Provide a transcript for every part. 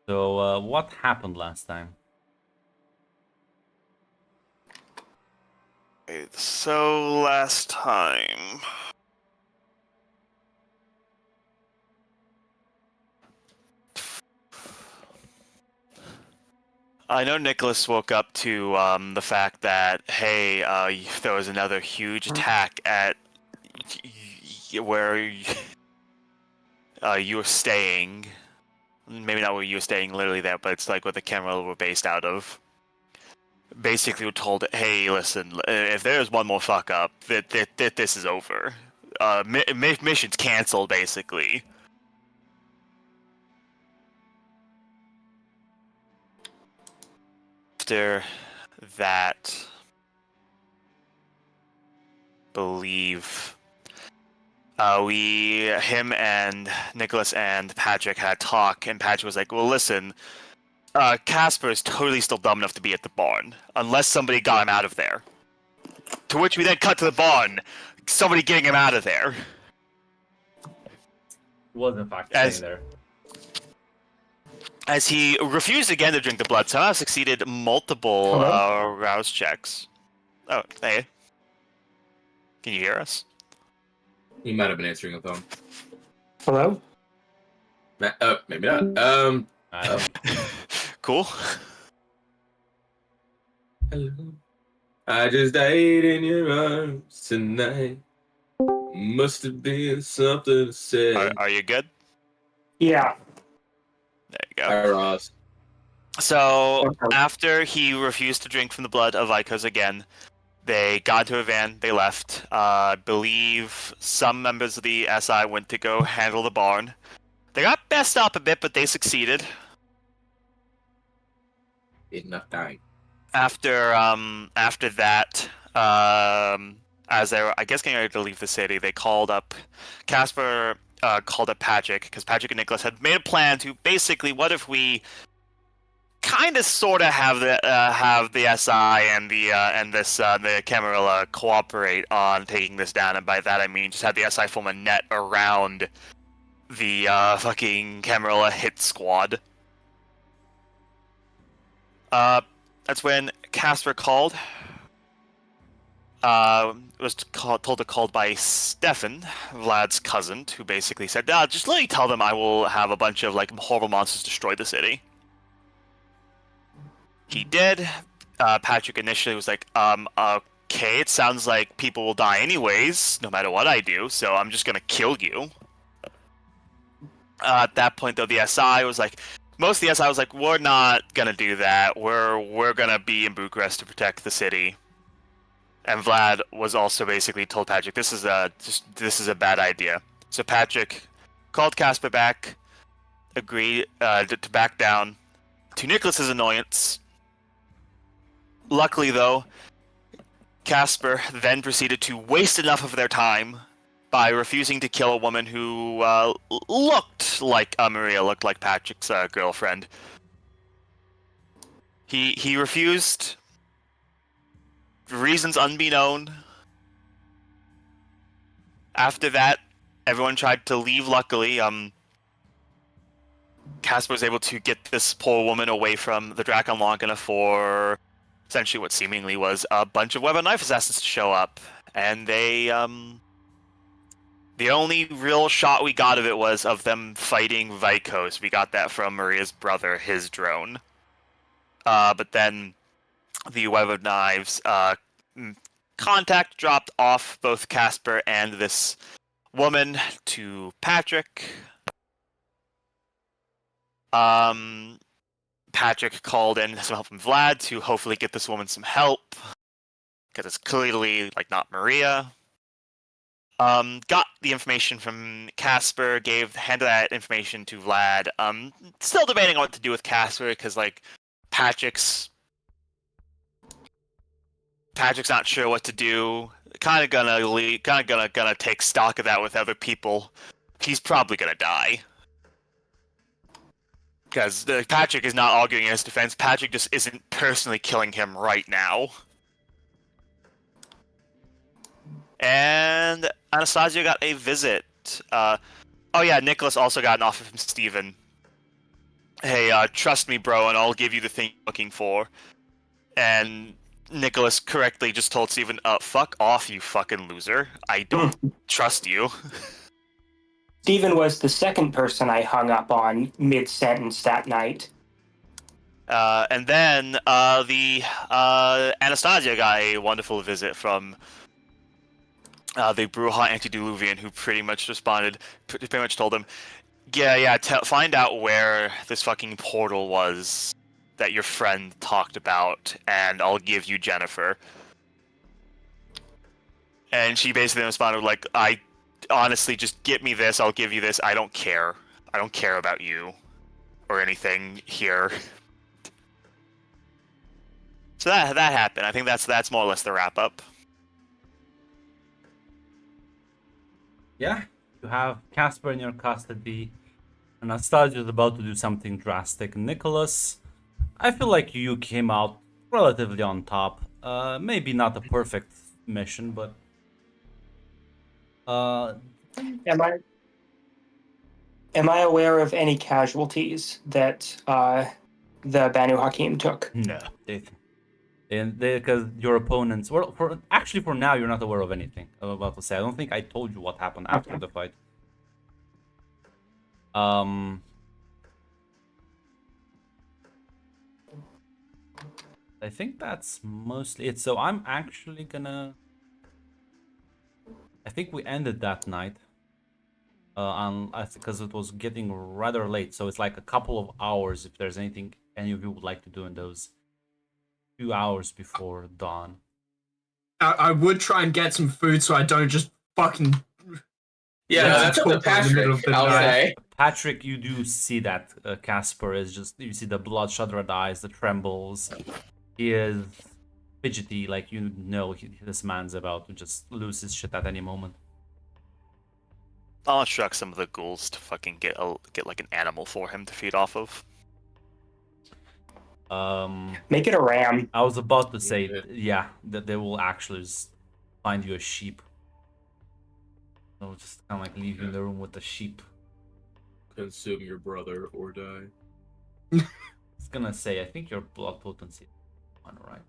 So, what happened last time? So last time, I know Nicholas woke up to the fact that hey, there was another huge attack at where you were staying. Maybe not where you were staying literally there, but it's like where the Camarilla were based out of. Basically, we're told, hey, listen, if there's one more fuck up, that this is over. Mission's canceled, basically. After that, believe him and Nicholas and Patrick had a talk, and Patrick was like, well, listen, Casper is totally still dumb enough to be at the barn, unless somebody got him out of there. To which we then cut to the barn, somebody getting him out of there. Was in fact As staying there. as he refused again to drink the blood, somehow succeeded multiple rouse checks. Oh, hey. Can you hear us? He might have been answering a phone. Hello? Maybe not. I don't know. Cool. Hello. I just died in your arms tonight. Must have been something to say. Are you good? Yeah. There you go. Hi, Ross. So, after he refused to drink from the blood of Vikos again, they got into a van, they left. I believe some members of the SI went to go handle the barn. They got messed up a bit, but they succeeded. Enough time. After that, as they were, I guess, getting ready to leave the city, they called up Casper. Called up Patrick because Patrick and Nicholas had made a plan to basically, what if we kind of sort of have the SI and the Camarilla cooperate on taking this down, and by that I mean just have the SI form a net around the fucking Camarilla hit squad. That's when Casper called. Was told to call by Stefan, Vlad's cousin, who basically said, just let me tell them I will have a bunch of like horrible monsters destroy the city. He did. Patrick initially was like, okay, it sounds like people will die anyways, no matter what I do, so I'm just gonna kill you. At that point, though, the SI was like, most of the SI was like, we're not gonna do that. We're gonna be in Bucharest to protect the city. And Vlad was also basically told Patrick, this is a bad idea. So Patrick called Casper back, agreed to back down, to Nicholas's annoyance. Luckily, though, Casper then proceeded to waste enough of their time by refusing to kill a woman who looked like Maria, looked like Patrick's girlfriend. He refused. Reasons unbeknown. After that, everyone tried to leave. Luckily, Casper was able to get this poor woman away from the Drakon long enough for essentially what seemingly was a bunch of web and knife assassins to show up, and they the only real shot we got of it was of them fighting Vikos. We got that from Maria's brother, his drone. But then the web of knives contact dropped off both Casper and this woman to Patrick. Patrick called in some help from Vlad to hopefully get this woman some help, because it's clearly like not Maria. Got the information from Casper, handed that information to Vlad. Still debating on what to do with Casper, because like Patrick's not sure what to do. Kind of gonna take stock of that with other people. He's probably gonna die, because Patrick is not arguing in his defense. Patrick just isn't personally killing him right now. And Anastasia got a visit. Oh yeah, Nicholas also got an offer from Steven hey, trust me, bro, and I'll give you the thing you're looking for. And Nicholas correctly just told Steven, fuck off, you fucking loser. I don't trust you. Stephen was the second person I hung up on mid-sentence that night. And then the Anastasia got a wonderful visit from the Bruja Antediluvian, who pretty much told him, yeah, find out where this fucking portal was that your friend talked about, and I'll give you Jennifer. And she basically responded like, I honestly, just get me this, I'll give you this, I don't care. I don't care about you or anything here. So that happened. I think that's more or less the wrap up. Yeah, you have Casper in your custody. Anastasia is about to do something drastic. Nicholas, I feel like you came out relatively on top. Maybe not a perfect mission, but Am I aware of any casualties that the Banu Hakim took? no, because your opponents. Well, for now, you're not aware of anything. I'm about to say. I don't think I told you what happened after the fight. I think that's mostly it. So I'm actually gonna. I think we ended that night. Because it was getting rather late, so it's like a couple of hours. If there's anything any of you would like to do in those 2 hours before dawn. I would try and get some food so I don't just fucking. Yeah, that's cool. up to Patrick, I'll say. Patrick, you do see that Casper is just, you see the bloodshot red eyes, the trembles. He is fidgety, like you know this man's about to just lose his shit at any moment. I'll instruct some of the ghouls to fucking get like an animal for him to feed off of. Make it a ram. I was about to say, yeah, that they will actually just find you a sheep. They'll just kind of like leave you in the room with the sheep. Consume your brother or die. I was gonna say, I think your blood potency is 1, right?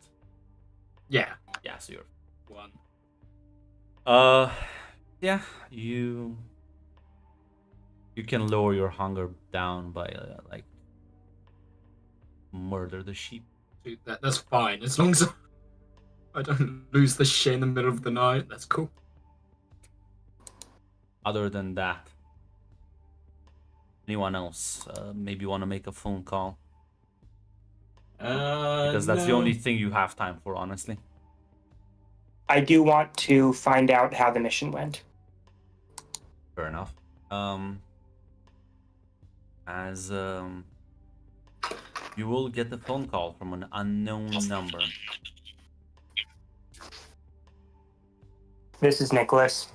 Yeah. Yeah, so you're 1. Yeah, you can lower your hunger down by like murder the sheep. Dude, that's fine. As long as I don't lose the shit in the middle of the night, that's cool. Other than that, anyone else maybe want to make a phone call? Because that's the only thing you have time for, honestly. I do want to find out how the mission went. Fair enough. You will get a phone call from an unknown number. This is Nicholas.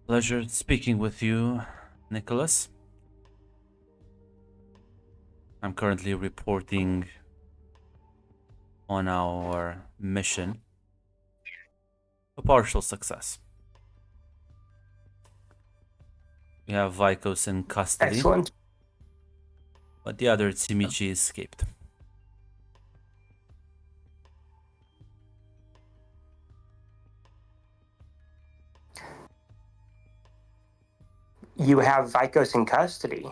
Pleasure speaking with you, Nicholas. I'm currently reporting on our mission. A partial success. We have Vikos in custody. Excellent. But the other Tsimichi escaped. You have Vikos in custody.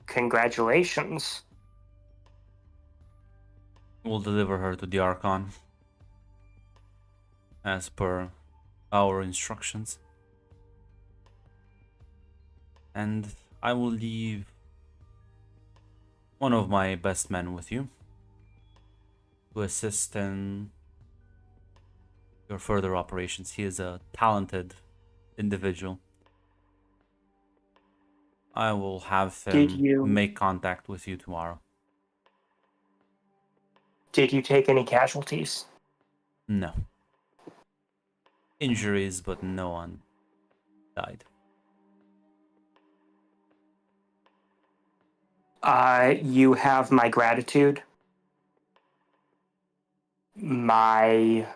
Congratulations. We'll deliver her to the Archon. As per our instructions. And I will leave one of my best men with you to assist in your further operations. He is a talented individual. I will have him make contact with you tomorrow. Did you take any casualties? No. Injuries, but no one died. You have my gratitude. My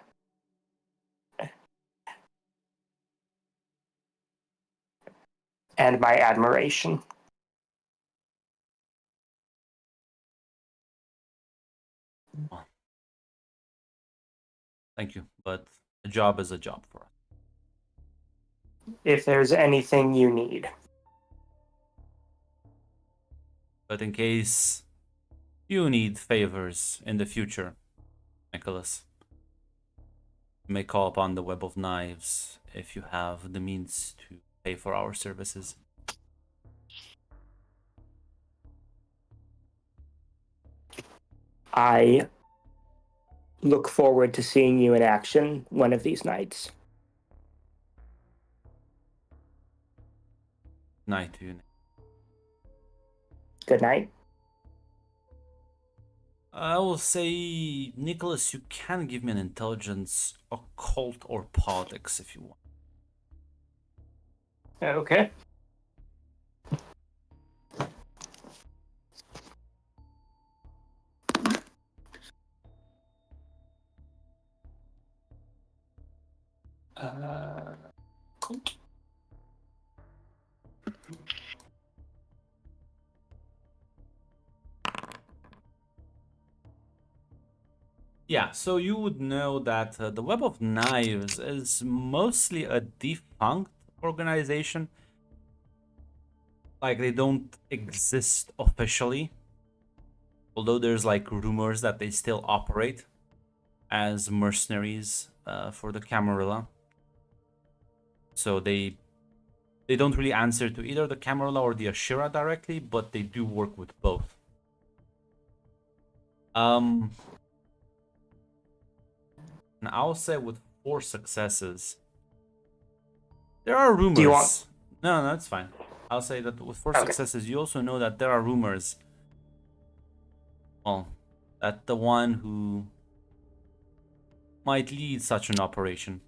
and my admiration. Thank you, but a job is a job for us. If there's anything you need. But in case you need favors in the future, Nicholas, you may call upon the Web of Knives if you have the means to pay for our services. I look forward to seeing you in action one of these nights. Night to you. Good night. I will say, Nicholas, you can give me an intelligence, occult, or politics if you want. Okay. Cool. Yeah, so you would know that the Web of Knives is mostly a defunct organization. Like, they don't exist officially. Although there's like rumors that they still operate as mercenaries for the Camarilla. So they don't really answer to either the Camarilla or the Ashira directly, but they do work with both. And I'll say with 4 successes, there are rumors. Do you want... No, that's fine. I'll say that with 4 Okay. successes, you also know that there are rumors. Well, that the one who might lead such an operation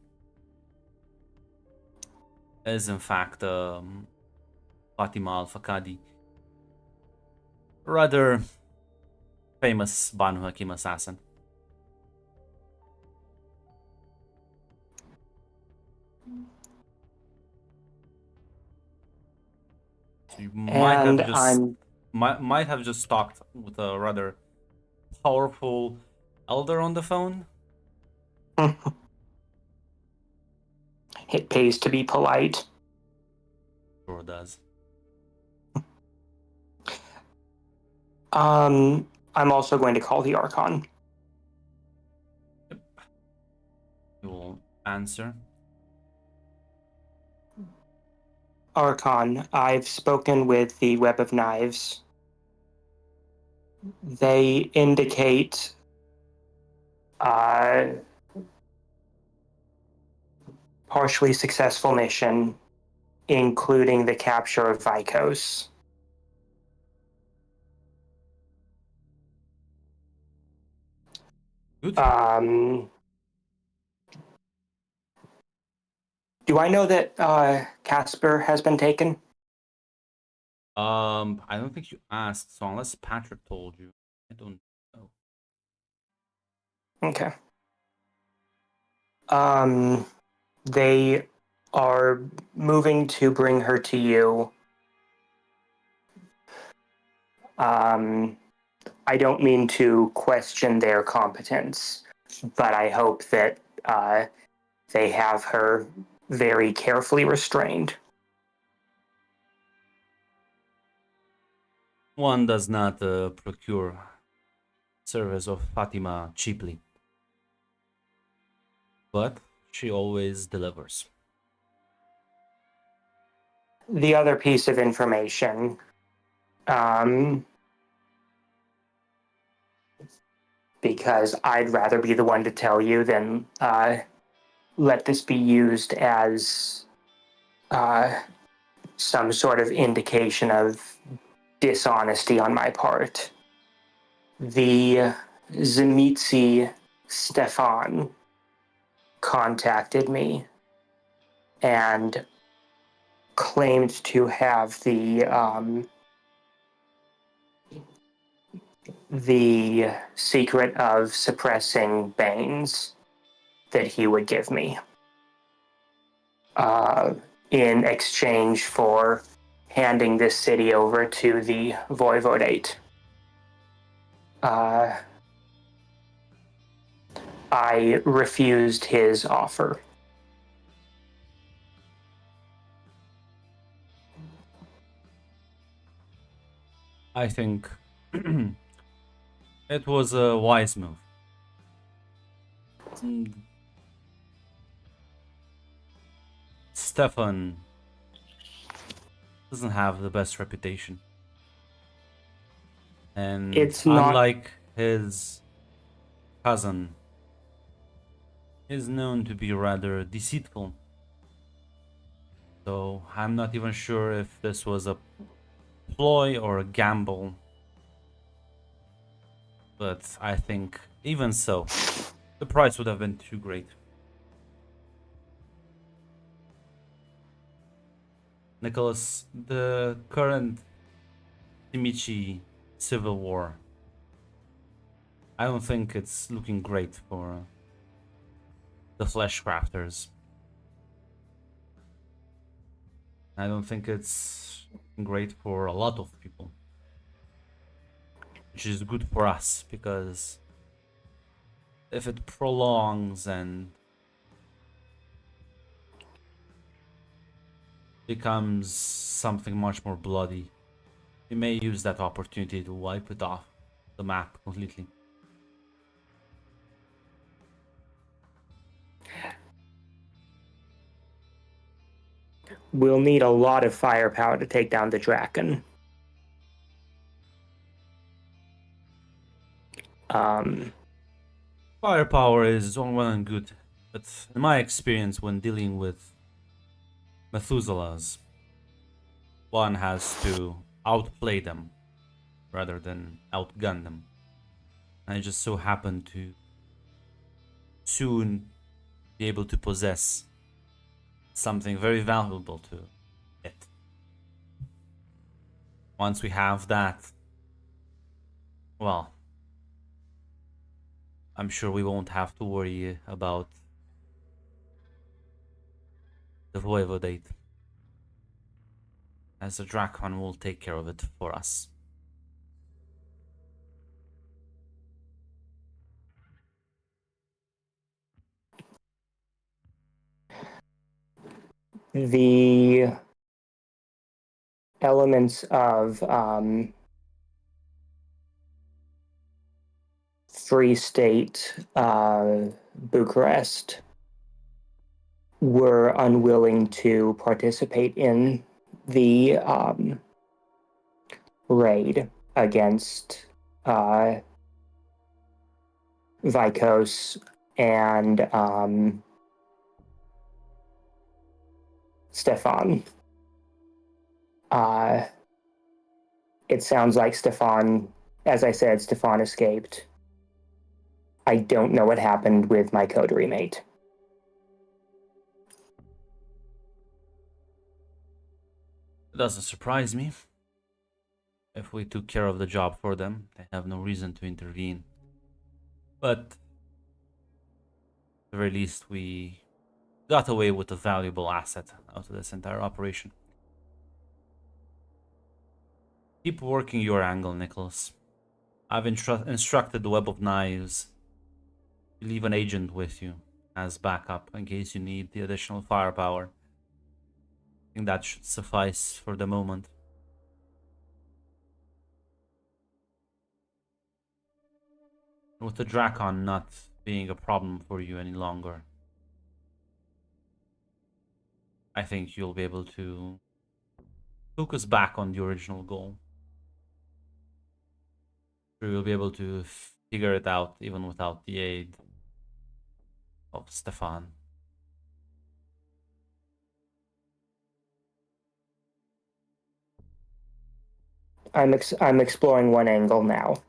is in fact Fatima al-Fakadi, rather famous Banu Hakim assassin. So you might have just talked with a rather powerful elder on the phone. It pays to be polite. Sure does. I'm also going to call the Archon. Yep. You will answer. Archon, I've spoken with the Web of Knives. They indicate partially successful mission, including the capture of Vikos. Good. Do I know that Casper has been taken? I don't think you asked, so unless Patrick told you, I don't know. Okay. They are moving to bring her to you. I don't mean to question their competence, but I hope that they have her very carefully restrained. One does not procure service of Fatima cheaply, but she always delivers. The other piece of information, because I'd rather be the one to tell you than let this be used as some sort of indication of dishonesty on my part. The Zemitsi Stefan contacted me and claimed to have the secret of suppressing Banes that he would give me in exchange for handing this city over to the voivodate. I refused his offer. I think it was a wise move. Stefan doesn't have the best reputation. And It's not- unlike his cousin, is known to be rather deceitful. So I'm not even sure if this was a ploy or a gamble. But I think even so, the price would have been too great. Nicholas, the current Timichi civil war, I don't think it's looking great for the flesh crafters. I don't think it's great for a lot of people, which is good for us, because if it prolongs and becomes something much more bloody, we may use that opportunity to wipe it off the map completely. We'll need a lot of firepower to take down the Draken. Firepower is all well and good, but in my experience when dealing with Methuselahs, one has to outplay them rather than outgun them. I just so happen to soon be able to possess something very valuable to it. Once we have that, well, I'm sure we won't have to worry about the voivodate, as the Drakon will take care of it for us. The elements of Free State Bucharest were unwilling to participate in the raid against Vikos and Stefan. It sounds like Stefan, as I said, Stefan escaped. I don't know what happened with my coterie mate. It doesn't surprise me. If we took care of the job for them, they have no reason to intervene. But at the very least, we got away with a valuable asset out of this entire operation. Keep working your angle, Nicholas. I've instructed the Web of Knives to leave an agent with you as backup in case you need the additional firepower. I think that should suffice for the moment. With the Drakon not being a problem for you any longer, I think you'll be able to focus back on the original goal. You'll be able to figure it out even without the aid of Stefan. I'm exploring one angle now.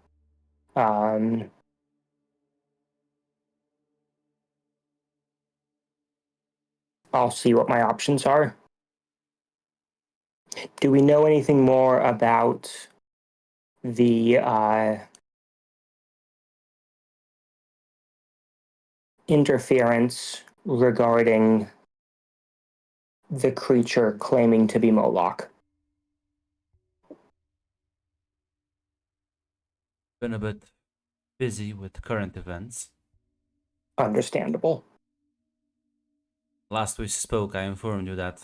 I'll see what my options are. Do we know anything more about the interference regarding the creature claiming to be Moloch? Been a bit busy with current events. Understandable. Last we spoke, I informed you that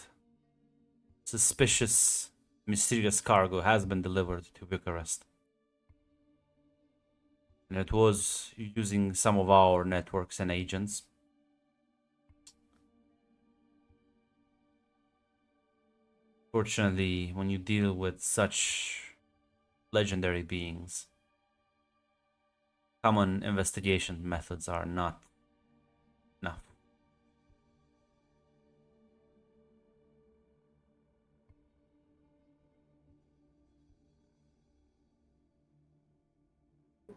suspicious, mysterious cargo has been delivered to Bucharest. And it was using some of our networks and agents. Fortunately, when you deal with such legendary beings, common investigation methods are not enough.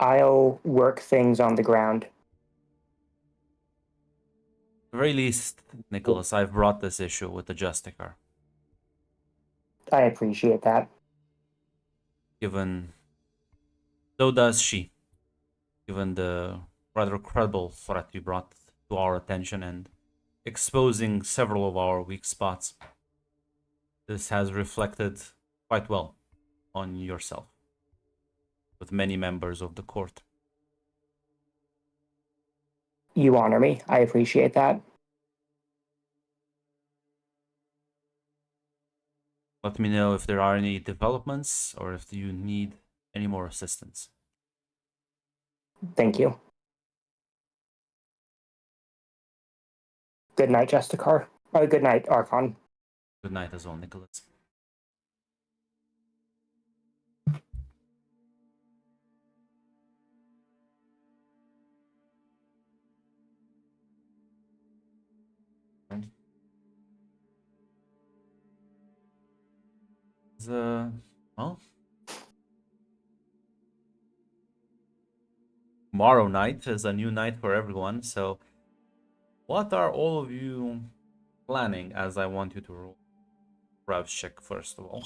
I'll work things on the ground. At the very least, Nicholas, I've brought this issue with the Justicar. I appreciate that. Given, so does she, given the rather credible threat you brought to our attention and exposing several of our weak spots. This has reflected quite well on yourself with many members of the court. You honor me. I appreciate that. Let me know if there are any developments or if you need any more assistance. Thank you. Good night, Justicar. Oh, good night, Archon. Good night as well, Nicholas. Well, tomorrow night is a new night for everyone, so what are all of you planning? As I want you to roll Rav's check first of all.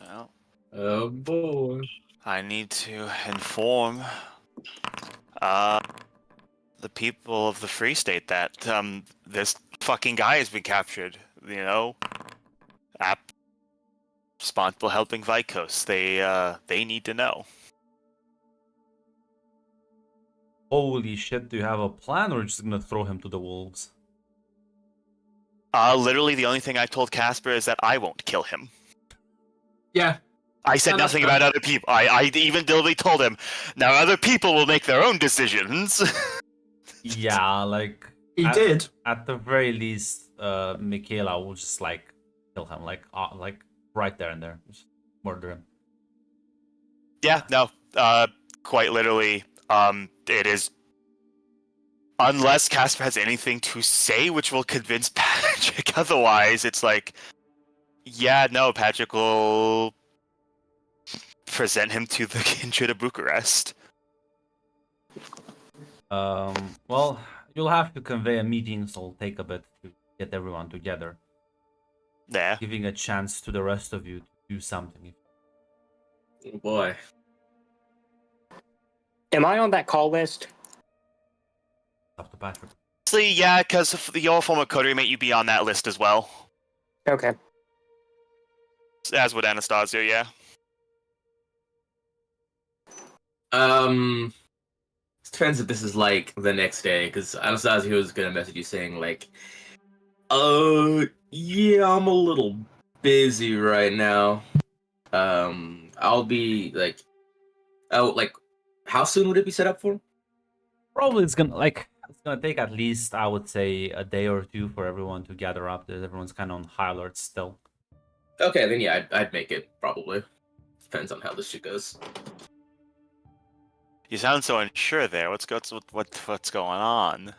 Well, Oh boy. I need to inform the people of the Free State that this fucking guy has been captured. You know, app responsible helping Vikos. They need to know. Holy shit, do you have a plan or are you just gonna throw him to the wolves? Literally the only thing I told Casper is that I won't kill him. Yeah. I said No, that's nothing fair. about other people. I even literally told him, now other people will make their own decisions. Yeah, like He at, did. at the very least, Michaela will just like kill him, like right there and there, just murder him. Yeah, no, quite literally, it is. Unless Casper has anything to say which will convince Patrick, otherwise it's like, yeah, no, Patrick will present him to the kindred of Bucharest. Well, you'll have to convey a meeting, so it'll take a bit to get everyone together, Yeah. giving a chance to the rest of you to do something. Oh boy. Am I on that call list? Up to Patrick. Honestly, yeah, because your former coterie mate, you'd be on that list as well. Okay. As would Anastasia, yeah. It depends if this is like the next day, because Anastasia was gonna message you saying like, yeah, I'm a little busy right now. I'll be like, oh, like, how soon would it be set up for? Probably it's gonna take at least, I would say, a day or two for everyone to gather up. Everyone's kind of on high alert still. Okay, then yeah, I'd make it probably. Depends on how this shit goes. You sound so unsure there. What's going on?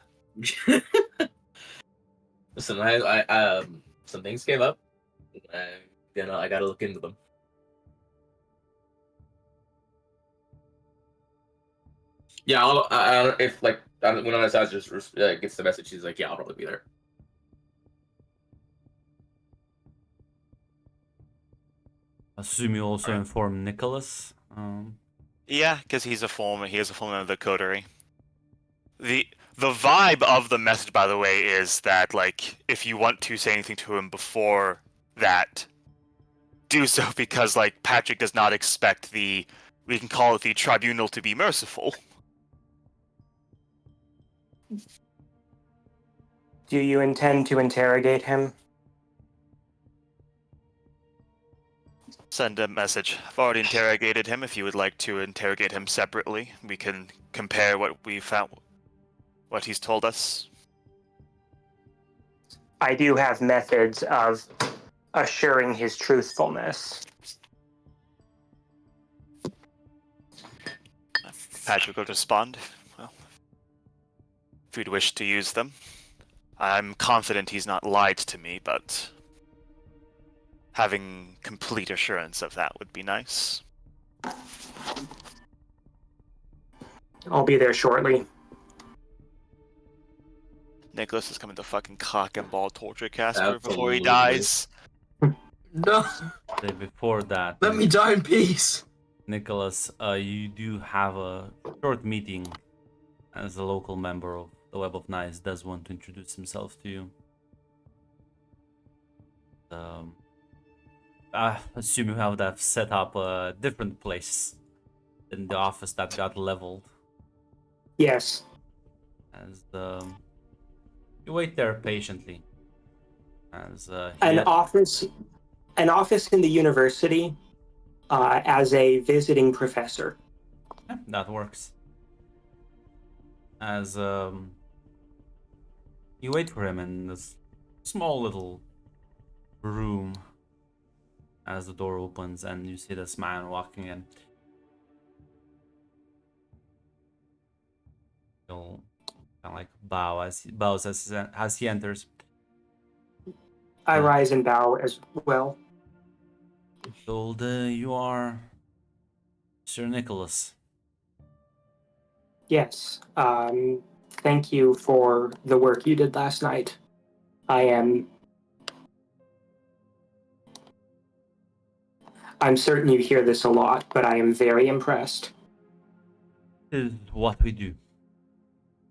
Listen, I some things came up. I gotta look into them. Yeah, if like when Anastasia just gets the message, she's like, yeah, I'll probably be there. Assume you also inform Nicholas. Yeah, because he is a former of the coterie. The vibe of the message, by the way, is that like if you want to say anything to him before that, do so, because like Patrick does not expect the We can call it the tribunal to be merciful. Do you intend to interrogate him? Send a message. I've already interrogated him. If you would like to interrogate him separately, we can compare what we found, what he's told us. I do have methods of assuring his truthfulness. Patrick will respond. Well, if you'd wish to use them. I'm confident he's not lied to me, but having complete assurance of that would be nice. I'll be there shortly. Nicholas is coming to fucking cock and ball torture Casper before he Absolutely. dies. No, Say before that, let me die in peace. Nicholas, you do have a short meeting as a local member of the Web of Knives does want to introduce himself to you. I assume you have that set up a different place than the office that got leveled. Yes. As you wait there patiently. As An office in the university as a visiting professor. yeah, that works. As you wait for him in this small little room as the door opens and you see this man walking in. He'll kind of like bows as he enters. I rise and bow as well. Told you are Sir Nicholas. Yes. Thank you for the work you did last night. I'm certain you hear this a lot, but I am very impressed. This is what we do.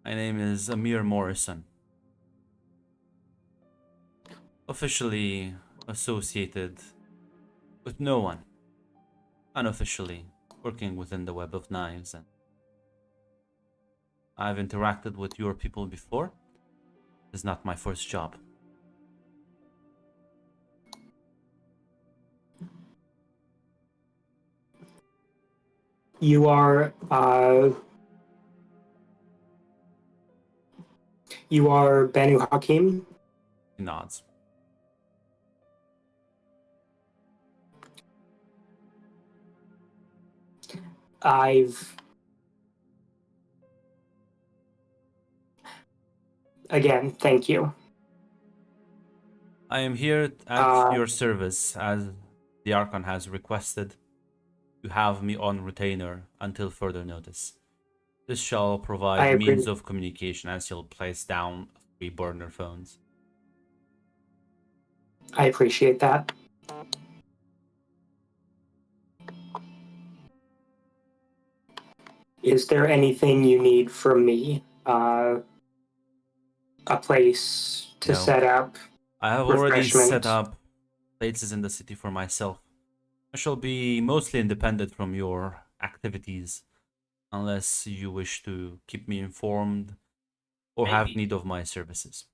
My name is Amir Morrison. Officially associated with no one. Unofficially working within the Web of Knives, and I've interacted with your people before. It's not my first job. You are Banu Hakim? He nods. Again, thank you. I am here at your service as the Archon has requested to have me on retainer until further notice. This shall provide means of communication as he'll place down 3 burner phones. I appreciate that. Is there anything you need from me? A place to set up? I have already set up places in the city for myself. I shall be mostly independent from your activities, unless you wish to keep me informed or have need of my services.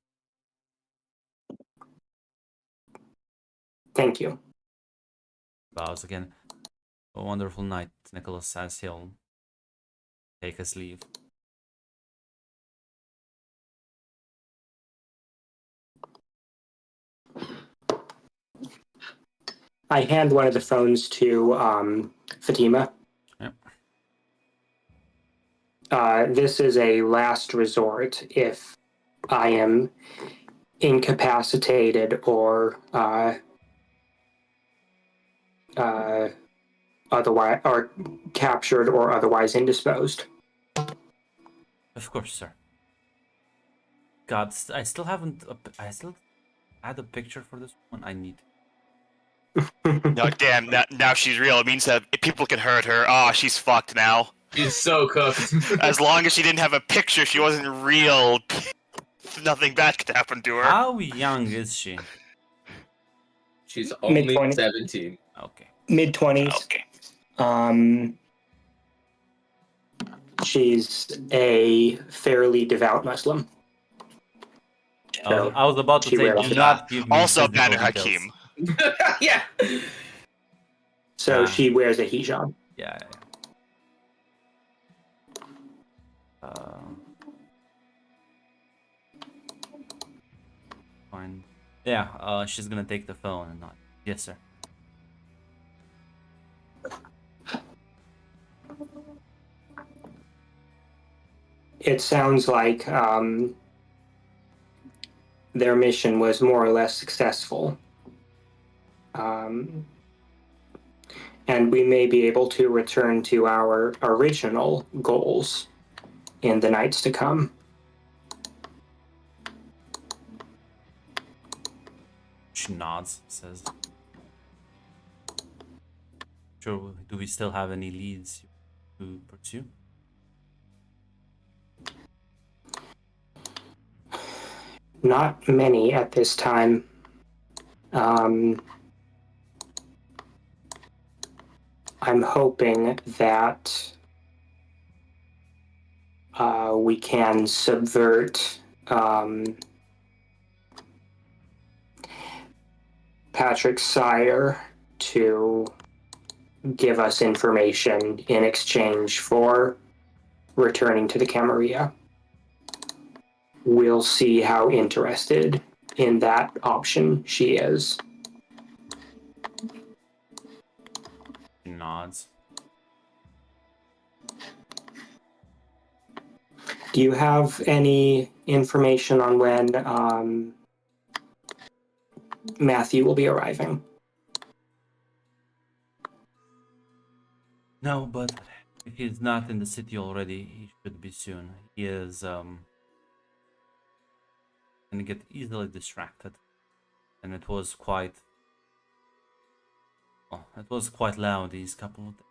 Thank you. Bows again. A wonderful night, Nicholas, as he'll take his leave. I hand one of the phones to Fatima. Yep. This is a last resort if I am incapacitated or otherwise, or captured or otherwise indisposed. Of course, sir. God, I still had a picture for this one. I need. No, damn, now she's real. It means that people can hurt her. Oh, she's fucked now. She's so cooked. As long as she didn't have a picture, she wasn't real. Nothing bad could happen to her. How young is she? She's only Mid-20s. 17. Okay. Mid-20s. Okay. She's a fairly devout Muslim. So I was about to she say, wears do a- not give me Also, physical Banu details. Hakim. Yeah. So Ah. she wears a hijab. Yeah. Fine. Yeah, she's gonna take the phone and not. Yes, sir. It sounds like their mission was more or less successful. And we may be able to return to our original goals in the nights to come. She nods, says, "Sure. Do we still have any leads to pursue?" Not many at this time. I'm hoping that we can subvert Patrick's sire to give us information in exchange for returning to the Camarilla. We'll see how interested in that option she is. She nods. Do you have any information on when Matthew will be arriving? No, but if he's not in the city already, he should be soon. He is gonna get easily distracted, and it was quite loud these couple of days.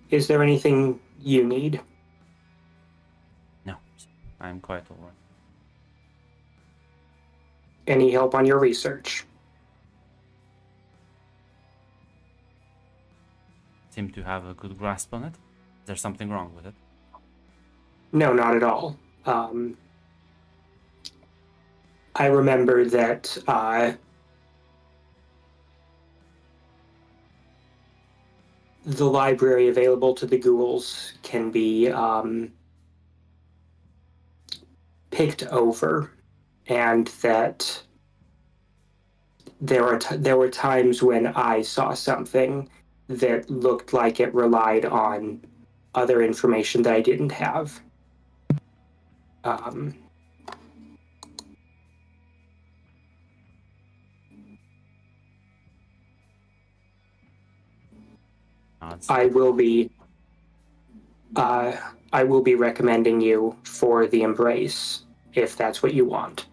Is there anything you need? No, I'm quite alright. Any help on your research? Seem to have a good grasp on it. Is there something wrong with it? No, not at all. I remember that the library available to the ghouls can be picked over, and that there were times when I saw something that looked like it relied on other information that I didn't have. Nods. I will be recommending you for the embrace if that's what you want.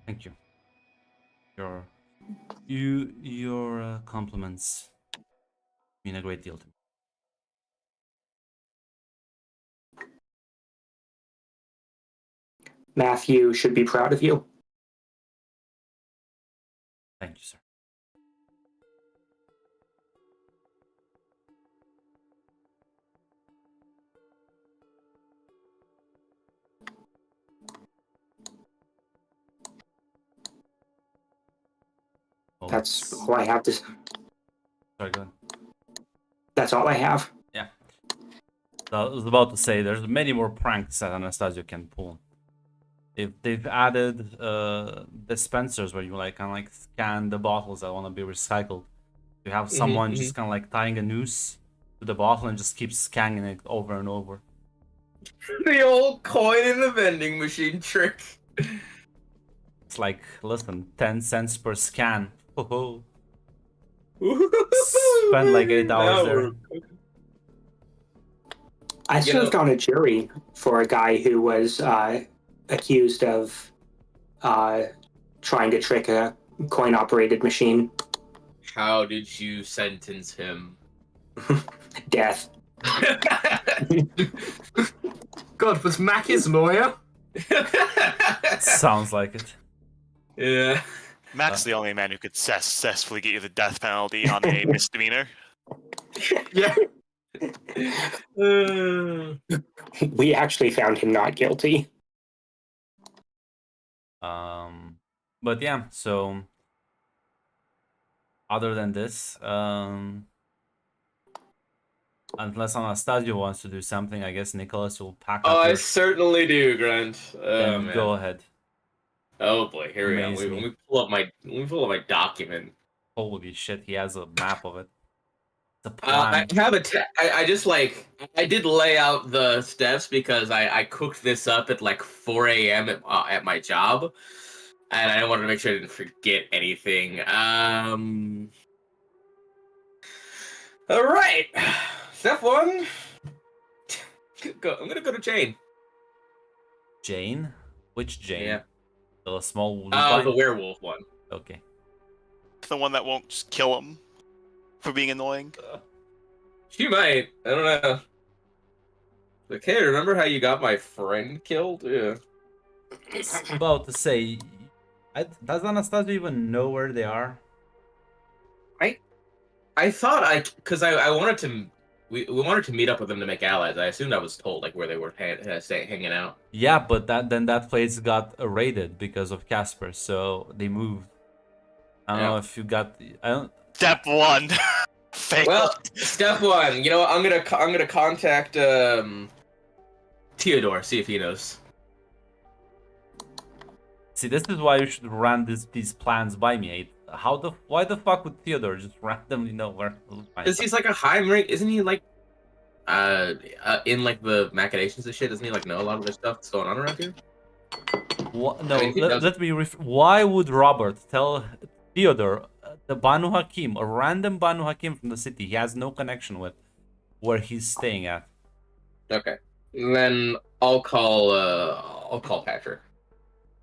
Thank you. Your compliments mean a great deal to me. Matthew should be proud of you. Thank you, sir. Oh, That's all I have to. Sorry, go ahead. That's all I have. Yeah. So I was about to say, there's many more pranks that Anastasio can pull. They've added dispensers where you kind of scan the bottles that want to be recycled. You have someone just kind of tying a noose to the bottle and just keeps scanning it over and over. The old coin in the vending machine trick. It's listen, 10 cents per scan. Oh, spend 8 hours there. I served on a jury for a guy who was accused of trying to trick a coin-operated machine. How did you sentence him? Death. God, was Mac his lawyer? Sounds like it. Yeah. Mac's the only man who could successfully get you the death penalty on a misdemeanor. Yeah. We actually found him not guilty. But yeah, so other than this, unless Anastasia wants to do something, I guess Nicholas will pack Oh, up I your... certainly do, Grunt. Oh Then man. go ahead. Oh boy, here we go. Amaze Let me. me pull up my document. Holy shit, he has a map of it. It's a I plan. have I just like I did lay out the steps because I cooked this up at like 4 a.m. At my job, and I wanted to make sure I didn't forget anything. All right, step one. I'm gonna go to Jane. Jane? Which Jane? Yeah. The small The lupine? werewolf one. Okay. The one that won't just kill him for being annoying. She might. I don't know. Like, hey, remember how you got my friend killed? Yeah. I was about to say, does Anastasia even know where they are? I thought because I wanted to we wanted to meet up with them to make allies. I assumed I was told like where they were hanging out. Yeah, but that place got raided because of Casper, so they moved. I don't know if you got. I don't. Step one. Failed. Well, step one. You know what? I'm gonna contact Theodore, see if he knows. See, this is why you should run these plans by me. Why the fuck would Theodore just randomly know where? Because he's like a high rank, isn't he? Like, in like the machinations and shit, doesn't he like know a lot of the stuff that's going on around here? No, I mean, let me. Why would Robert tell Theodore, the Banu Hakim, a random Banu Hakim from the city, he has no connection with, where he's staying at? Okay, then I'll call Patrick.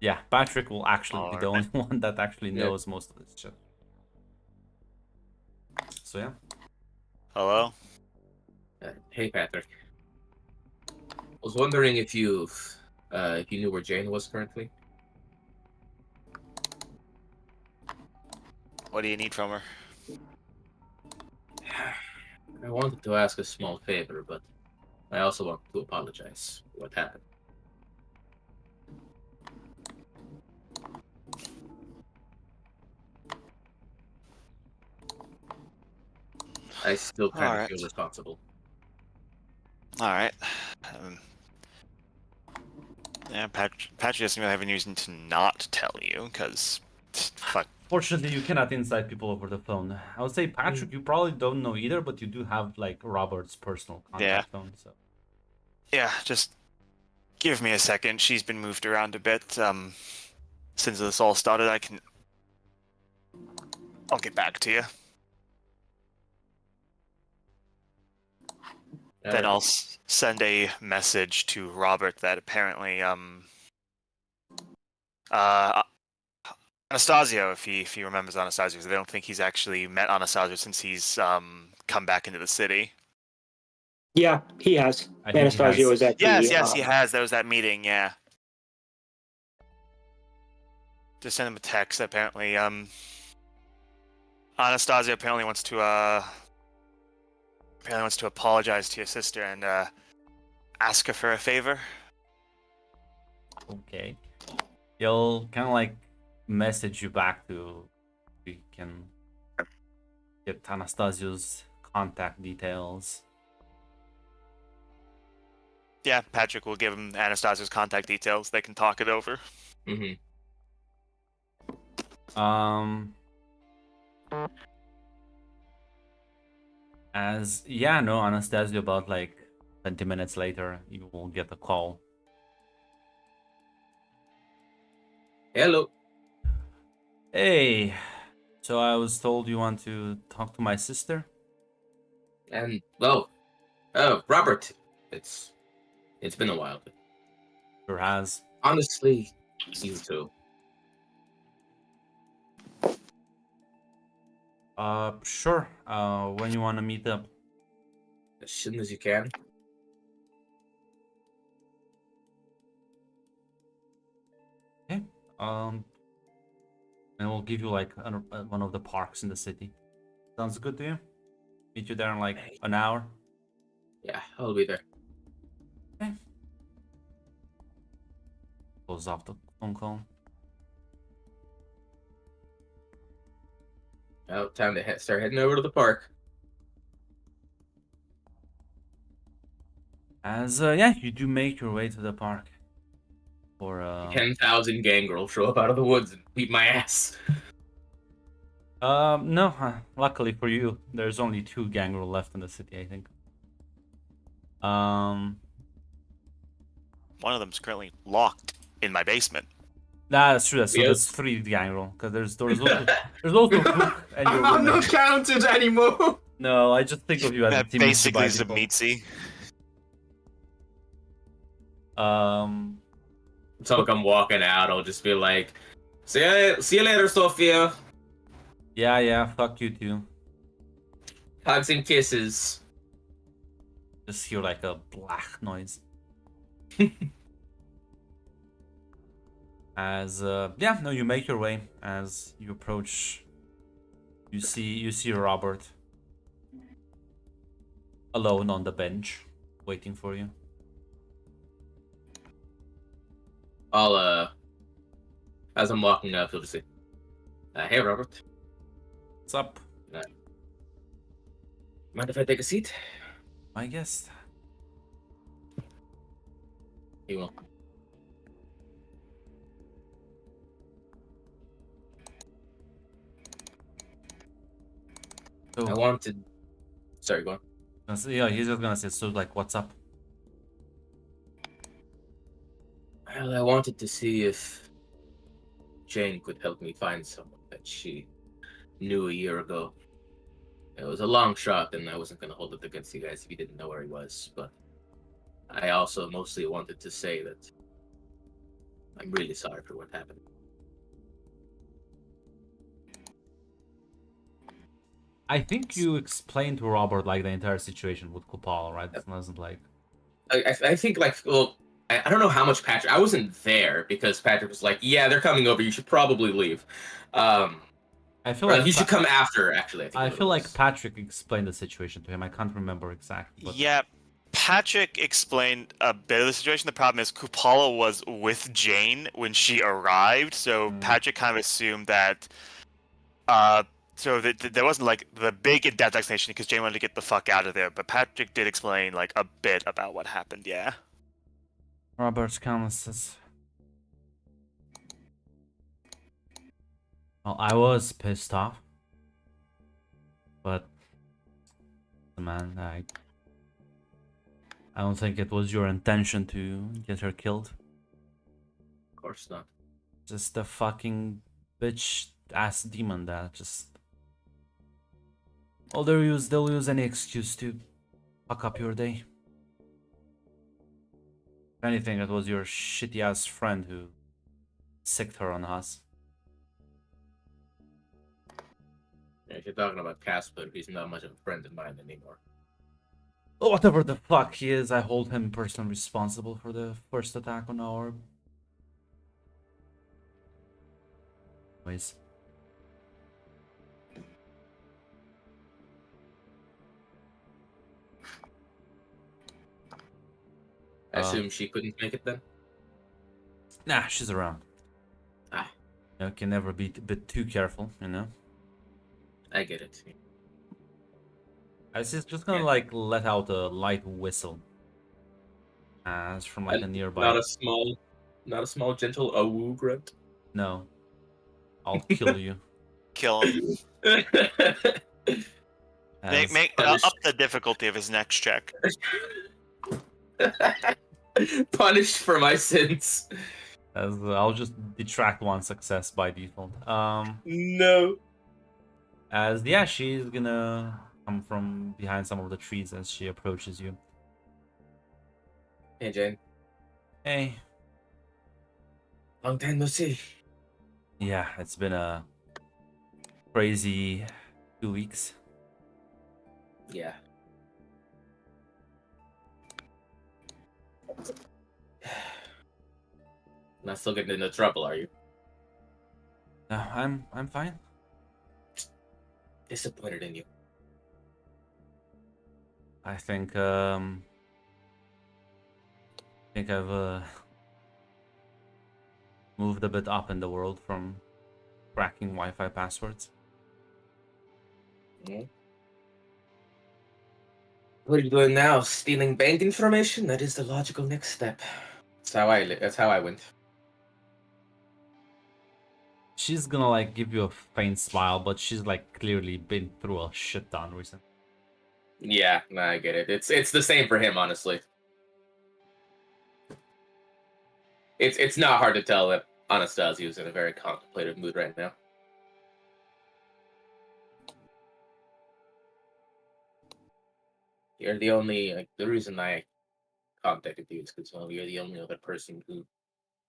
Yeah, Patrick will actually be the only Alright. one that actually knows most of this shit. So yeah. Hello? Hey, Patrick. I was wondering if you knew where Jane was currently. What do you need from her? I wanted to ask a small favor, but I also want to apologize for what happened. I still kind of Alright. feel responsible. Alright. Yeah, Patrick doesn't really have any reason to not tell you, because... Fuck. Fortunately, you cannot incite people over the phone. I would say, Patrick, you probably don't know either, but you do have, like, Robert's personal contact phone, so... Yeah, just give me a second. She's been moved around a bit. Since this all started, I'll get back to you. Then I'll send a message to Robert that apparently, Anastasio, if he remembers Anastasio, because I don't think he's actually met Anastasio since he's come back into the city. Yeah, he has. I think he Anastasia has. was at Yes, the. yes, he has. There was that meeting, yeah. Just send him a text. Apparently, Anastasia apparently wants to apologize to your sister and ask her for a favor. Okay. He'll kind of, like, message you back to... We can get Anastasia's contact details. Yeah, Patrick will give him Anastasia's contact details. They can talk it over. Mm-hmm. Anastasia, about like 20 minutes later, you will get a call. Hello. Hey, so I was told you want to talk to my sister? And Robert, it's been a while. Sure has. Honestly, you too. Sure. When you want to meet up? As soon as you can. And we'll give you like one of the parks in the city. Sounds good to you? Meet you there in like an hour. Yeah, I'll be there. Okay. Close off the phone call. Oh, time to start heading over to the park. As yeah, you do make your way to the park. For 10,000 gangrel show up out of the woods and beat my ass. no, luckily for you, there's only 2 gangrel left in the city, I think. One of them's currently locked in my basement. Nah, that's true. So Yep. there's 3 gangrel because there's also Hook and your I'm not roommate. counted anymore. No, I just think of you as a That team basically by is a default. meatsy. So come walking out, I'll just be like, see you later, Sophia. Yeah, fuck you too. Hugs and kisses. Just hear like a black noise. As yeah, no, you make your way. As you approach, you see Robert alone on the bench, waiting for you. I'll as I'm walking up, he'll just say, "Hey, Robert, What's up? mind if I take a seat?" My guest. He will. So, I wanted. Sorry, go on. yeah, he's just gonna say, so like, what's up? Well, I wanted to see if Jane could help me find someone that she knew a year ago. It was a long shot, and I wasn't going to hold it against you guys if you didn't know where he was. But I also mostly wanted to say that I'm really sorry for what happened. I think you explained to Robert like the entire situation with Kupal, right? It wasn't like I think, like, well, I don't know how much Patrick. I wasn't there because Patrick was like, "Yeah, they're coming over. You should probably leave." I feel Or like you should come after. Actually, I think. I is what feel it like was. Patrick explained the situation to him. I can't remember exactly. But... Yeah, Patrick explained a bit of the situation. The problem is Kupala was with Jane when she arrived, so Patrick kind of assumed that so that there wasn't like the big in-depth explanation because Jane wanted to get the fuck out of there. But Patrick did explain like a bit about what happened. Yeah. Robert's comments. Well, I was pissed off, but man, I don't think it was your intention to get her killed. Of course not. Just a fucking bitch ass demon that just. Oh, they'll use any excuse to fuck up your day. If anything, it was your shitty ass friend who sicked her on us. Yeah, if you're talking about Casper, he's not much of a friend of mine anymore. Oh, whatever the fuck he is, I hold him personally responsible for the first attack on our. Anyways. I assume she couldn't make it then. Nah, she's around. Ah. You can never be a bit too careful, you know? I get it. I was just gonna like let out a light whistle. It's from like a nearby. Not a small gentle awoo grunt. No. I'll kill you. Kill him. As, Make up the difficulty of his next check. Punished for my sins. as I'll just detract 1 success by default. No. As yeah, she's gonna come from behind some of the trees as she approaches you. Hey, Jane. Hey. Long time no see. Yeah, it's been a crazy 2 weeks. Yeah. Not still getting into trouble, are you? I'm fine. Disappointed in you. I think I've moved a bit up in the world from cracking Wi-Fi passwords. Yeah. What are you doing now? Stealing bank information? That is the logical next step. That's how I went. She's gonna like give you a faint smile, but she's like clearly been through a shit ton recently. Yeah, nah, I get it. It's the same for him, honestly. It's not hard to tell that Anastasio's in a very contemplative mood right now. You're the only the reason I contacted you is because well, you're the only other person who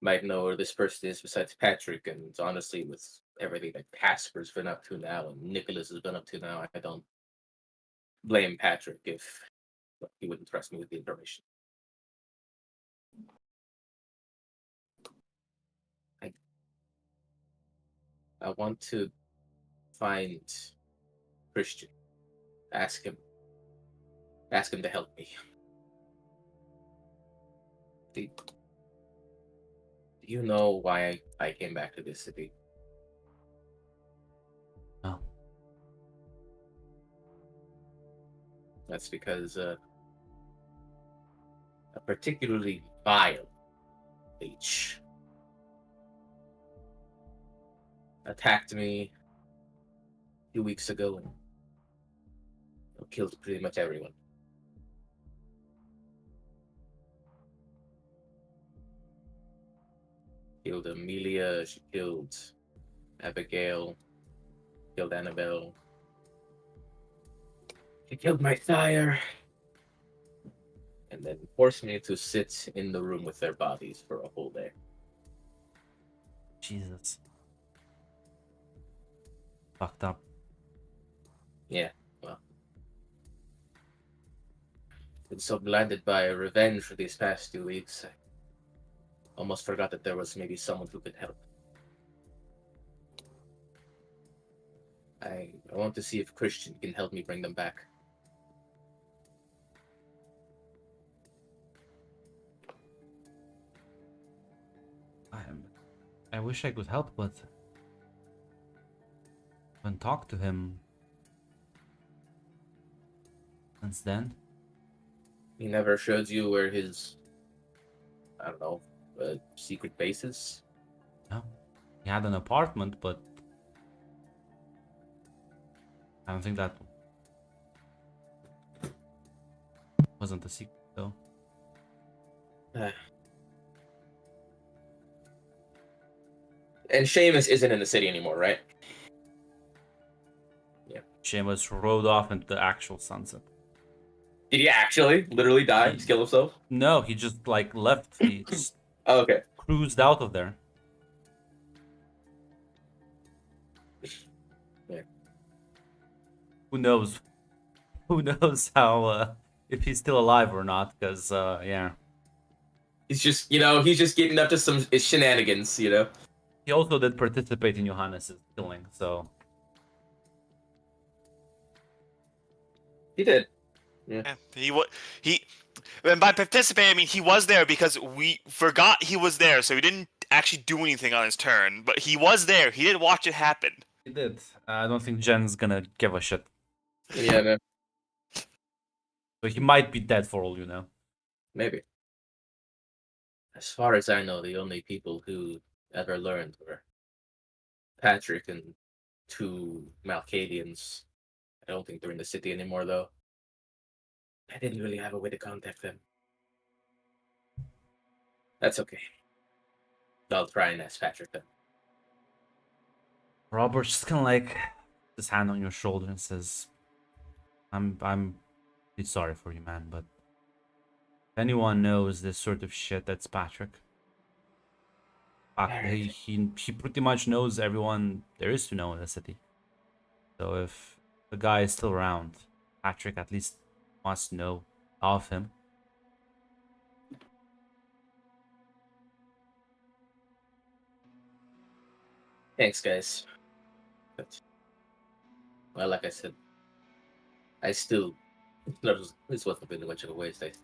might know where this person is besides Patrick. And honestly, with everything that Casper's been up to now and Nicholas has been up to now, I don't blame Patrick if he wouldn't trust me with the information. I want to find Christian. Ask him. Ask him to help me. Do you know why I came back to this city? No. That's because a particularly vile leech attacked me a few weeks ago and killed pretty much everyone. Killed Amelia, she killed Abigail, killed Annabelle. She killed my sire. And then forced me to sit in the room with their bodies for a whole day. Jesus. Fucked up. Yeah, well. Been so blinded by revenge for these past 2 weeks, I almost forgot that there was maybe someone who could help. I want to see if Christian can help me bring them back. I wish I could help, but I haven't talked to him since then. He never showed you where his, I don't know, secret base is? No. He had an apartment, but I don't think that wasn't a secret, though. And Seamus isn't in the city anymore, right? Yeah. Seamus rode off into the actual sunset. Did he actually literally die? Just kill himself? No, he just like left. He just Oh, okay. cruised out of there. Yeah. Who knows? Who knows how if he's still alive or not? Because yeah. He's just, he's just getting up to some shenanigans, He also did participate in Johannes's killing, so He did. Yeah, he and by participating, I mean he was there because we forgot he was there, so he didn't actually do anything on his turn. But he was there. He did watch it happen. he did. I don't think Jen's gonna give a shit. Yeah, man. So he might be dead for all you know. Maybe. As far as I know, the only people who ever learned were Patrick and 2 Malcadians. I don't think they're in the city anymore, though. I didn't really have a way to contact them. That's okay. I'll try and ask Patrick then. Robert just kind of like his hand on your shoulder and says, I'm really sorry for you, man, but if anyone knows this sort of shit, that's Patrick. He pretty much knows everyone there is to know in the city. So if the guy is still around, Patrick at least must know of him. Thanks, guys. But, well, like I said, I still. This wasn't been much of a waste. I've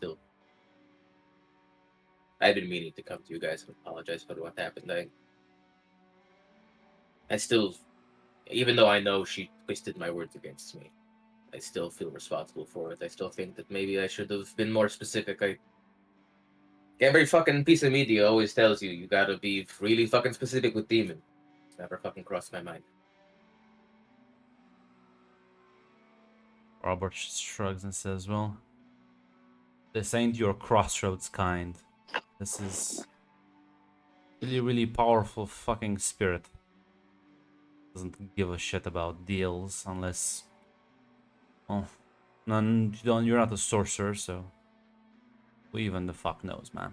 been meaning to come to you guys and apologize for what happened. I still, even though I know she twisted my words against me, I still feel responsible for it. I still think that maybe I should have been more specific. Every fucking piece of media always tells you you gotta be really fucking specific with demon. It's never fucking crossed my mind. Robert shrugs and says, well, this ain't your crossroads kind. This is really, really powerful fucking spirit. Doesn't give a shit about deals unless, well, you're not a sorcerer, so who even the fuck knows, man.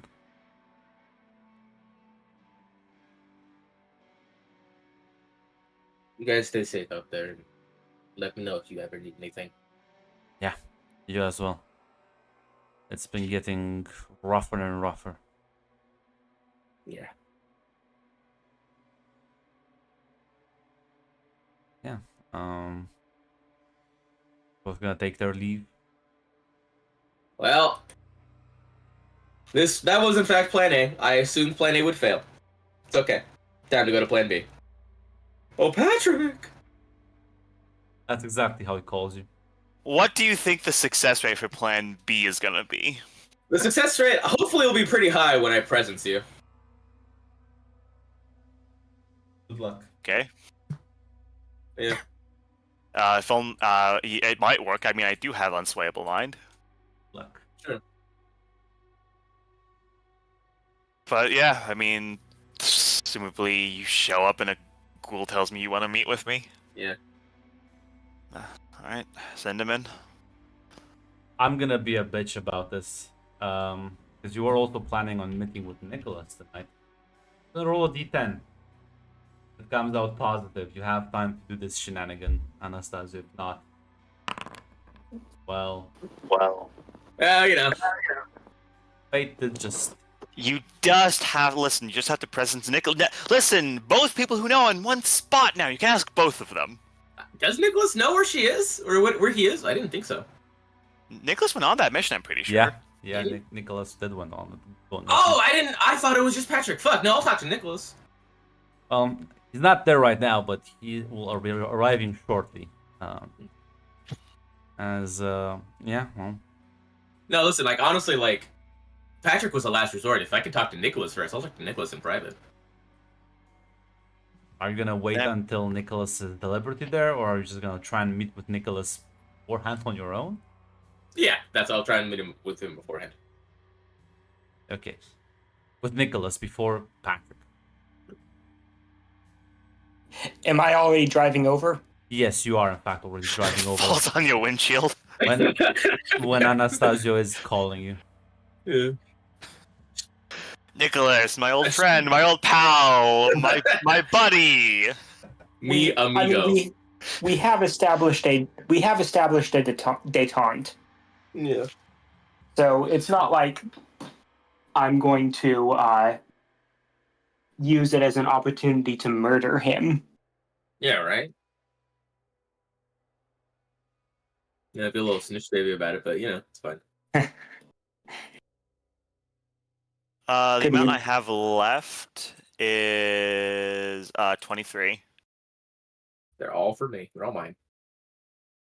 You guys stay safe out there. And let me know if you ever need anything. Yeah, you as well. It's been getting rougher and rougher. Yeah. Yeah. Both gonna take their leave. Well, that was in fact Plan A. I assumed Plan A would fail. It's okay. Time to go to Plan B. Oh, Patrick! That's exactly how he calls you. What do you think the success rate for Plan B is gonna be? The success rate hopefully will be pretty high when I presence you. Good luck. Okay. Yeah. It might work. I mean, I do have unswayable mind. Luck. Sure. But yeah, I mean, presumably you show up and a ghoul tells me you want to meet with me. Yeah. Alright, send him in. I'm gonna be a bitch about this. Because you were also planning on meeting with Nicholas tonight. Then roll a d10. If it comes out positive, you have time to do this shenanigan, Anastasia. If not, well, Well, you know. fate did just. You just have listen. You just have to presence Nicholas. Listen, both people who know in one spot now. You can ask both of them. Does Nicholas know where she is? Or where he is? I didn't think so. Nicholas went on that mission. I'm pretty sure. Yeah. Nicholas did went on. Oh, I thought it was just Patrick. Fuck, no, I'll talk to Nicholas. He's not there right now, but he will be arriving shortly. Yeah, well. No, listen, like, honestly, like, Patrick was the last resort. If I could talk to Nicholas first, I'll talk to Nicholas in private. Are you gonna wait Yeah. until Nicholas is deliberately there, or are you just gonna try and meet with Nicholas beforehand on your own? Yeah, I'll try and meet him with him beforehand. Okay. With Nicholas before Patrick. Am I already driving over? Yes, you are in fact already driving over Falls on your windshield. when Anastasio is calling you. Yeah. Nicholas, my old friend, my old pal, my buddy. Me, amigo. I mean, we have established a detente. Yeah. So it's not like I'm going to use it as an opportunity to murder him. Yeah, right? Yeah, I'd be a little snitch baby about it, but, you know, it's fine. The Could amount you- I have left is 23. They're all for me. They're all mine.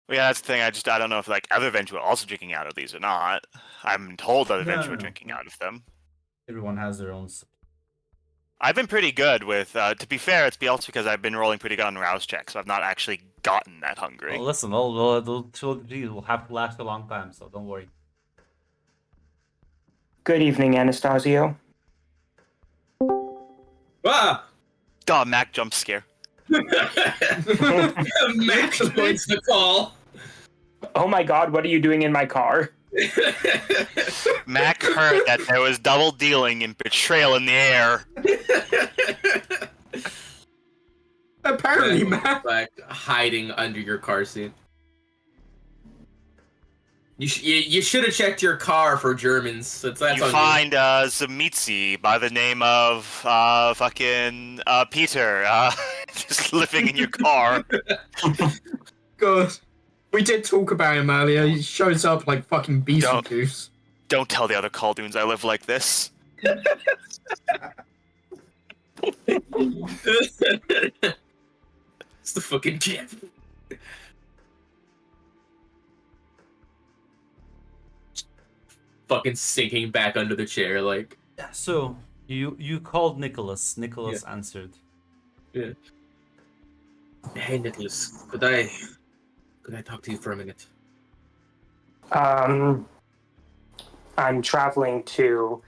Well, yeah, that's the thing. I don't know if like other events were also drinking out of these or not. I'm told other events were No. drinking out of them. Everyone has their own. I've been pretty good with. To be fair, it's also because I've been rolling pretty good on rouse checks, so I've not actually gotten that hungry. Well, listen, will have to last a long time, so don't worry. Good evening, Anastasio. Ah! Oh, Mac jump scare. Max points the call. Oh my god, what are you doing in my car? Mac heard that there was double dealing and betrayal in the air. Apparently, man. Like hiding under your car seat. You should have checked your car for Germans. That's You on find Zamitzi by the name of fucking Peter Just living in your car. God. We did talk about him earlier. He shows up like fucking Beetlejuice. Don't tell the other Khaldoons I live like this. It's the fucking kid. Fucking sinking back under the chair, like. Yeah, so you called Nicholas. Nicholas answered. Yeah. Hey, Nicholas, could I talk to you for a minute? I'm traveling to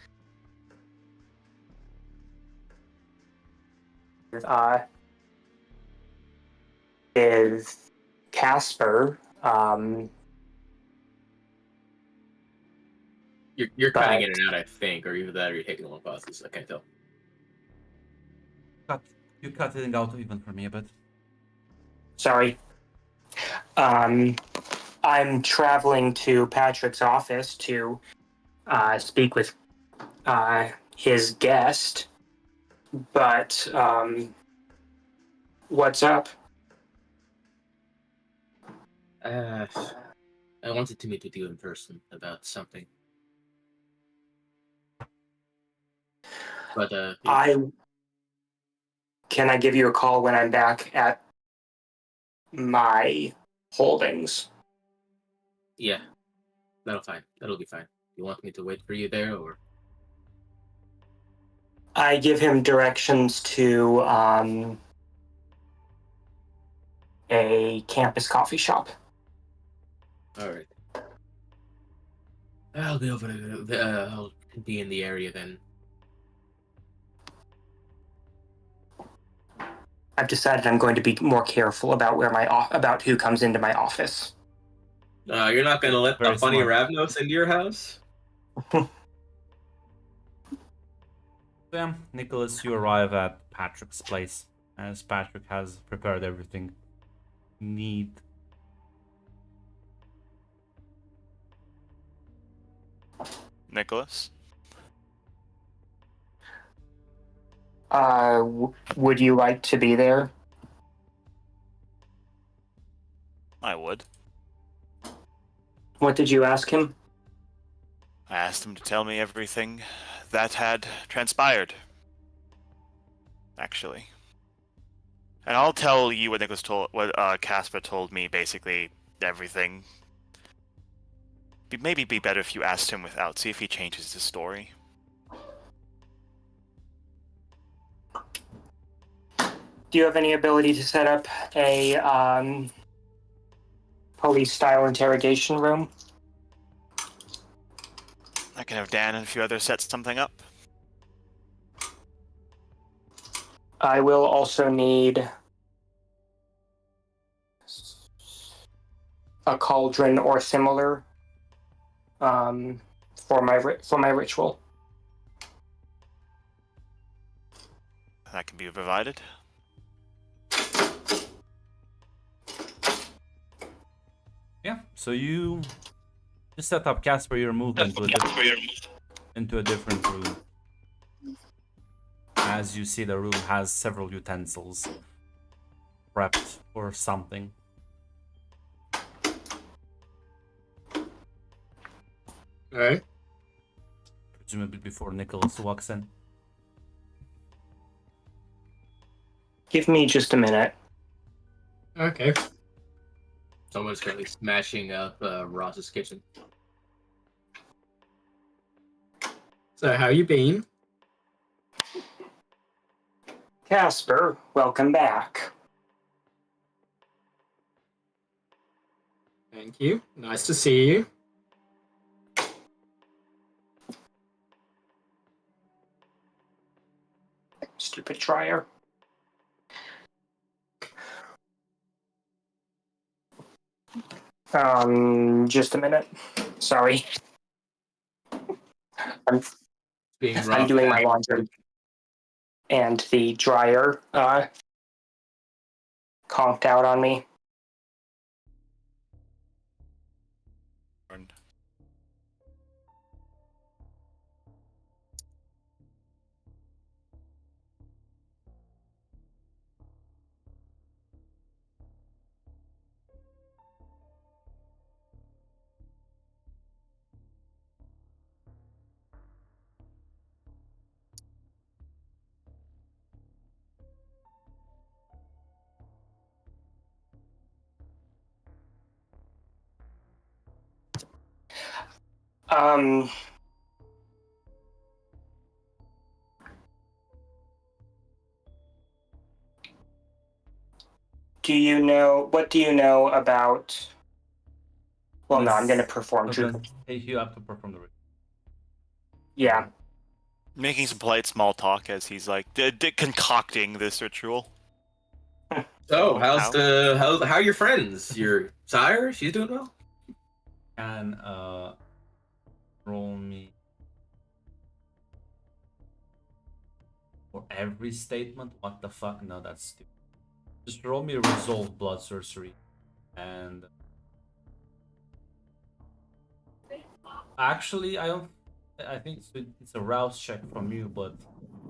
with Casper. You're But- cutting in and out, I think, or either that or you're taking long pauses. I can't tell. You cut it out even for me a bit. Sorry. I'm traveling to Patrick's office to speak with his guest. But what's up? I wanted to meet with you in person about something. But Can I give you a call when I'm back at my holdings? yeah, that'll be fine. You want me to wait for you there, or? I give him directions to a campus coffee shop. All right. I'll be over there. I'll be in the area then. I've decided I'm going to be more careful about about who comes into my office. You're not gonna let Very the funny smart. Ravnos into your house? Yeah, Nicholas, you arrive at Patrick's place, as Patrick has prepared everything you need. Nicholas? Would you like to be there? I would. What did you ask him? I asked him to tell me everything that had transpired. Actually. And I'll tell you what Casper told me, basically everything. Maybe be better if you asked him without, see if he changes his story. Do you have any ability to set up a police-style interrogation room? I can have Dan and a few others set something up. I will also need a cauldron or similar for my ritual. That can be provided. Yeah, so you set up Casper, your movement into a different room. As you see, the room has several utensils prepped for something. Alright. Presumably before Nicholas walks in. Give me just a minute. Okay. Someone's currently smashing up Ross's kitchen. So how you been? Casper, welcome back. Thank you. Nice to see you. Stupid dryer. Just a minute. Sorry. I'm doing my laundry. And the dryer conked out on me. Um. What do you know about? Well, no, I'm going to perform So truth. then, hey, you have to perform the ritual. Yeah. Making some polite small talk as he's like concocting this ritual. So, Oh, how are your friends? Your sire? She's doing well. Can roll me for every statement? What the fuck? No, that's stupid. Just roll me a resolve blood sorcery, and actually, I don't. I think it's a rouse check from you, but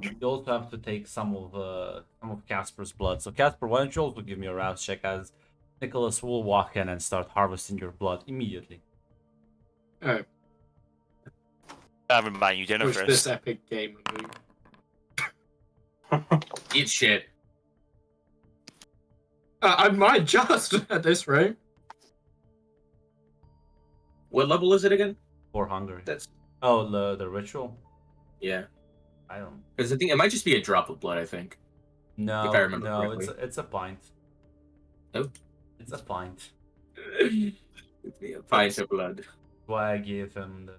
you also have to take some of Casper's blood. So Casper, why don't you also give me a rouse check, as Nicholas will walk in and start harvesting your blood immediately. Oh, I'm buying you dinner push first. this epic game move. Eat shit. I might just at this rate. What level is it again? For Hungary. That's Oh, the ritual. yeah. I don't. Because I think it might just be a drop of blood. I think. No, If I remember no, correctly. it's a pint. Oh. It's a pint. A pint of blood. Why I gave him the.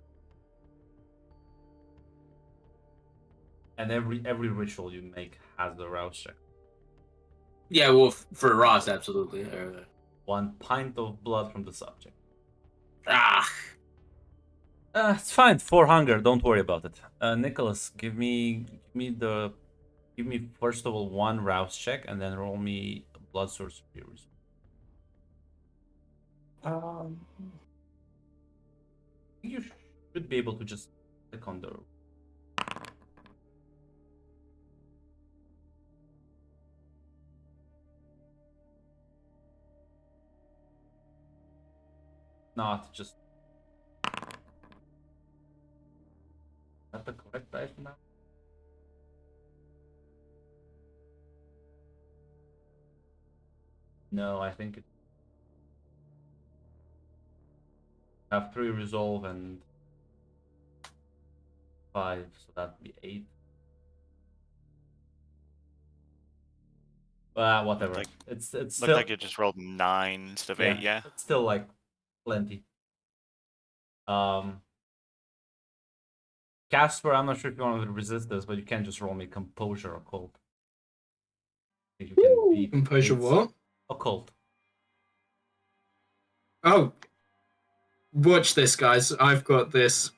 And every ritual you make has the rouse check. Yeah, well, for Ross, absolutely. 1 pint of blood from the subject. Ah, It's fine. For hunger, don't worry about it. Nicholas, give me first of all 1 rouse check, and then roll me a blood source result. You should be able to just click on the. Not just. Is that the correct dice amount? No, I think it. Have 3 resolve and 5, so that'd be 8. Whatever. Like- It's Looked still. like you just rolled 9 instead of 8. Yeah. It's still like plenty. Casper, I'm not sure if you want to resist this, but you can just roll me composure occult. I think you can beat Composure eight. what? Occult. Oh. Watch this, guys. I've got this.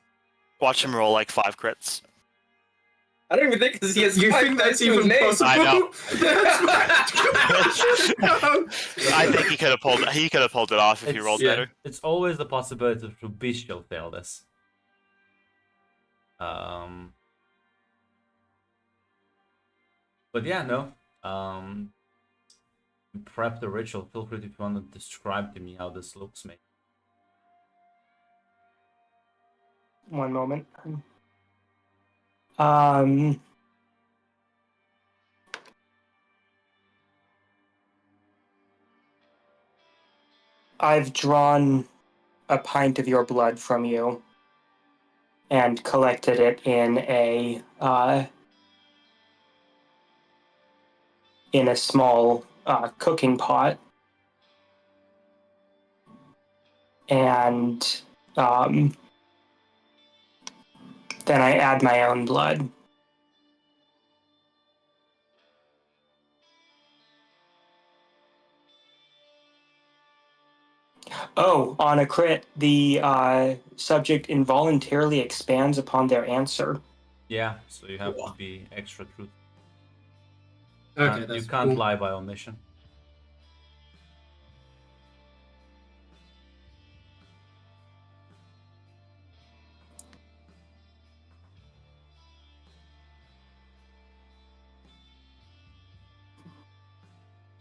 Watch him roll like 5 crits. I don't even think because he has. You five think that's to his even name. possible? I know. No. I think he could have pulled. He could have pulled it off if he rolled yeah. better. It's always the possibility that Rubish will fail this. But yeah, no. Prep the ritual. Feel free if you want to describe to me how this looks, mate. 1 moment. I've drawn a pint of your blood from you and collected it in a small cooking pot, and then I add my own blood. Oh, on a crit, the subject involuntarily expands upon their answer. Yeah, so you have to be extra truthful. Okay, that's You can't cool. lie by omission.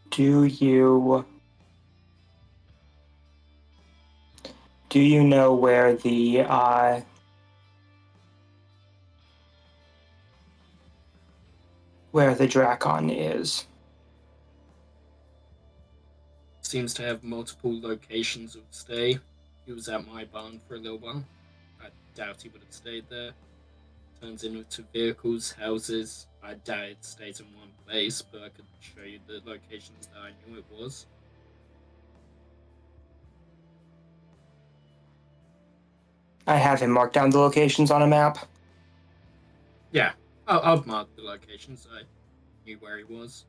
Do you know where the Drakon is? Seems to have multiple locations of stay. He was at my barn for a little while. I doubt he would have stayed there. Turns into vehicles, houses. I doubt it stays in one place, but I could show you the locations that I knew it was. I have him mark down the locations on a map. Yeah, I've marked the locations. I knew where he was.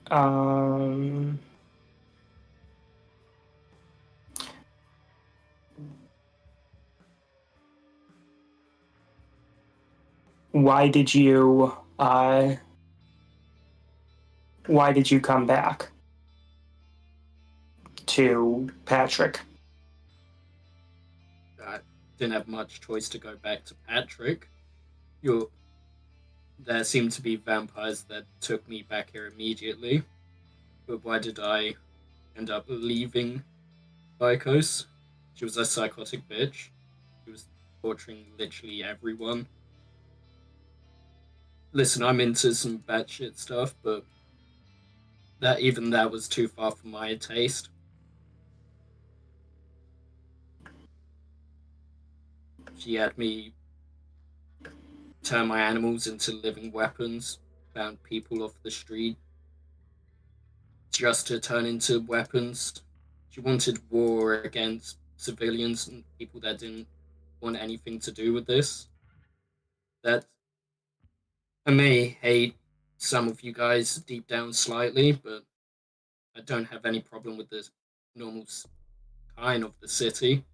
Um, why did you come back to Patrick? I didn't have much choice to go back to Patrick. There seemed to be vampires that took me back here immediately. But why did I end up leaving Lycos? She was a psychotic bitch. She was torturing literally everyone. Listen, I'm into some batshit stuff, but that was too far for my taste. She had me turn my animals into living weapons, found people off the street just to turn into weapons. She wanted war against civilians and people that didn't want anything to do with this. That I may hate some of you guys deep down slightly, but I don't have any problem with the normal kind of the city.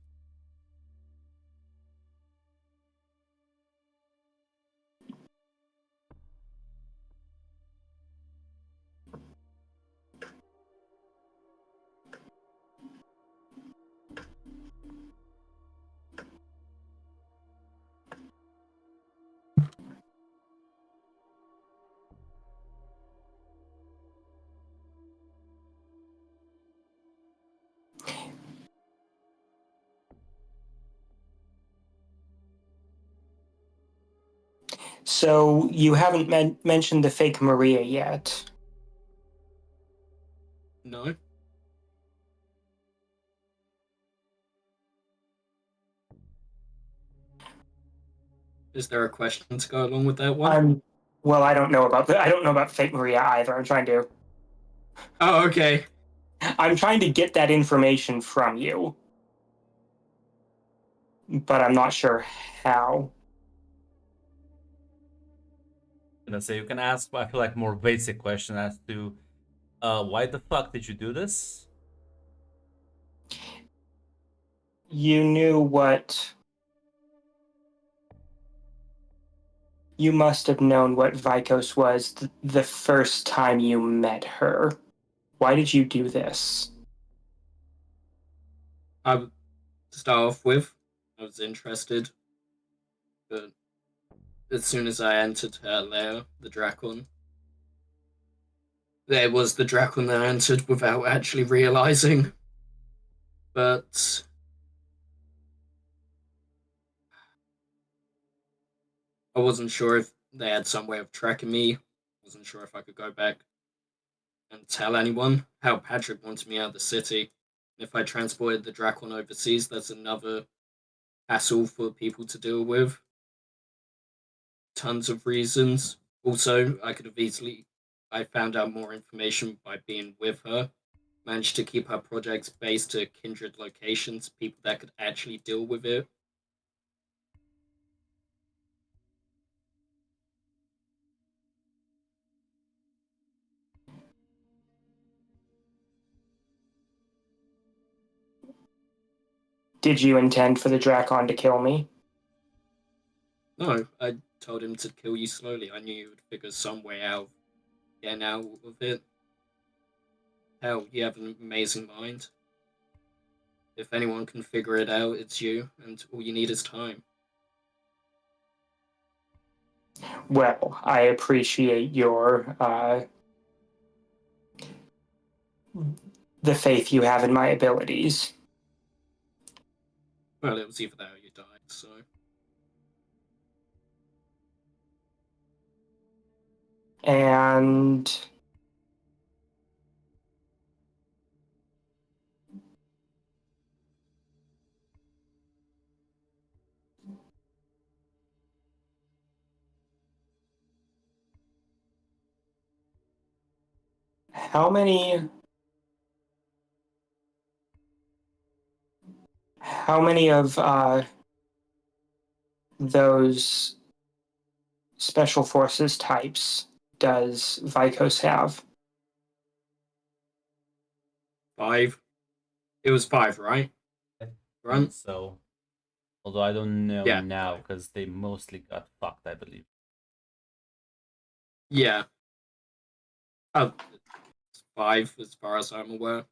So you haven't mentioned the fake Maria yet. No? Is there a question to go along with that one? Well, I don't know about fake Maria either. Oh, okay. I'm trying to get that information from you, but I'm not sure how. So you can ask, I feel like, more basic question as to why the fuck did you do this? You knew what. You must have known what Vikos was the first time you met her. Why did you do this? I to start off with, I was interested, but as soon as I entered her lair, the Dracon, there was the Dracon that I entered without actually realizing. But I wasn't sure if they had some way of tracking me. I wasn't sure if I could go back and tell anyone how Patrick wanted me out of the city. If I transported the Dracon overseas, that's another hassle for people to deal with. Tons of reasons. Also, I found out more information by being with her. Managed to keep her projects based to kindred locations, people that could actually deal with it. Did you intend for the Dracon to kill me? No, I told him to kill you slowly. I knew you would figure some way out getting out of it. Hell, you have an amazing mind. If anyone can figure it out, it's you, and all you need is time. Well, I appreciate the faith you have in my abilities. Well, it was either that or you died, so. And how many of those special forces types does Vikos have? 5. It was 5, right? Run? So, although I don't know Yeah. now because they mostly got fucked, I believe. Yeah. It's 5 as far as I'm aware.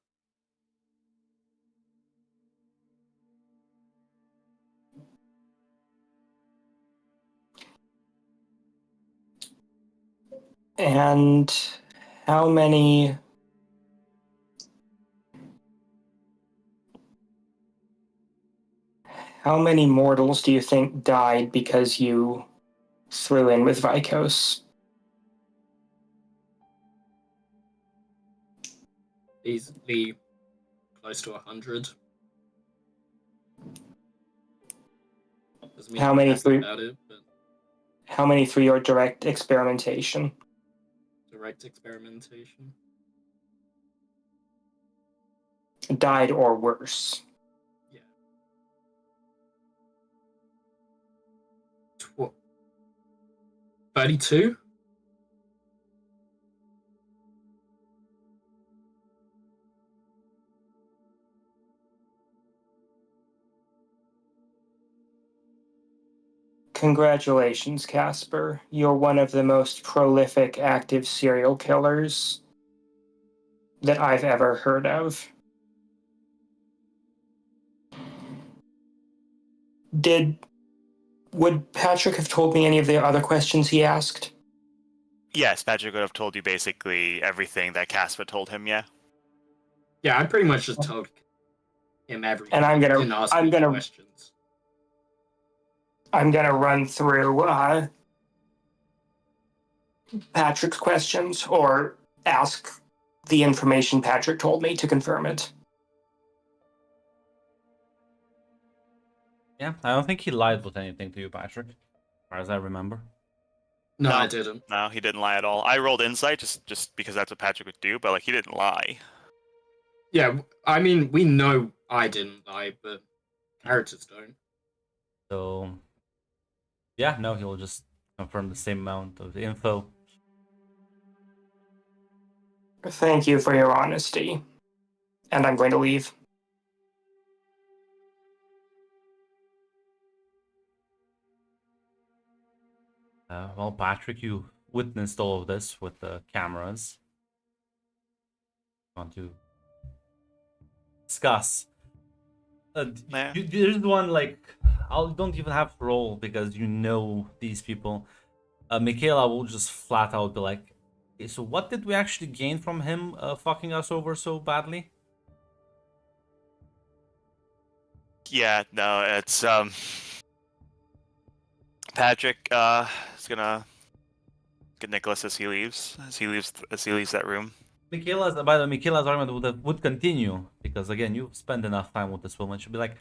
And how many mortals do you think died because you threw in with Vikos? Easily close to 100. Doesn't mean How I'm many happy through about it, but your direct experimentation? direct experimentation. Died or worse? Yeah. 32? Congratulations, Casper. You're one of the most prolific active serial killers that I've ever heard of. Would Patrick have told me any of the other questions he asked? Yes, Patrick would have told you basically everything that Casper told him. Yeah. Yeah, I pretty much just told him everything. And He didn't ask me questions. I'm gonna run through Patrick's questions or ask the information Patrick told me to confirm it. Yeah, I don't think he lied with anything to you, Patrick, as far as I remember. No, I didn't. No, he didn't lie at all. I rolled insight just because that's what Patrick would do, but like he didn't lie. Yeah, I mean, we know I didn't lie, but characters don't. So, yeah, no, he'll just confirm the same amount of info. Thank you for your honesty. And I'm going to leave. Well, Patrick, you witnessed all of this with the cameras. Want to discuss? Yeah. There's one like I don't even have to roll because you know these people. Michaela will just flat out be like, "Okay, so what did we actually gain from him fucking us over so badly?" Yeah, no, it's Patrick is gonna get Nicholas as he leaves that room. By the way, Michaela's argument would continue because again, you've spent enough time with this woman. She'll be like,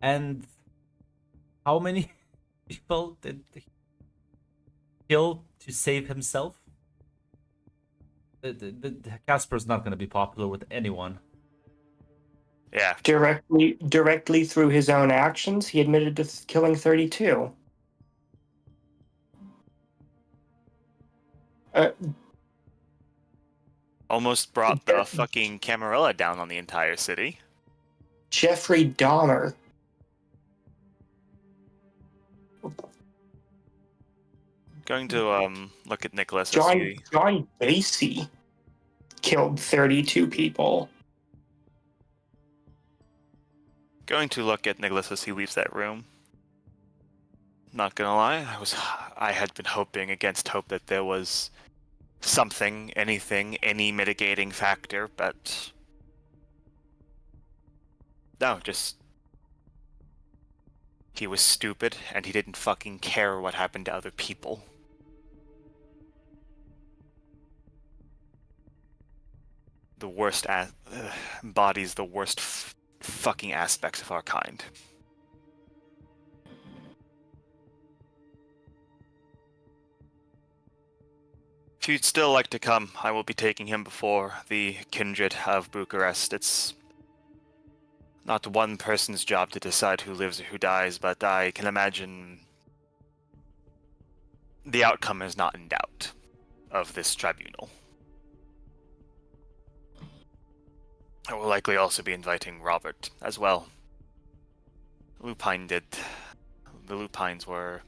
and how many people did he kill to save himself? Casper's not gonna be popular with anyone. Yeah. Directly through his own actions, he admitted to killing 32. Almost brought the fucking Camarilla down on the entire city. Jeffrey Dahmer. Going to look at Nicholas as he... John Basie killed 32 people. Going to look at Nicholas as he leaves that room. Not gonna lie, I had been hoping against hope that there was something, anything, any mitigating factor, but no, just he was stupid and he didn't fucking care what happened to other people. The worst embodies the worst fucking aspects of our kind. If you'd still like to come, I will be taking him before the kindred of Bucharest. It's not one person's job to decide who lives or who dies, but I can imagine the outcome is not in doubt of this tribunal. I will likely also be inviting Robert as well. The Lupines were...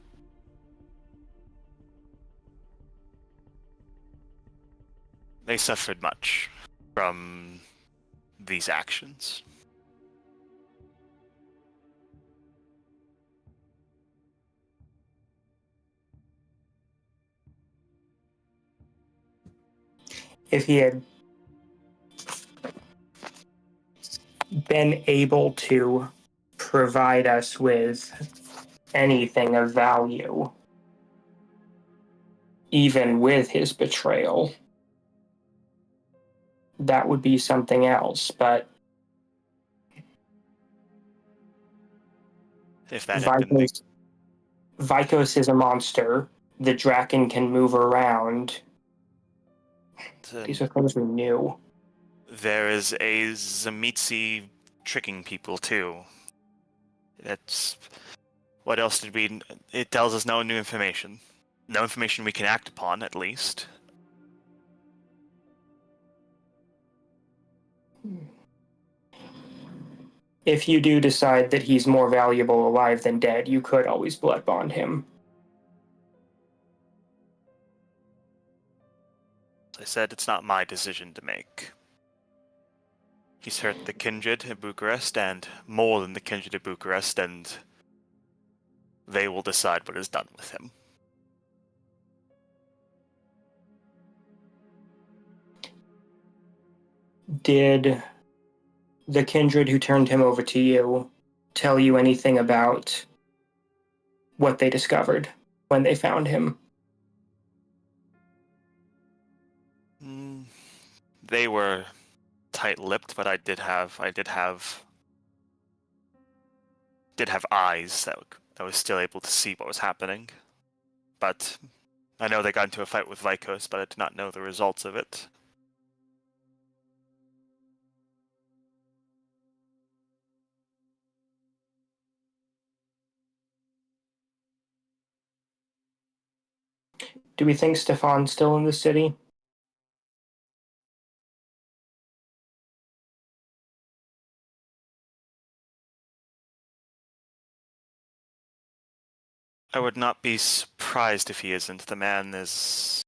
They suffered much from these actions. If he had been able to provide us with anything of value, even with his betrayal, that would be something else. But If that had been the... Vikos is a monster. The Draken can move around. These are things we knew. There is a Zamitsi tricking people too. It's... What else did we... It tells us no new information. No information we can act upon, at least. If you do decide that he's more valuable alive than dead, you could always blood bond him. As I said, it's not my decision to make. He's hurt the kindred in Bucharest, and more than the kindred in Bucharest, and they will decide what is done with him. Did the kindred who turned him over to you tell you anything about what they discovered when they found him? They were tight-lipped, but I did have eyes that was still able to see what was happening. But I know they got into a fight with Vikos, but I did not know the results of it. Do we think Stefan's still in the city? I would not be surprised if he isn't. The man is,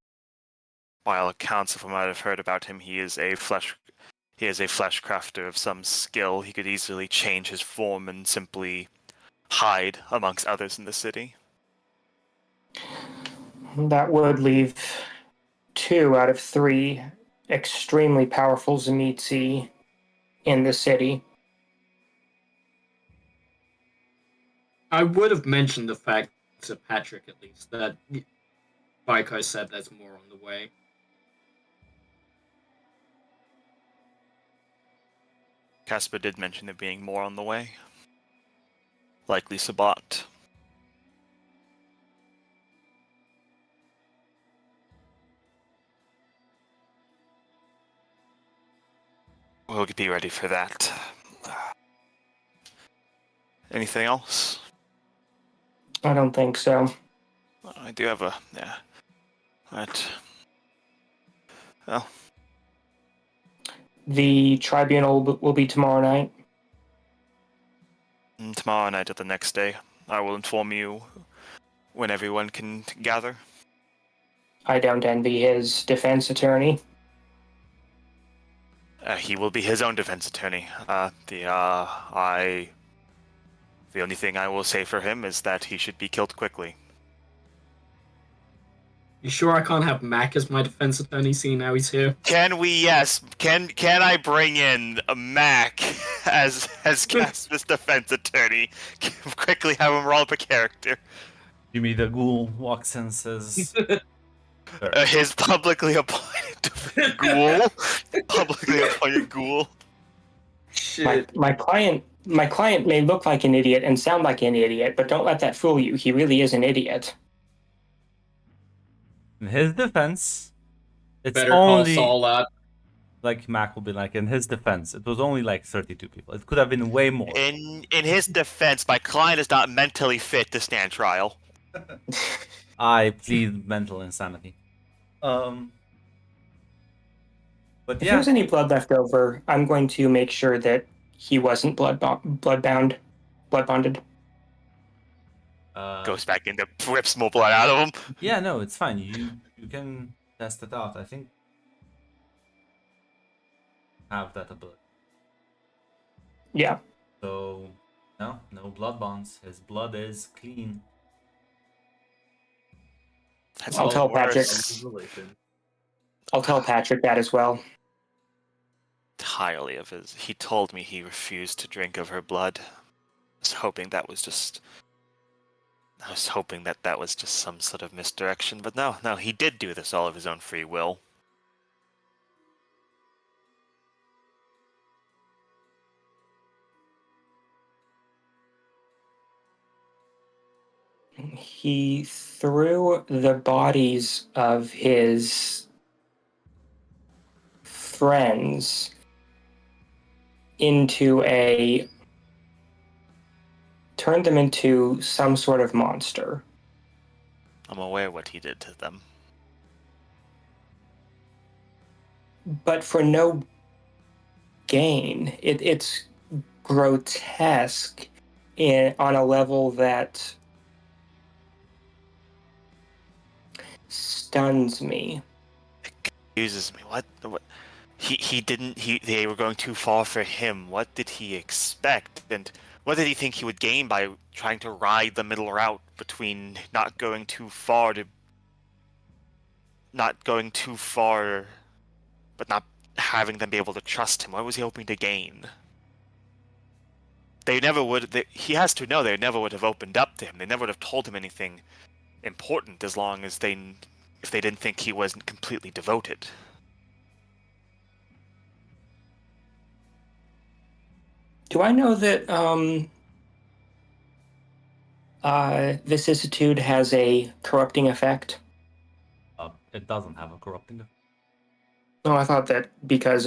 by all accounts of what I might have heard about him, he is a flesh crafter of some skill. He could easily change his form and simply hide amongst others in the city. That would leave 2 out of 3 extremely powerful Zamitsi in the city. I would have mentioned the fact to Patrick, at least, that Vico said there's more on the way. Casper did mention there being more on the way. Likely Sabat. We'll be ready for that. Anything else? I don't think so. I do have a... yeah. Right. Well, The tribunal will be tomorrow night. tomorrow night or the next day, I will inform you when everyone can gather. I don't envy his defense attorney. He will be his own defense attorney. The only thing I will say for him is that he should be killed quickly. You sure I can't have Mac as my defense attorney, seeing how he's here? Can we? Yes. Can I bring in a Mac as Casper's defense attorney? Quickly have him roll up a character. Jimmy the Ghoul walks in and says, "Sir, His publicly appointed ghoul. Publicly appointed ghoul. Shit. My client may look like an idiot and sound like an idiot, but don't let that fool you. He really is an idiot. in his defense, it's Better call only Saul out. like Mac will be like, in his defense, it was only like 32 people. It could have been way more. In his defense, my client is not mentally fit to stand trial. I plead mental insanity. But If yeah, there's any blood left over, I'm going to make sure that he wasn't blood bonded. Goes back into rips more blood out of him. Yeah, no, it's fine. You can test it out. I think have that ability. Yeah. So no blood bonds. His blood is clean. That's I'll all tell worse. Patrick. I'll tell Patrick that as well. Entirely of his. He told me he refused to drink of her blood. I was hoping that was just some sort of misdirection, but no, he did do this all of his own free will. He threw the bodies of his friends turned them into some sort of monster. I'm aware what he did to them. But for no gain. It's grotesque on a level that stuns me. Confuses me. What? They were going too far for him. What did he expect? And what did he think he would gain by trying to ride the middle route between not going too far, but not having them be able to trust him? What was he hoping to gain? They never would. He has to know they never would have opened up to him. They never would have told him anything important if they didn't think he wasn't completely devoted. Do I know that vicissitude has a corrupting effect? It doesn't have a corrupting effect. No, I thought that because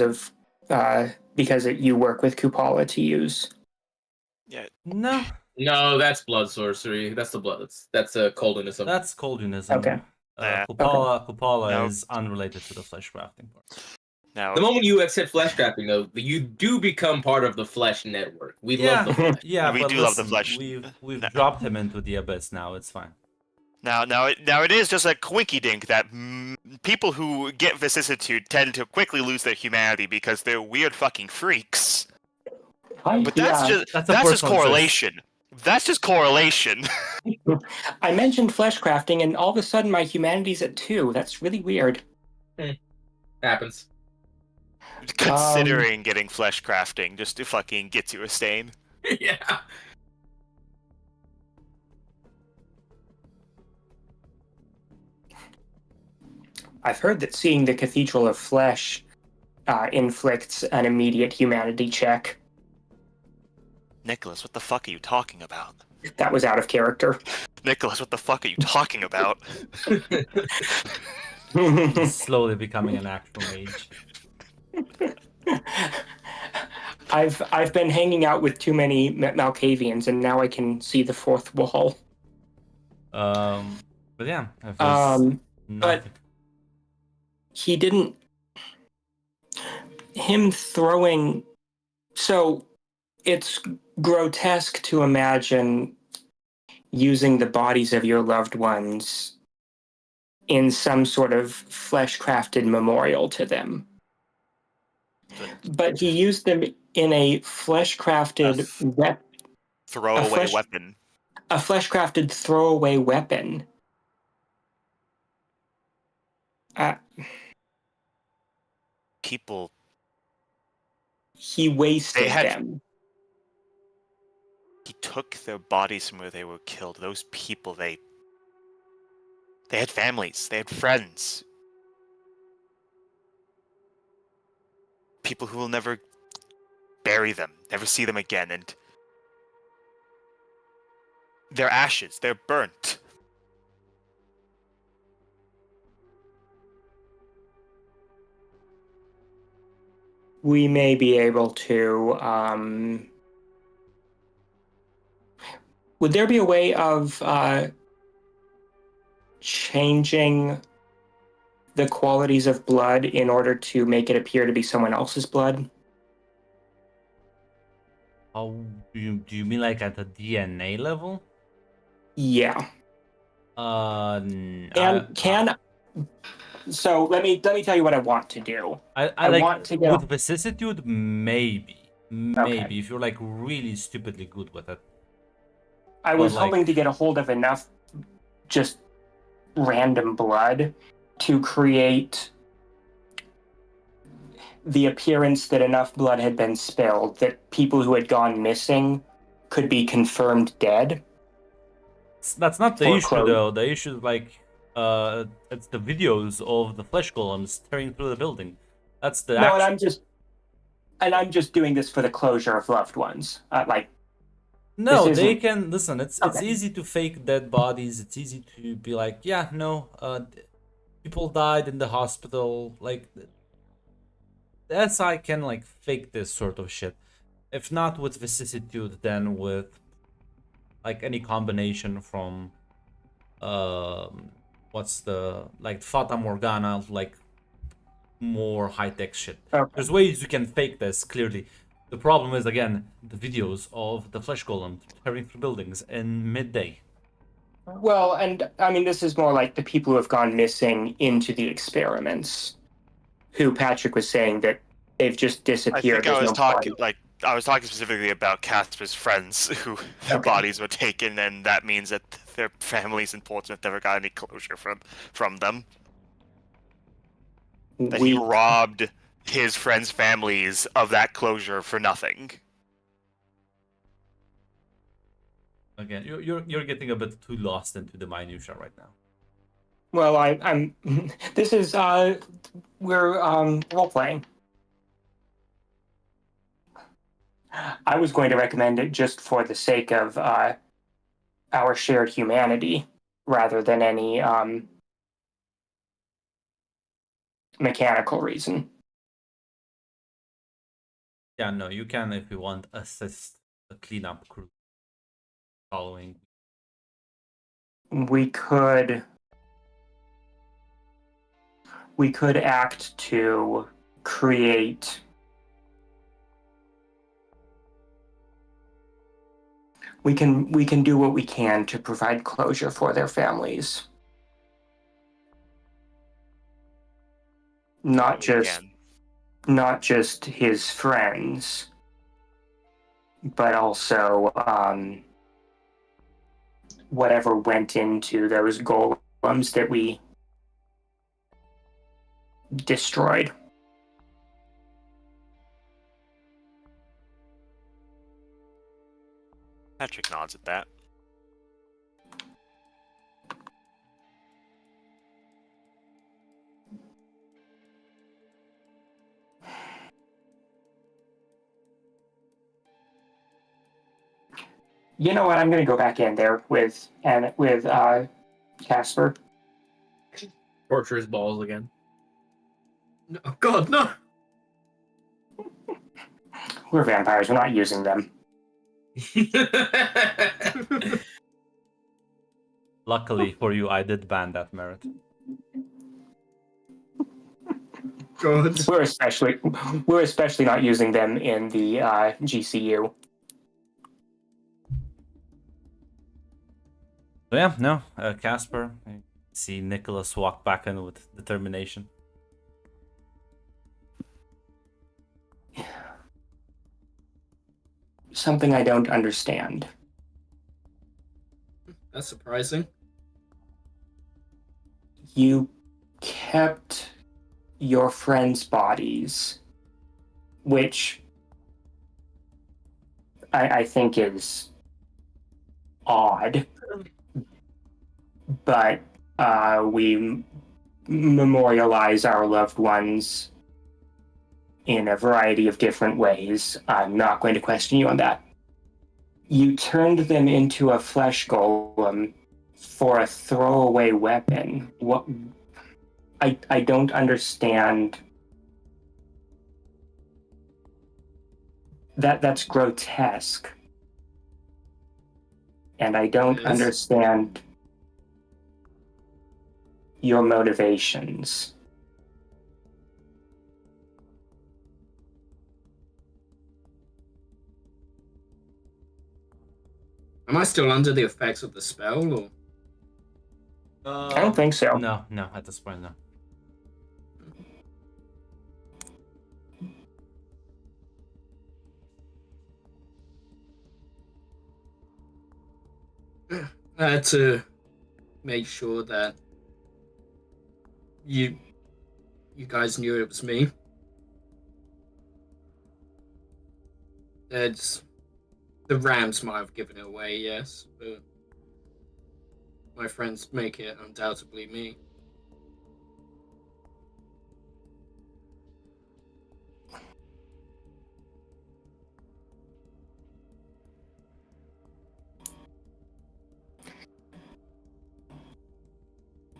you work with Kupala to use. Yeah. No, No, that's blood sorcery. That's the blood. That's a coldonism. that's Coldunism. Okay. Kupala No. is unrelated to the flesh crafting part. Now, The moment you accept flesh trapping, though, you do become part of the flesh network. We love the flesh. Yeah, We but do love the listen, flesh. We've No. dropped him into the abyss now. It's fine. Now it is just a quinky dink that people who get vicissitude tend to quickly lose their humanity because they're weird fucking freaks. But that's just That's a just personal choice. correlation. That's just correlation. I mentioned flesh crafting, and all of a sudden my humanity's at 2. That's really weird. Happens. Considering getting flesh crafting just to fucking get you a stain. Yeah. I've heard that seeing the Cathedral of Flesh inflicts an immediate humanity check. Nicholas, what the fuck are you talking about? That was out of character. Nicholas, what the fuck are you talking about? He's slowly becoming an actual mage. I've been hanging out with too many Malkavians, and now I can see the fourth wall. But yeah, if there's nothing. He didn't. Him throwing. So it's grotesque to imagine using the bodies of your loved ones in some sort of flesh-crafted memorial to them. But he used them in a flesh-crafted Throwaway weapon. A flesh-crafted throwaway weapon. Uh, People, he they wasted had them. he took their bodies from where they were killed. Those people, they had families, they had friends. People who will never bury them, never see them again, and their ashes, they're burnt. We may be able to. Would there be a way of changing the qualities of blood in order to make it appear to be someone else's blood? How do you mean like at the DNA level? Yeah. N- And can so let me tell you what I want to do. I like want to get with vicissitude, maybe Okay. if you're like really stupidly good with it. I was But, hoping like- to get a hold of enough just random blood to create the appearance that enough blood had been spilled that people who had gone missing could be confirmed dead. That's not the Or issue close. though. The issue is like it's the videos of the flesh golems tearing through the building. That's the No, and actual. I'm just doing this for the closure of loved ones. No, this they isn't- can listen. It's Okay. easy to fake dead bodies. It's easy to be like, yeah, no, people died in the hospital. Like, the SI can like fake this sort of shit. If not with vicissitude, then with like any combination from, what's the like Fata Morgana, like more high tech shit. Okay. There's ways you can fake this clearly. The problem is again the videos of the flesh golem tearing through buildings in midday. Well, and I mean, this is more like the people who have gone missing into the experiments, who Patrick was saying that they've just I disappeared. think I There's was no talking body. I was talking specifically about Casper's friends who their Okay. bodies were taken, and that means that their families in Portsmouth never got any closure from them. That he We robbed his friends' families of that closure for nothing. Again, you're getting a bit too lost into the minutia right now. well, I'm. This is we're role playing. I was going to recommend it just for the sake of our shared humanity, rather than any mechanical reason. Yeah, no, you can if you want assist the cleanup crew following. We could act to create we can do what we can to provide closure for their families. Not just Again. not just his friends, but also whatever went into those golems that we destroyed. Patrick nods at that. You know what? I'm going to go back in there with Casper. Torture his balls again. No, oh God, no! We're vampires. We're not using them. Luckily for you, I did ban that merit. God. We're especially not using them in the GCU. So yeah, no, Casper. I see Nicholas walk back in with determination. Something I don't understand. That's surprising. You kept your friends' bodies, which I think is odd, but we memorialize our loved ones in a variety of different ways. I'm not going to question you on that. You turned them into a flesh golem for a throwaway weapon. What? I don't understand. That's grotesque. And I don't Yes. understand your motivations. Am I still under the effects of the spell, or? I don't think so. No, at this point, no. I had to make sure that you guys knew it was me. It's the Rams might have given it away, yes, but my friends make it undoubtedly me.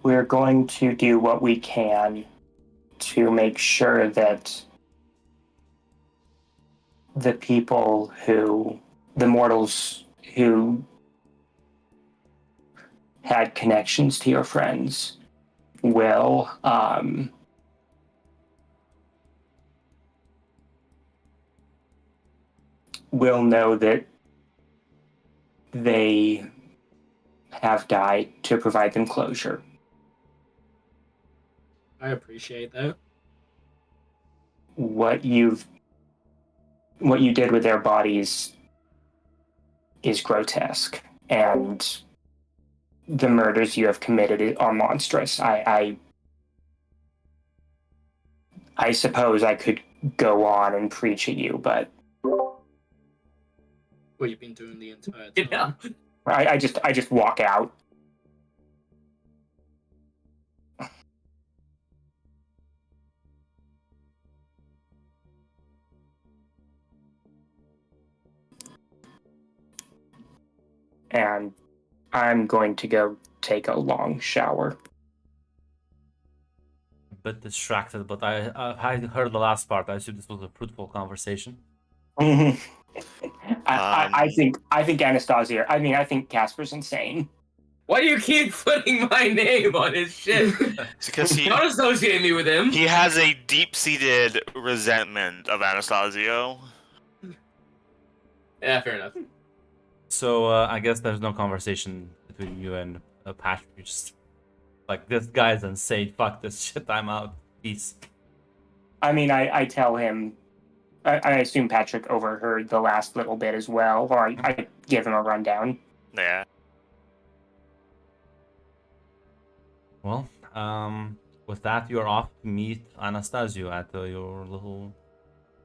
We're going to do what we can to make sure that the mortals who had connections to your friends will know that they have died to provide them closure. I appreciate that. What you did with their bodies is grotesque, and the murders you have committed are monstrous. I suppose I could go on and preach at you, but What you've been doing the entire time. Yeah. I just walk out. And I'm going to go take a long shower. A bit distracted, but I heard the last part. I assume this was a fruitful conversation. I think Anastasia. I think Casper's insane. Why do you keep putting my name on his shit? It's because Don't associate me with him. he has a deep-seated resentment of Anastasio. Yeah, fair enough. So I guess there's no conversation between you and Patrick. You're just like, this guy's insane. Fuck this shit. I'm out. Peace. I tell him. I assume Patrick overheard the last little bit as well, or I give him a rundown. Yeah. Well, with that, you're off to meet Anastasio at your little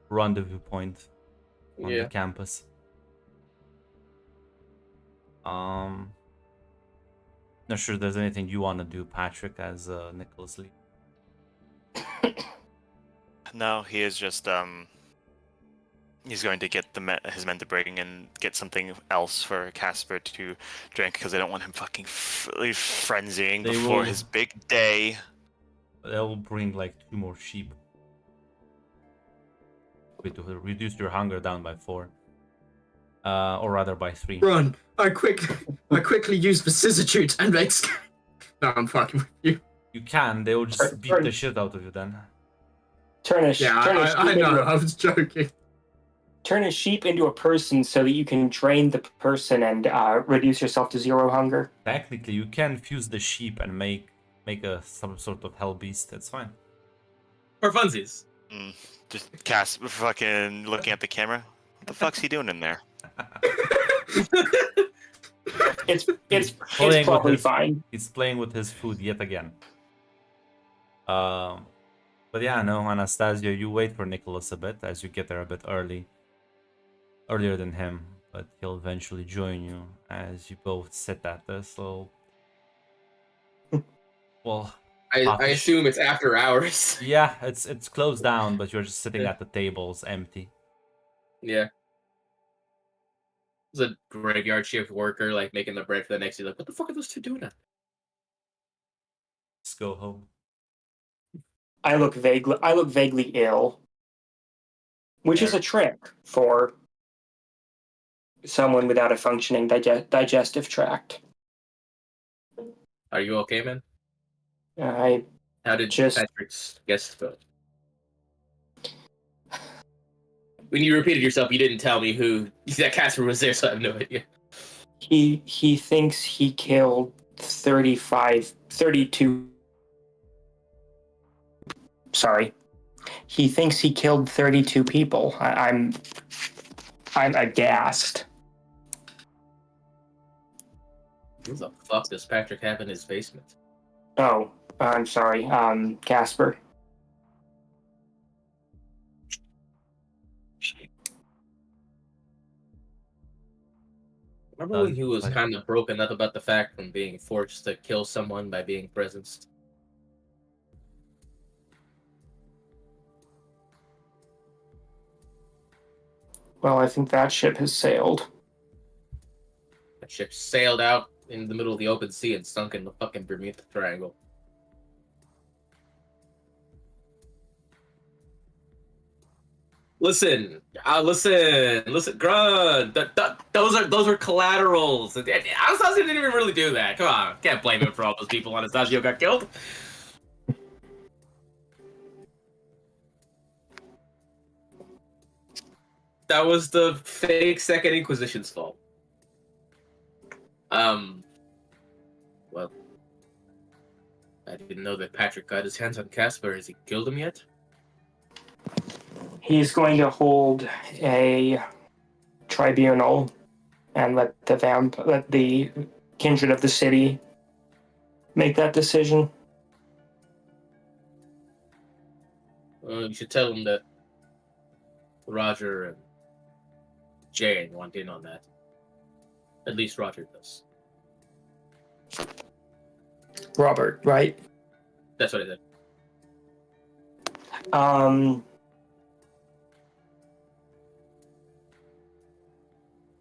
rendezvous point on the campus. Not sure if there's anything you want to do, Patrick, as Nicholas Lee. No, he is just he's going to get his men to bring and get something else for Casper to drink because they don't want him fucking frenzying before his big day. They'll bring like 2 more sheep. Wait, to reduce your hunger down by 4. Or rather by 3. Run! I quickly use vicissitude and makes. No, I'm fucking with you. You can. They will just beat the shit out of you then. I was joking. Turn a sheep into a person so that you can train the person and reduce yourself to 0 hunger. Technically, you can fuse the sheep and make some sort of hell beast. It's fine. For funsies. Just Casper fucking looking at the camera. What the fuck's he doing in there? It's probably fine. He's playing with his food yet again. Um, but yeah, no, Anastasia, you wait for Nicholas a bit as you get there a bit earlier than him, but he'll eventually join you as you both sit at this little, well, I coffee. assume it's after hours. Yeah, it's closed down, but you're just sitting Yeah. at the tables, empty. Yeah. There's a graveyard shift worker like making the bread for the next day. Like, what the fuck are those two doing? Just go home. I look vaguely ill, which is a trick for someone without a functioning digestive tract. Are you okay, man? I How did just Patrick's guest go? When you repeated yourself, you didn't tell me who that Casper was there, so I have no idea. he thinks he killed 32. Sorry, he thinks he killed 32 people. I'm aghast. Who the fuck does Patrick have in his basement? Oh, I'm sorry, Casper. Remember when he was kind of broken up about the fact from being forced to kill someone by being presenced? Well, I think that ship has sailed. That ship sailed out in the middle of the open sea and sunk in the fucking Bermuda Triangle. Listen, Grunt. Those are collaterals. Anastasia didn't even really do that. Come on, can't blame him for all those people Anastasia got killed. That was the fake Second Inquisition's fault. Well, I didn't know that Patrick got his hands on Casper. Has he killed him yet? He's going to hold a tribunal and let the kindred of the city make that decision. You should tell him that Roger and Jane want in on that. At least Roger does. Robert, right? That's what I said.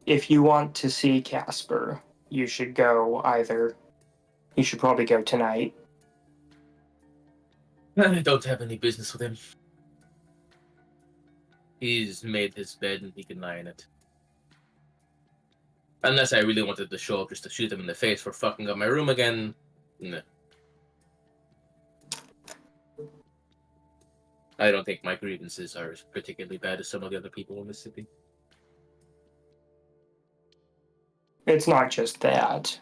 If you want to see Casper, you should go either. You should probably go tonight. I don't have any business with him. He's made his bed and he can lie in it. Unless I really wanted to show up just to shoot him in the face for fucking up my room again. No. I don't think my grievances are as particularly bad as some of the other people in the city. It's not just that.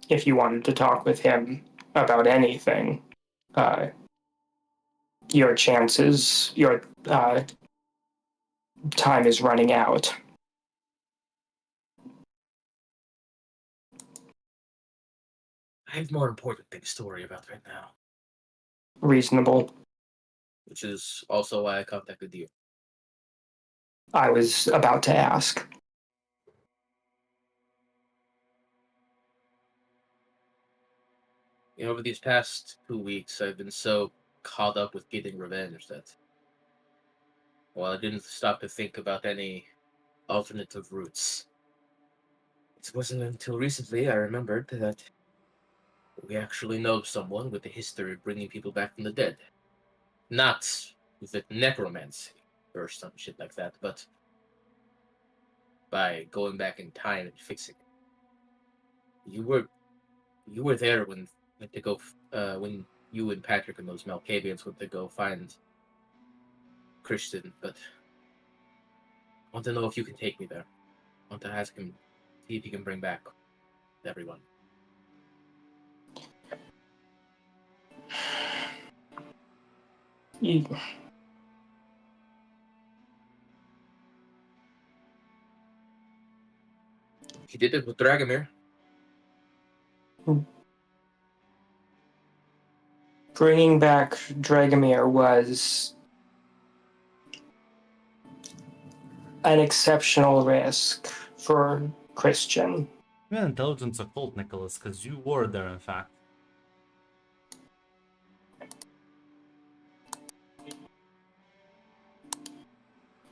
If you wanted to talk with him about anything, your time is running out. I have more important things to worry about right now. Reasonable. Which is also why I contacted you. I was about to ask. You know, over these past 2 weeks, I've been so caught up with getting revenge that, well, I didn't stop to think about any alternative routes. It wasn't until recently I remembered that we actually know someone with a history of bringing people back from the dead. Not with necromancy or some shit like that, but by going back in time and fixing it. You were there when when you and Patrick and those Malkavians went to go find Christian, but I want to know if you can take me there. I want to ask him, see if he can bring back everyone. You, He did it with Dragomir. bringing back Dragomir was an exceptional risk for Christian. Even intelligence occult, Nicholas, because you were there, in fact.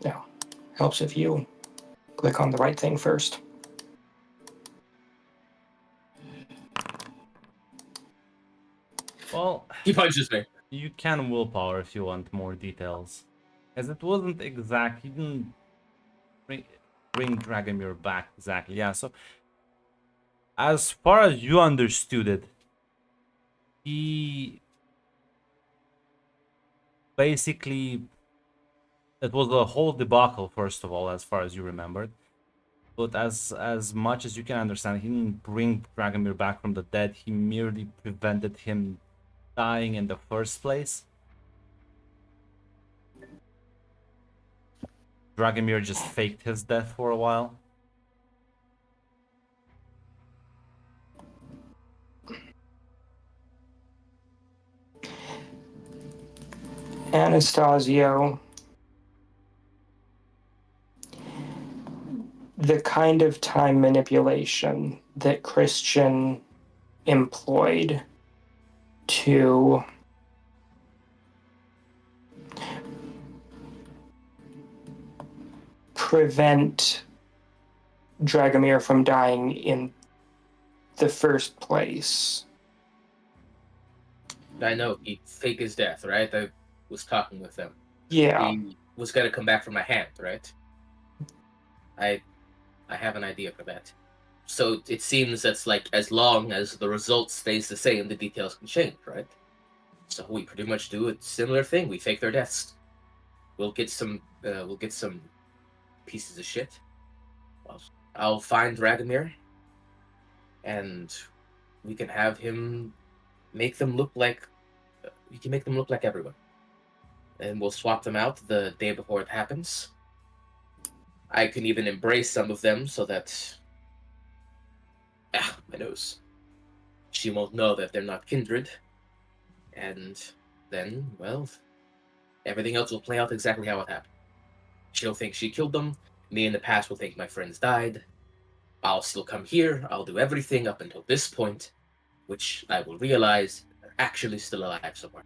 Yeah, helps if you click on the right thing first. Well, He punches me. you can willpower if you want more details. As it wasn't exact, he didn't bring Dragomir back exactly. Yeah, so as far as you understood it, he basically, it was a whole debacle, first of all, as far as you remembered. But as much as you can understand, he didn't bring Dragomir back from the dead. He merely prevented him dying in the first place. Dragomir just faked his death for a while. Anastasio, the kind of time manipulation that Christian employed to prevent Dragomir from dying in the first place. I know he faked his death, right? I was talking with him. Yeah. He was gonna come back from my hand, right? I have an idea for that. So it seems that's like as long as the result stays the same, the details can change, right? So we pretty much do a similar thing. We fake their deaths. We'll get some pieces of shit. I'll find Dragomir, and we can have him make them look like we can make them look like everyone, and we'll swap them out the day before it happens. I can even embrace some of them so that my nose. She won't know that they're not kindred, and then, well, everything else will play out exactly how it happened. She'll think she killed them. Me in the past will think my friends died. I'll still come here. I'll do everything up until this point, which I will realize they're actually still alive somewhere.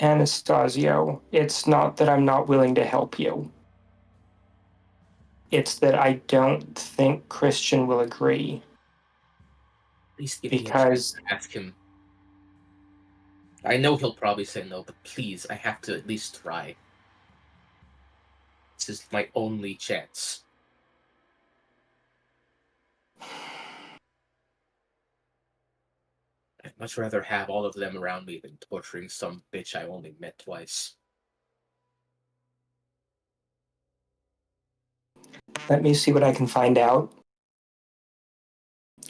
Anastasio, it's not that I'm not willing to help you. It's that I don't think Christian will agree. At least give me a chance to ask him. I know he'll probably say no, but please, I have to at least try. This is my only chance. I'd much rather have all of them around me than torturing some bitch I only met twice. Let me see what I can find out.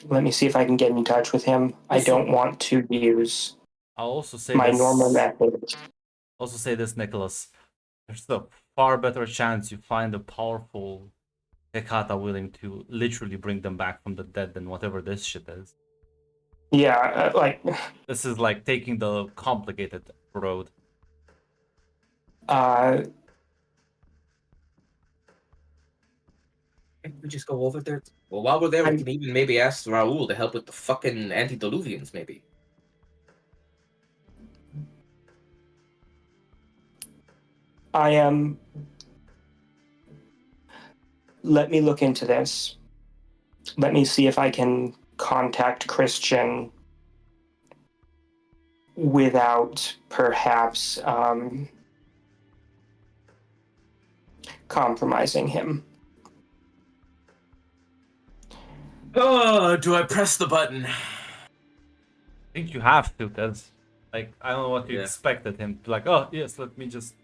Let me see if I can get in touch with him. I don't want to use I'll also say my this. normal method. Also say this, Nicholas. There's a far better chance you find a powerful Hekata willing to literally bring them back from the dead than whatever this shit is. Yeah, This is like taking the complicated road. Can we just go over there? Well, while we're there, we can even maybe ask Raoul to help with the fucking antediluvians, maybe. I am. Let me look into this. Let me see if I can contact Christian without perhaps compromising him. Oh, do I press the button? I think you have to, because, like, I don't know what you expected him to, like, oh, yes, let me just...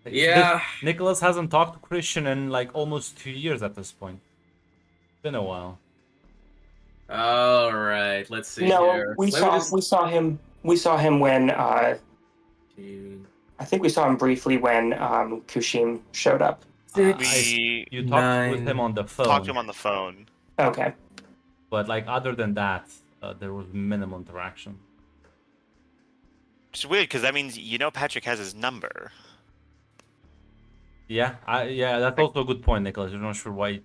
Like, yeah. Nicholas hasn't talked to Christian in, like, almost 2 years at this point. It's been a while. All right, let's see No, here. we saw him when I think we saw him briefly when Kushim showed up. You talked with him on the phone. Talked to him on the phone. Okay. But, like, other than that, there was minimal interaction. It's weird because that means Patrick has his number. Yeah, that's also a good point, Nicholas. You're not sure why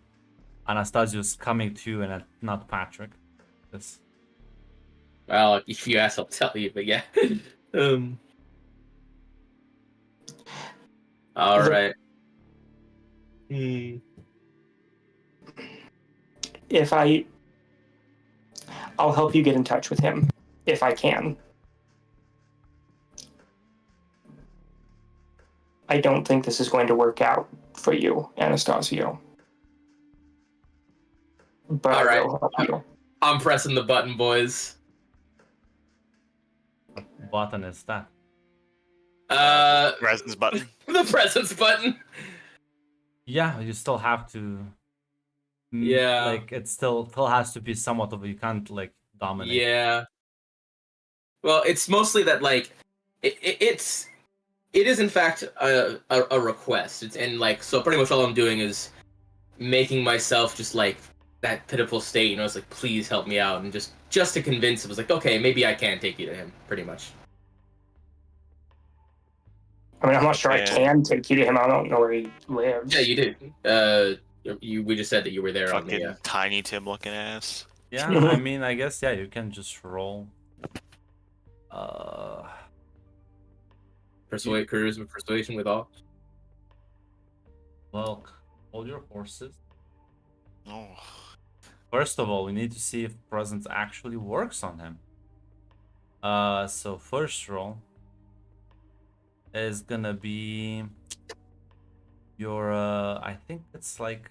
Anastasius coming to you and not Patrick. This. Well, if you ask, I'll tell you. But yeah. All right. If I'll help you get in touch with him if I can. I don't think this is going to work out for you, Anastasio. But All I right. will help you. I'm pressing the button, boys. What button is that? Presence button. The presence button. Yeah, you still have to. Yeah. Like it still has to be somewhat of you can't like dominate. Yeah. Well, it's mostly that like it is in fact a request. So pretty much all I'm doing is making myself just like that pitiful state. It's like please help me out, and just to convince him, was like okay, maybe I can take you to him. Pretty much. I mean, I'm not sure I Yeah. can take you to him. I don't know where he lives. Yeah, you did. We just said that you were there on Fucking the. tiny Tim looking ass. Yeah, I mean, I guess you can just roll. Persuasion with all. Well, hold your horses. Oh. First of all, we need to see if presence actually works on him. So first roll is gonna be your I think it's like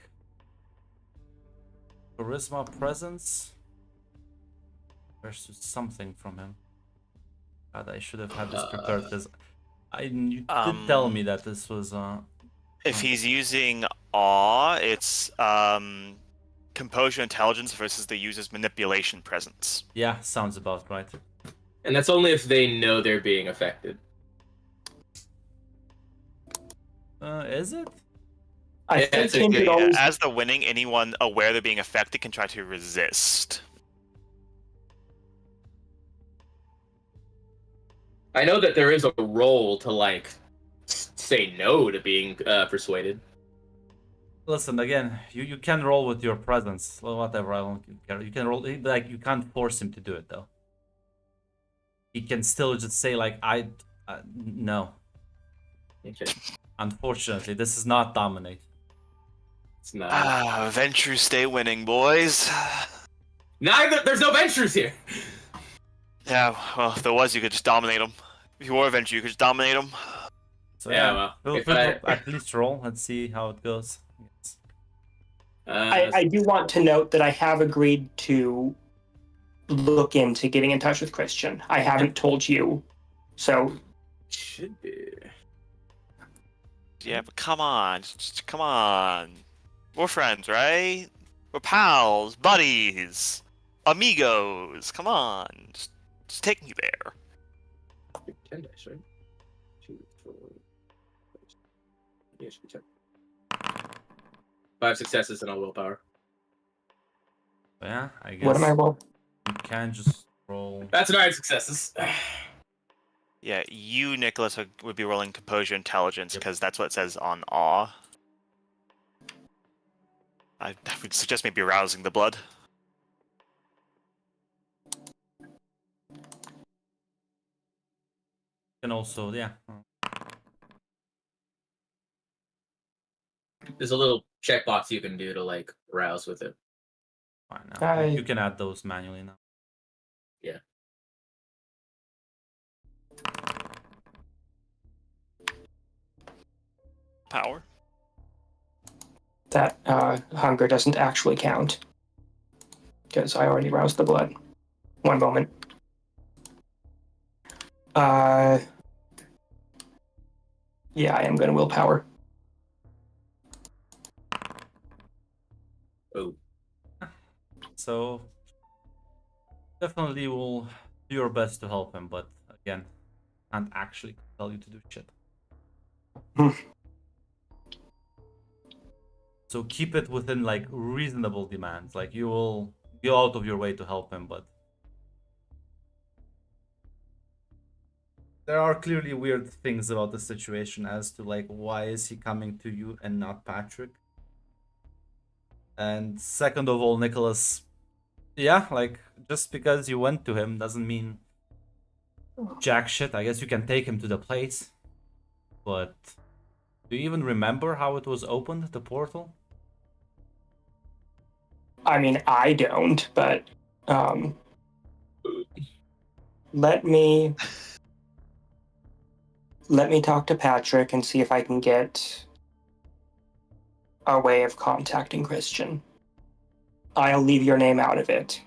charisma presence versus something from him. God, I should have had this prepared because you did tell me that this was If he's using awe, it's composure intelligence versus the user's manipulation presence. yeah, sounds about right. And that's only if they know they're being affected. Is it? I Yeah, think it's him okay, could always. As the winning, anyone aware they're being affected can try to resist. I know that there is a role to like say no to being persuaded. Listen again. You can roll with your presence. Well, whatever. I don't care. You can roll. Like you can't force him to do it though. He can still just say like no. Okay. Unfortunately, this is not dominate. It's not. Ventures stay winning, boys. There's no ventures here. Yeah, well, if there was, you could just dominate them. If you were a venture, you could just dominate them. So Yeah, yeah, well, we'll if I- at least roll. Let's see how it goes. Yes. I do want to note that I have agreed to look into getting in touch with Christian. I haven't told you, so should be. Yeah, but come on. Just come on. We're friends, right? We're pals, buddies, amigos. Come on. Just take me there. 10 dice, right? 2, 4. Yeah, it should be 10. 5 successes and all willpower. So yeah, I guess what am I roll? you can just roll. That's 9 successes. Yeah, you, Nicholas, would be rolling composure intelligence because that's what it says on awe. I would suggest maybe rousing the blood. You can also There's a little checkbox you can do to like rouse with it. fine now. I- You can add those manually now. Yeah. Power. That hunger doesn't actually count because I already roused the blood. One moment. Yeah, I am going to willpower. Oh. So definitely will do your best to help him, but again, can't actually tell you to do shit. So keep it within like reasonable demands. Like you will go out of your way to help him, but there are clearly weird things about the situation as to like why is he coming to you and not Patrick. And second of all, Nicholas, yeah, like just because you went to him doesn't mean jack shit. I guess you can take him to the place, but do you even remember how it was opened, the portal? I mean, I don't, but let me talk to Patrick and see if I can get a way of contacting Christian. I'll leave your name out of it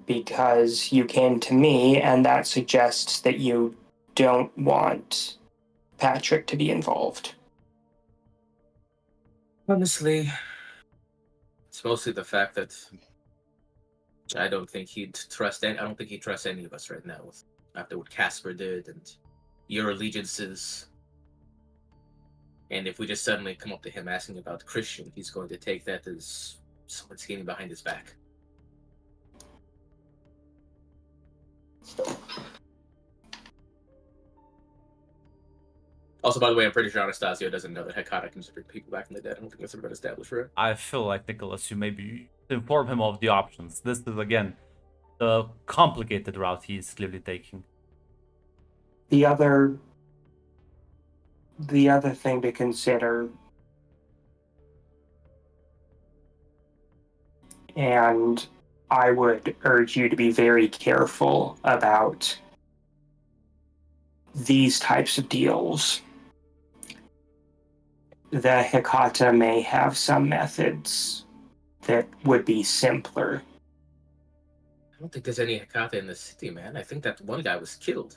because you came to me, and that suggests that you don't want Patrick to be involved. Honestly, it's mostly the fact that I don't think he'd trust any of us right now after what Casper did and your allegiances. And if we just suddenly come up to him asking about Christian, he's going to take that as someone scheming behind his back. Also, by the way, I'm pretty sure Anastasio doesn't know that Hecata can just bring people back from the dead. I don't think that's ever been established for him. I feel like, Nicholas, you maybe inform him of the options. This is, again, the complicated route he is clearly taking. The other thing to consider, and I would urge you to be very careful about these types of deals. The Hecata may have some methods that would be simpler. I don't think there's any Hecata in the city, man. I think that one guy was killed.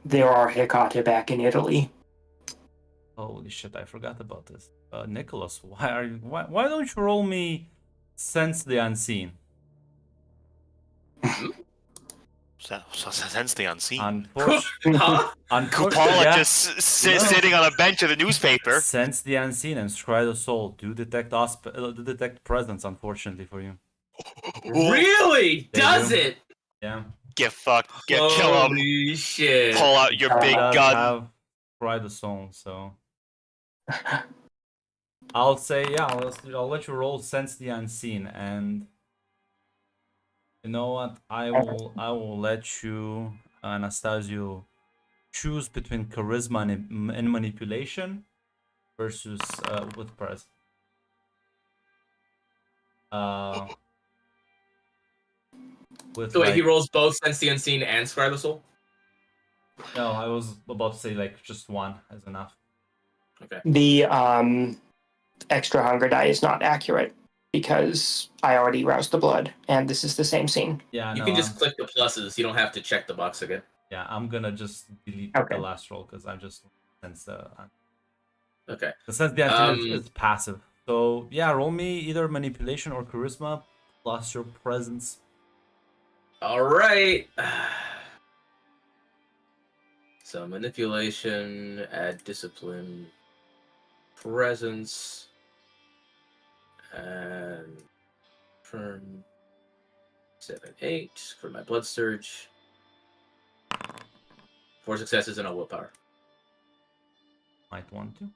There are Hecata back in Italy. Holy shit, I forgot about this. Nicholas, why don't you roll me Sense the Unseen? So sense the unseen. Unfortunately, Huh? Kupala yeah. just sitting on a bench of the newspaper. Sense the Unseen and Scry the Soul do detect presence, unfortunately for you. Really? They Does do. it? Yeah. Get fucked. Get kill him. Holy shit. Pull out your big Does gun. have Scry the Soul, so I'll say, yeah, I'll let you roll Sense the Unseen, and you know what? I will let you, Anastasio, choose between charisma and manipulation versus with presence. With So wait, like, he rolls both Sense the Unseen and Scry the Soul? no, I was about to say like just one is enough. Okay. The extra hunger die is not accurate because I already roused the blood, and this is the same scene. Yeah, You no, can just click the pluses. You don't have to check the box again. yeah, I'm gonna just delete Okay. the last roll because I just sense the Okay. sense the unseen is passive. So yeah, roll me either manipulation or charisma plus your presence. All right. So manipulation, add discipline, presence, and turn 7, 8 for my blood surge. 4 successes and a willpower. Might want to.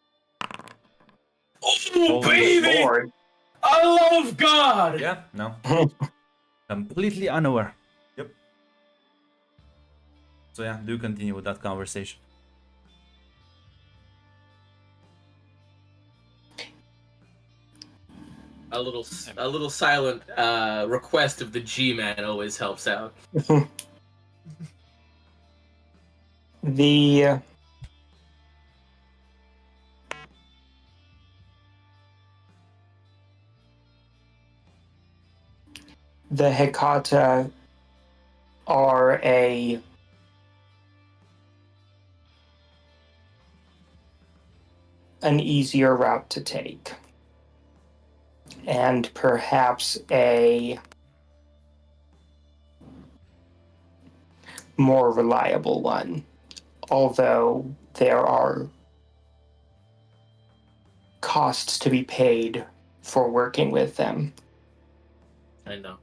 Oh, baby! Lord. I love God! Yeah, no. Completely unaware. Yep. So yeah, do continue with that conversation. A little silent request of the G-Man always helps out. The Hecata are an easier route to take, and perhaps a more reliable one, although there are costs to be paid for working with them. I know.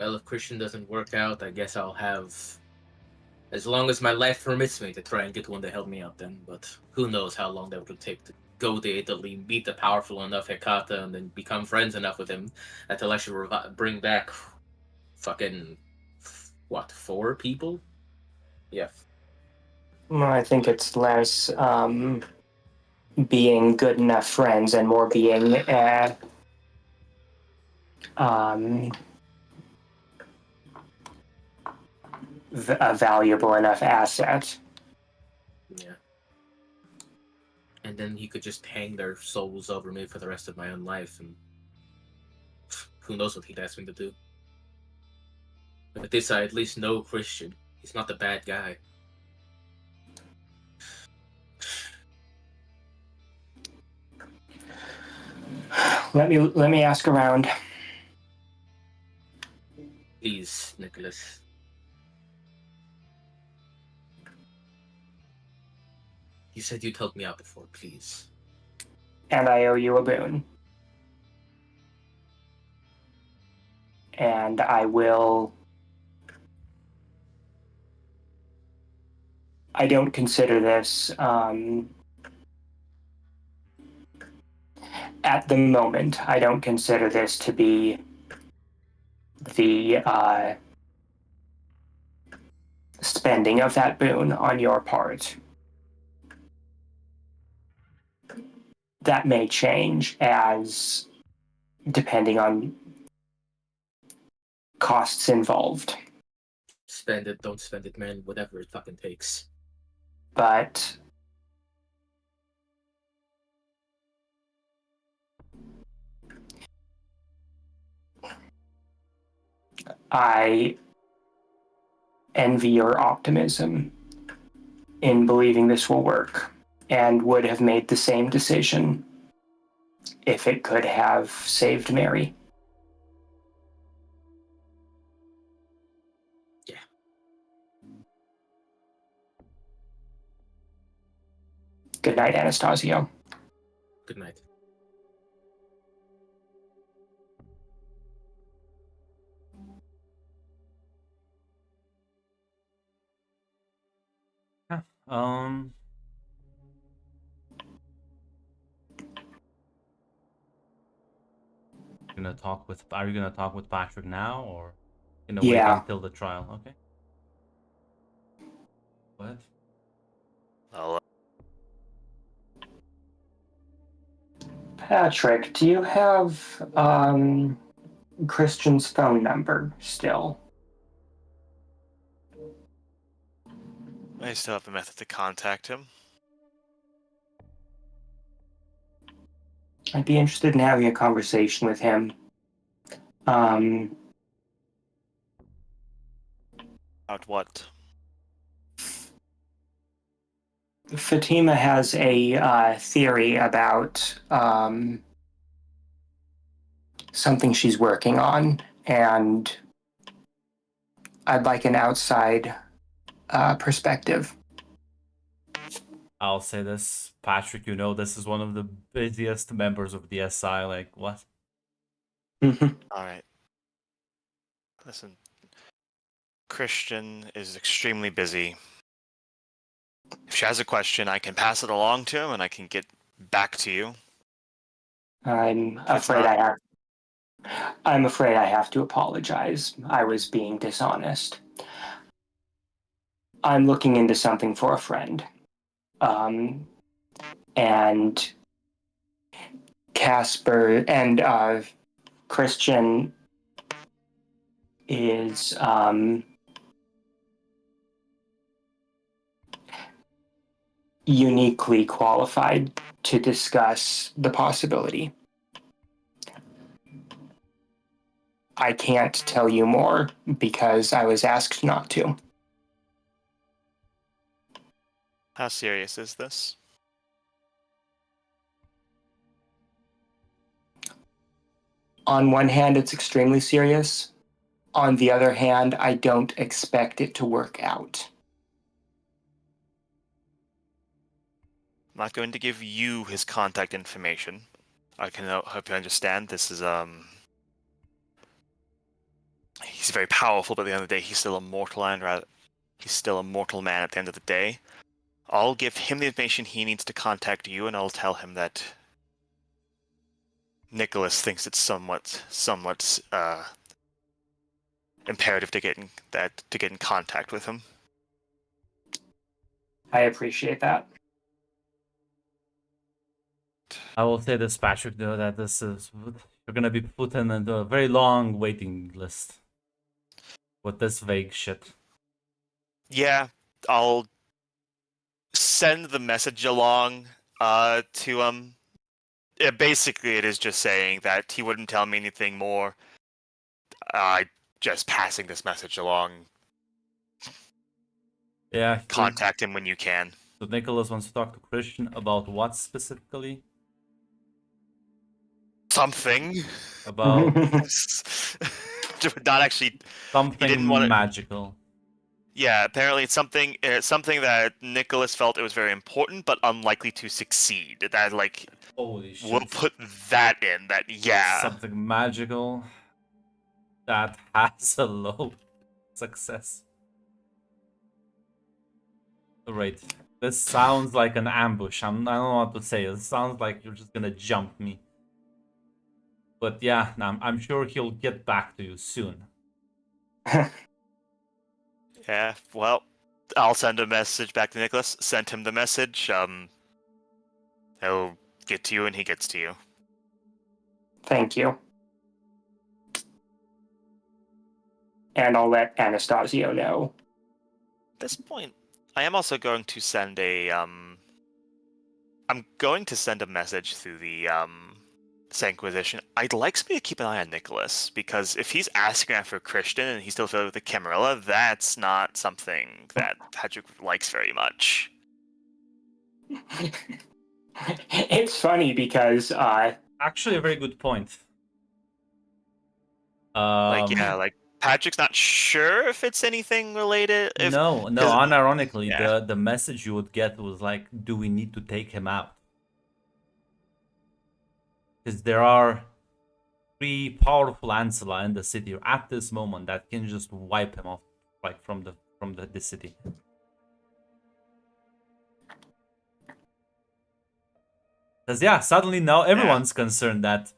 Well, if Christian doesn't work out, I guess I'll have, as long as my life permits me, to try and get one to help me out then. But who knows how long that would take to go to Italy, meet the powerful enough Hekata, and then become friends enough with him until I should bring back fucking, what, 4 people? Yeah. Well, I think it's less being good enough friends and more being um, a valuable enough asset. Yeah. And then he could just hang their souls over me for the rest of my own life, and who knows what he'd ask me to do. But with this, I at least know Christian. He's not the bad guy. Let me ask around. Please, Nicholas. You said you'd help me out before, please. And I owe you a boon. And I will. I don't consider this, at the moment, I don't consider this to be the spending of that boon on your part. That may change as depending on costs involved. Spend it, don't spend it, man. Whatever it fucking takes. But I envy your optimism in believing this will work, and would have made the same decision if it could have saved Mary. Yeah. Good night, Anastasio. Good night. Yeah. Are you gonna talk with Patrick now, or wait Yeah. until the trial? Okay. Go ahead. I'll, Patrick, do you have Christian's phone number still? I still have a method to contact him. I'd be interested in having a conversation with him. About what? Fatima has a theory about something she's working on, and I'd like an outside perspective. I'll say this, Patrick. This is one of the busiest members of the SI. Like what? Mm-hmm. All right. Listen, Christian is extremely busy. If she has a question, I can pass it along to him, and I can get back to you. I'm afraid I have to apologize. I was being dishonest. I'm looking into something for a friend. And Casper and Christian is uniquely qualified to discuss the possibility. I can't tell you more because I was asked not to. How serious is this? On one hand, it's extremely serious. On the other hand, I don't expect it to work out. I'm not going to give you his contact information. I can hope you understand. This is he's very powerful, but at the end of the day, he's still a mortal man. He's still a mortal man at the end of the day. I'll give him the information he needs to contact you, and I'll tell him that Nicholas thinks it's somewhat imperative to get in contact with him. I appreciate that. I will say this, Patrick, though, that you're gonna be put in a very long waiting list with this vague shit. Yeah, I'll send the message along to him. Basically, it is just saying that he wouldn't tell me anything more. Just passing this message along. Yeah. Contact him when you can. So Nicholas wants to talk to Christian about what specifically? Something. About Not actually. something didn't wanna- magical. Yeah, apparently it's something that Nicholas felt it was very important, but unlikely to succeed. That Holy shit. we'll put that in. That Something magical that has a low success. Right. This sounds like an ambush. I don't know what to say. It sounds like you're just gonna jump me. But yeah, I'm sure he'll get back to you soon. Yeah. Well, I'll send a message back to Nicholas. Send him the message. He'll get to you, and he gets to you. Thank you. And I'll let Anastasio know. At this point, I am also going to send I'm going to send a message through the Inquisition. I'd like somebody to keep an eye on Nicholas, because if he's asking after Christian and he's still affiliated with the Camarilla, that's not something that Patrick likes very much. It's funny because Actually, a very good point. Patrick's not sure if it's anything related. No, unironically, the message you would get was like, do we need to take him out? Because there are 3 powerful Ancilla in the city at this moment that can just wipe him off, like from the city. Because yeah, suddenly now everyone's concerned that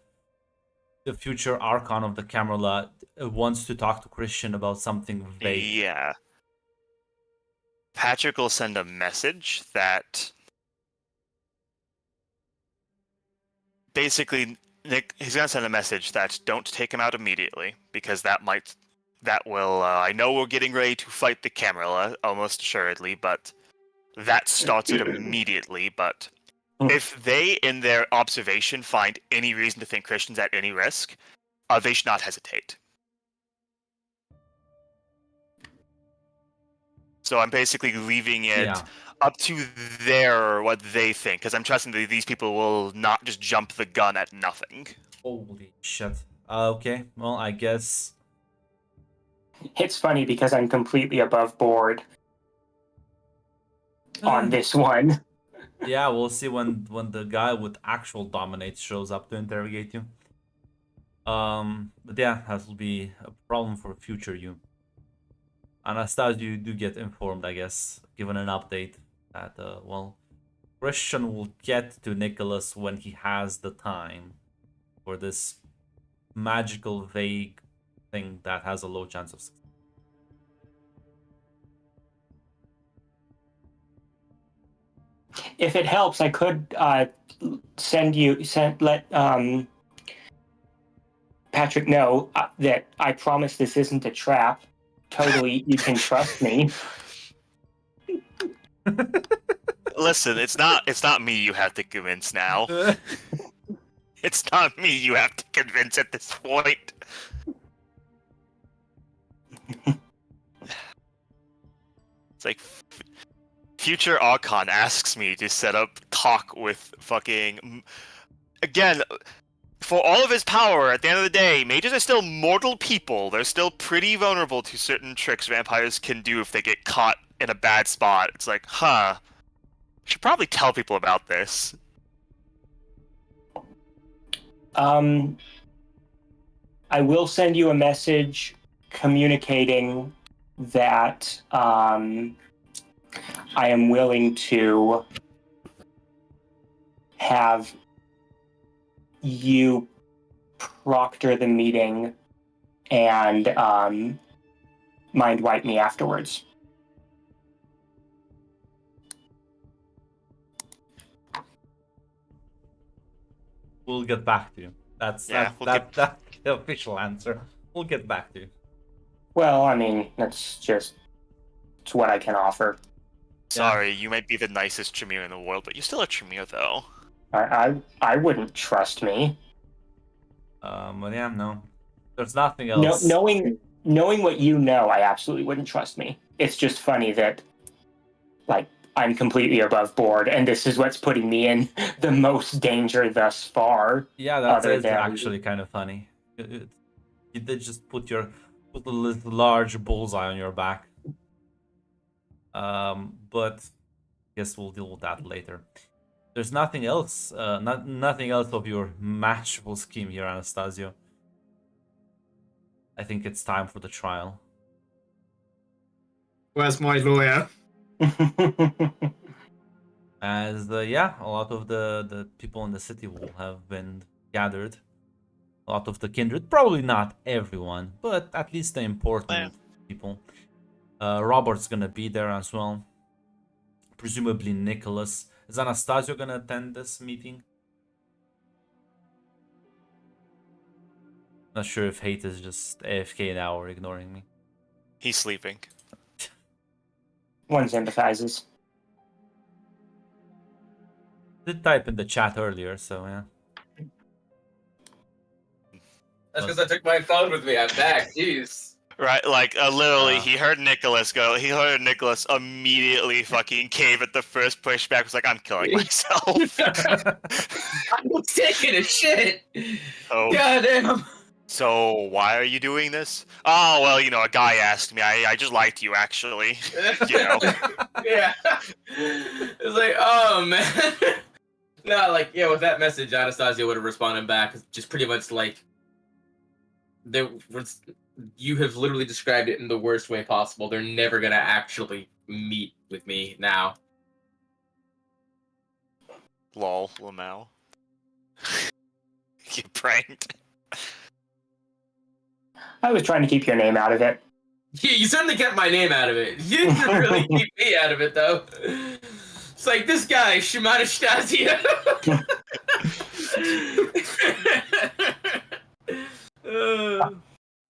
the future Archon of the Camarilla wants to talk to Christian about something vague. Yeah. Patrick will send a message that basically he's gonna send a message that don't take him out immediately, because that will I know we're getting ready to fight the Camarilla almost assuredly, but that starts it immediately. But if they in their observation find any reason to think Christian's at any risk, they should not hesitate. So I'm basically leaving it up to what they think, because I'm trusting that these people will not just jump the gun at nothing. Holy shit. Okay, well, I guess... It's funny because I'm completely above board on this one. Yeah, we'll see when the guy with actual dominates shows up to interrogate you. But yeah, that will be a problem for future you. Anastasia, you do get informed, I guess, given an update that, Christian will get to Nicholas when he has the time for this magical, vague thing that has a low chance of success. If it helps, I could let Patrick know that I promise this isn't a trap. Totally, you can trust me. Listen, it's not me you have to convince now. It's not me you have to convince at this point. It's like future Archon asks me to set up talk with fucking... Again, for all of his power, at the end of the day, mages are still mortal people. They're still pretty vulnerable to certain tricks vampires can do if they get caught in a bad spot. It's like, should probably tell people about this. I will send you a message communicating that I am willing to have you proctor the meeting and mind wipe me afterwards. We'll get back to you. That's we'll that's the official answer. We'll get back to you. Well, I mean, it's what I can offer. Sorry, you might be the nicest Tremere in the world, but you're still a Tremere, though. I wouldn't trust me. But yeah, no. There's nothing No, else. knowing what you know, I absolutely wouldn't trust me. It's just funny that, like, I'm completely above board, and this is what's putting me in the most danger thus far. Yeah, that other is than- actually kind of funny. You did just put a large bullseye on your back. But I guess we'll deal with that later. There's nothing else. Nothing else of your matchable scheme here, Anastasio. I think it's time for the trial. Where's my lawyer? As yeah, a lot of the people in the city will have been gathered. A lot of the kindred, probably not everyone, but at least the important people. Robert's gonna be there as well. Presumably Nicholas. Is Anastasio gonna attend this meeting? Not sure if Hate is just AFK now or ignoring me. He's sleeping. One sympathizes. Did type in the chat earlier, so yeah. That's because I took my phone with me. I'm back. Jeez. Right, like literally, he heard Nicholas go. He heard Nicholas immediately fucking cave at the first pushback. Was like, I'm killing myself. I was taking a shit. Oh. Goddamn. So why are you doing this? Oh well, you know, a guy asked me. I just liked you, actually. You know. Yeah. It's like, oh man. No, like, yeah, with that message, Anastasia would have responded back, just pretty much like, you have literally described it in the worst way possible. They're never gonna actually meet with me now. Lol, Lamau. You pranked. I was trying to keep your name out of it. Yeah, you certainly kept my name out of it. You didn't really keep me out of it, though. It's like this guy, Shimanastasia.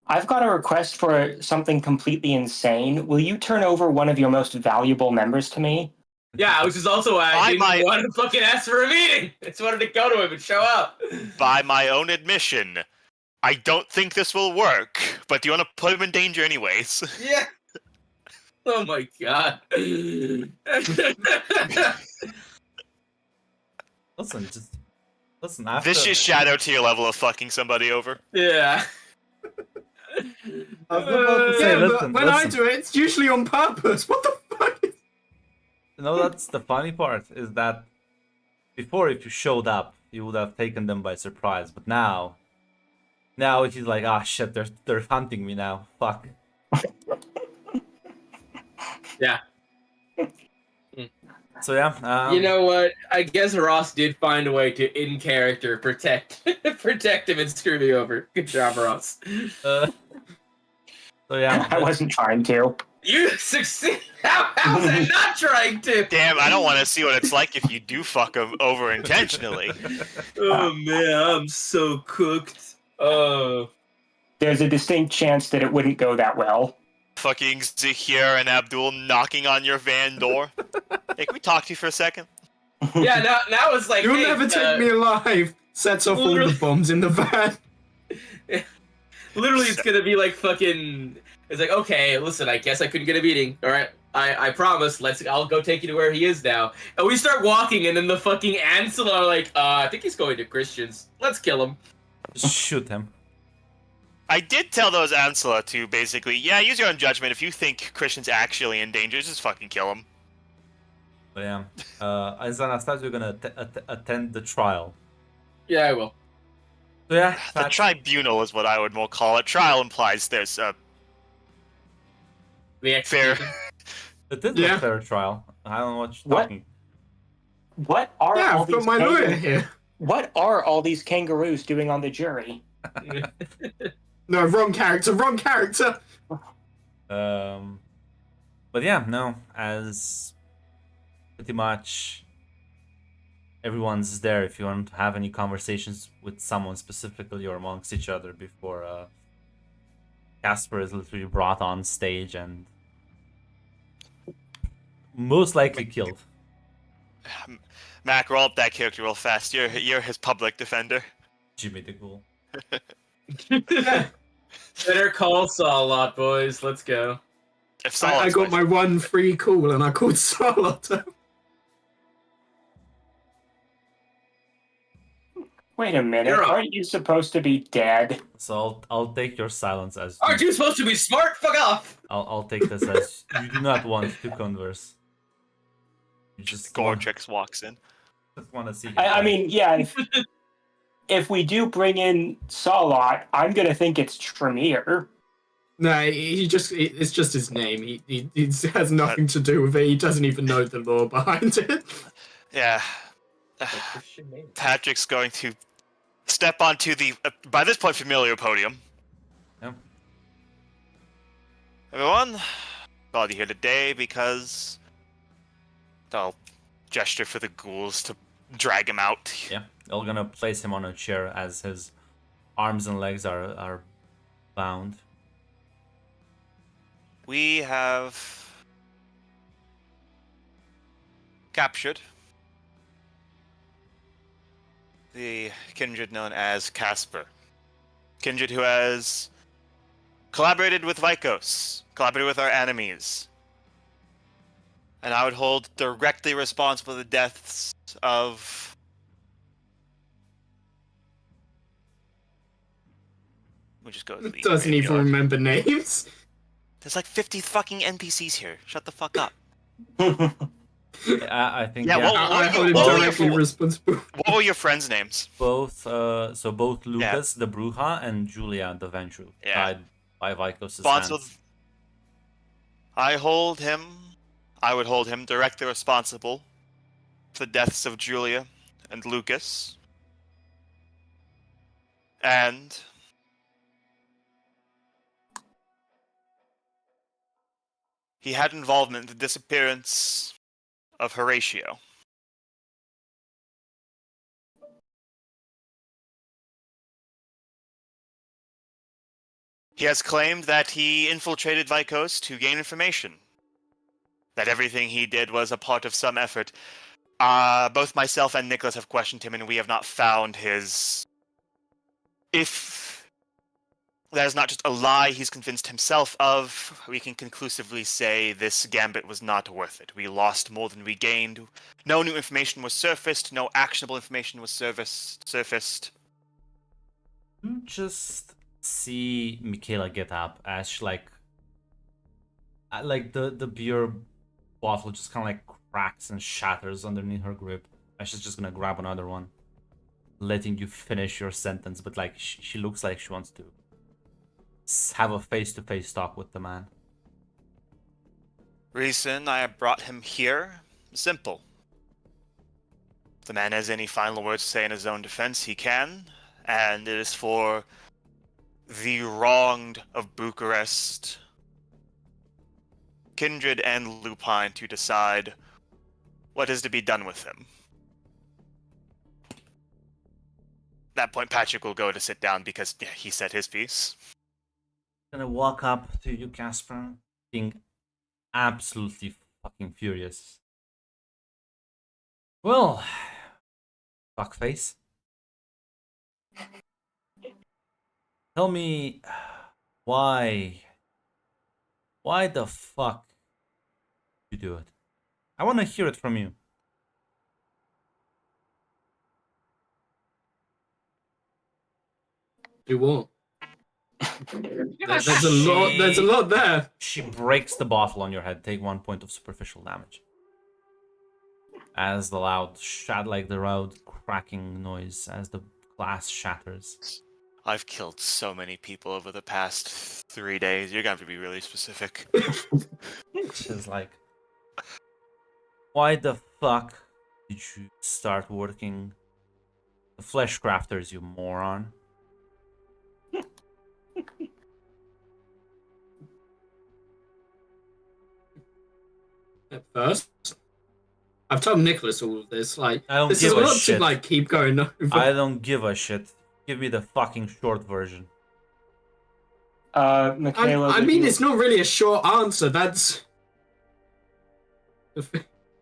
I've got a request for something completely insane. Will you turn over one of your most valuable members to me? Yeah, which is also why I didn't want to fucking ask for a meeting. I just wanted to go to him and show up. By my own admission, I don't think this will work, but do you want to put him in danger anyways? Yeah. Oh my god. Listen. After Vicious shadow tier level of fucking somebody over. Yeah. I was about to say, but when I do it, it's usually on purpose. What the fuck? No, that's the funny part, is that before, if you showed up, you would have taken them by surprise, but now he's like, ah, shit, they're hunting me now. Fuck. Yeah. So yeah. You know what? I guess Ross did find a way to, in character, protect him and screw me over. Good job, Ross. So yeah. I wasn't trying to. You succeed. How's that not trying to? Damn, I don't want to see what it's like if you do fuck him over intentionally. Oh man, I'm so cooked. Oh. There's a distinct chance that it wouldn't go that well. Fucking Zahir and Abdul knocking on your van door. Hey, can we talk to you for a second? Yeah, now it's like, You'll hey, never take me alive. Sets off all the bombs in the van. Literally, it's gonna be like fucking. It's like, okay, listen, I guess I couldn't get a meeting. All right, I promise. I'll go take you to where he is now. And we start walking, and then the fucking Ansel are like, I think he's going to Christians. Let's kill him. Just shoot him. I did tell those Ansela to basically, yeah, use your own judgment. If you think Christian's actually in danger, just fucking kill him. But yeah. Is Anastasio gonna attend the trial? Yeah, I will. So yeah. The tribunal is what I would more call it. Trial implies there's a The Fair. execution. It is Yeah. a fair trial. I don't know what you're What? talking. What are Yeah, all I've got these my lawyer kangaroos? here. What are all these kangaroos doing on the jury? No, wrong character, wrong character. But yeah, no, as pretty much everyone's there if you want to have any conversations with someone specifically or amongst each other before Casper is literally brought on stage and most likely killed. Mac, roll up that character real fast. You're his public defender. Jimmy the Ghoul. Better call Saul lot, boys. Let's go. If I Solom's got my one free call and I called Charlotte. Wait a minute, You're up. aren't you supposed to be dead? So I'll take your silence as Aren't you supposed to be smart? Fuck off! I'll take this as you do not want to converse. You just Gorgex walks in. just want to see. I mean, yeah, if we do bring in Salot, I'm gonna think it's Tremere. No, it's just his name. He has nothing to do with it. He doesn't even know the lore behind it. Yeah. Patrick's going to step onto the, by this point, familiar podium. Yeah. Everyone, glad you're here today because I'll gesture for the ghouls to drag him out. Yeah, they're gonna place him on a chair as his arms and legs are bound. We have captured the kindred known as Casper. Kindred who has collaborated with Vikos, collaborated with our enemies. And I would hold directly responsible for the deaths of... We'll just go to the Doesn't even graveyard. remember names. There's like 50 fucking NPCs here. Shut the fuck up. I think Yeah, well- I hold him What were directly your- responsible. What were your friends' names? both both Lucas the Bruja and Julia the Ventru Yeah. died by Vikos' Responsible. hands. I would hold him directly responsible for the deaths of Julia and Lucas. And he had involvement in the disappearance of Horatio. He has claimed that he infiltrated Vikos to gain information. That everything he did was a part of some effort. Both myself and Nicholas have questioned him, and we have not found his... If that is not just a lie he's convinced himself of, we can conclusively say this gambit was not worth it. We lost more than we gained. No new information was surfaced. No actionable information was surfaced. You just see Michaela get up as she like the beer bottle just kind of like cracks and shatters underneath her grip, and she's just gonna grab another one, letting you finish your sentence. But like she looks like she wants to have a face-to-face talk with the man. Reason I brought him here? Simple. If the man has any final words to say in his own defense, he can, and it is for the wronged of Bucharest, Kindred and Lupine to decide what is to be done with him. At that point, Patrick will go to sit down because he said his piece. Gonna walk up to you, Casper, being absolutely fucking furious. Well, fuckface. Tell me why the fuck you do it? I want to hear it from you. Do what? There's a lot there. She breaks the bottle on your head. Take 1 point of superficial damage. As the loud cracking noise as the glass shatters. I've killed so many people over the past 3 days. You're going to have to be really specific. She's like, why the fuck did you start working the flesh crafters, you moron? At first, I've told Nicholas all of this. Like, I don't this is give a a lot shit. to like keep going over. I don't give a shit. Give me the fucking short version. Michaela. I would mean, you- it's not really a short answer. That's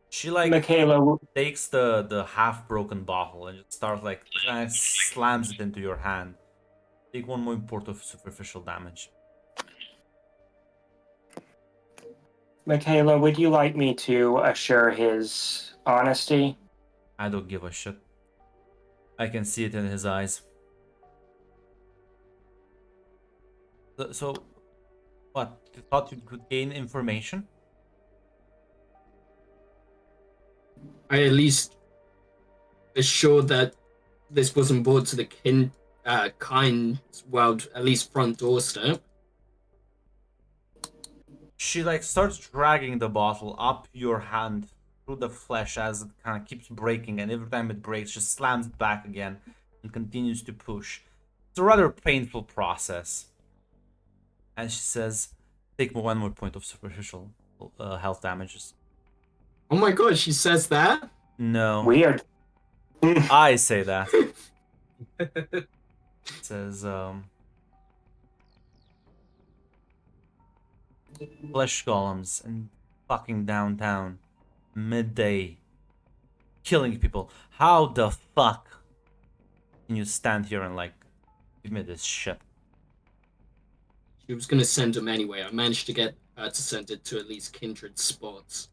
She like Michaela, takes the half broken bottle and just starts like slams it into your hand. Take 1 more point of superficial damage. Michaela, would you like me to assure his honesty? I don't give a shit. I can see it in his eyes. So what? You thought you could gain information? I at least assured that this wasn't brought to the kind's world, at least front doorstep. She like starts dragging the bottle up your hand through the flesh as it kind of keeps breaking, and every time it breaks, she slams it back again and continues to push. It's a rather painful process. And she says, take 1 more point of superficial health damages. Oh my god, she says that? No, Weird. I say that. It says, flesh golems in fucking downtown, midday, killing people. How the fuck can you stand here and like, give me this shit? She was gonna send him anyway. I managed to get her to send it to at least kindred spots.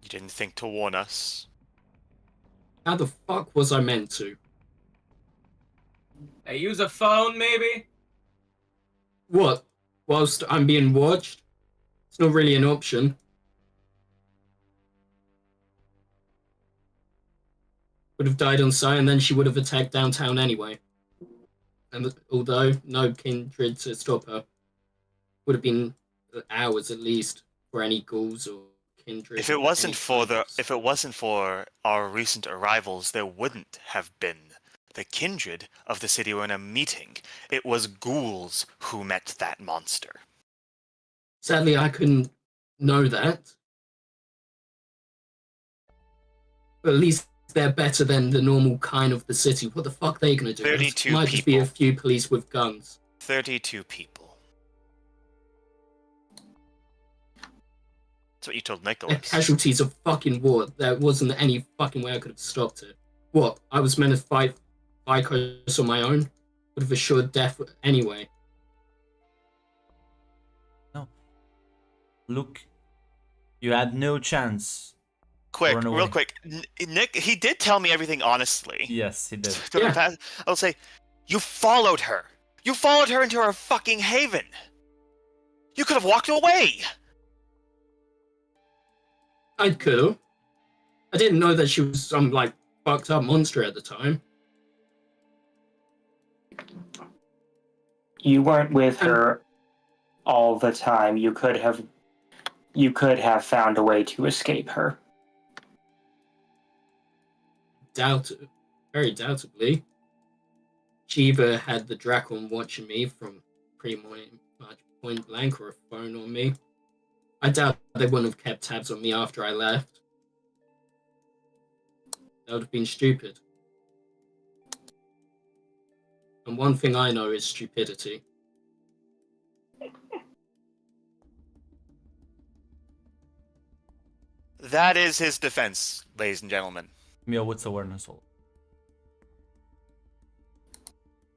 You didn't think to warn us. How the fuck was I meant to? Hey, use a phone, maybe? What? Whilst I'm being watched? It's not really an option. Would have died on sight, and then she would have attacked downtown anyway. And although no kindred to stop her, would have been hours at least for any ghouls or kindred. If it or wasn't any for kindreds. if it wasn't for our recent arrivals, there wouldn't have been. The kindred of the city were in a meeting. It was ghouls who met that monster. Sadly, I couldn't know that. But at least they're better than the normal kind of the city. What the fuck are they gonna do? 32 Might just be a people. few police with guns. 32 people. That's what you told They're Nicholas. casualties of fucking war. There wasn't any fucking way I could have stopped it. What? I was meant to fight Vicos on my own? Would have assured death anyway. Look, you had no chance. Quick, Run away. real quick. Nick, he did tell me everything honestly. Yes, he did. Yeah. I'll say, you followed her. You followed her into her fucking haven. You could have walked away. I could have. I didn't know that she was some, like, fucked up monster at the time. You weren't with her all the time. You could have found a way to escape her. Very doubtably. She either had the Dracon watching me from pretty much point blank or a phone on me. I doubt they wouldn't have kept tabs on me after I left. That would have been stupid. And one thing I know is stupidity. That is his defense, ladies and gentlemen. Give me a wits awareness roll.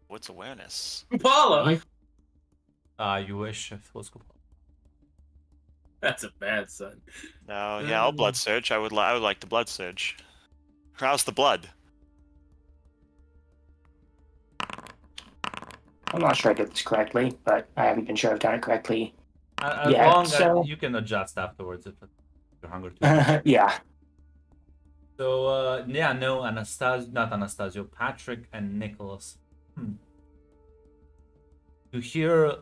What's awareness? Paula! You wish if it was good. That's a bad son. No, yeah, I'll blood surge. I would like the blood surge. How's the blood? I'm not sure I did this correctly, but I haven't been sure I've done it correctly. As Yeah, long so- as you can adjust afterwards if you're hungry too. Yeah. So, yeah, no, Anastasio, not Anastasio, Patrick and Nicholas. You hear,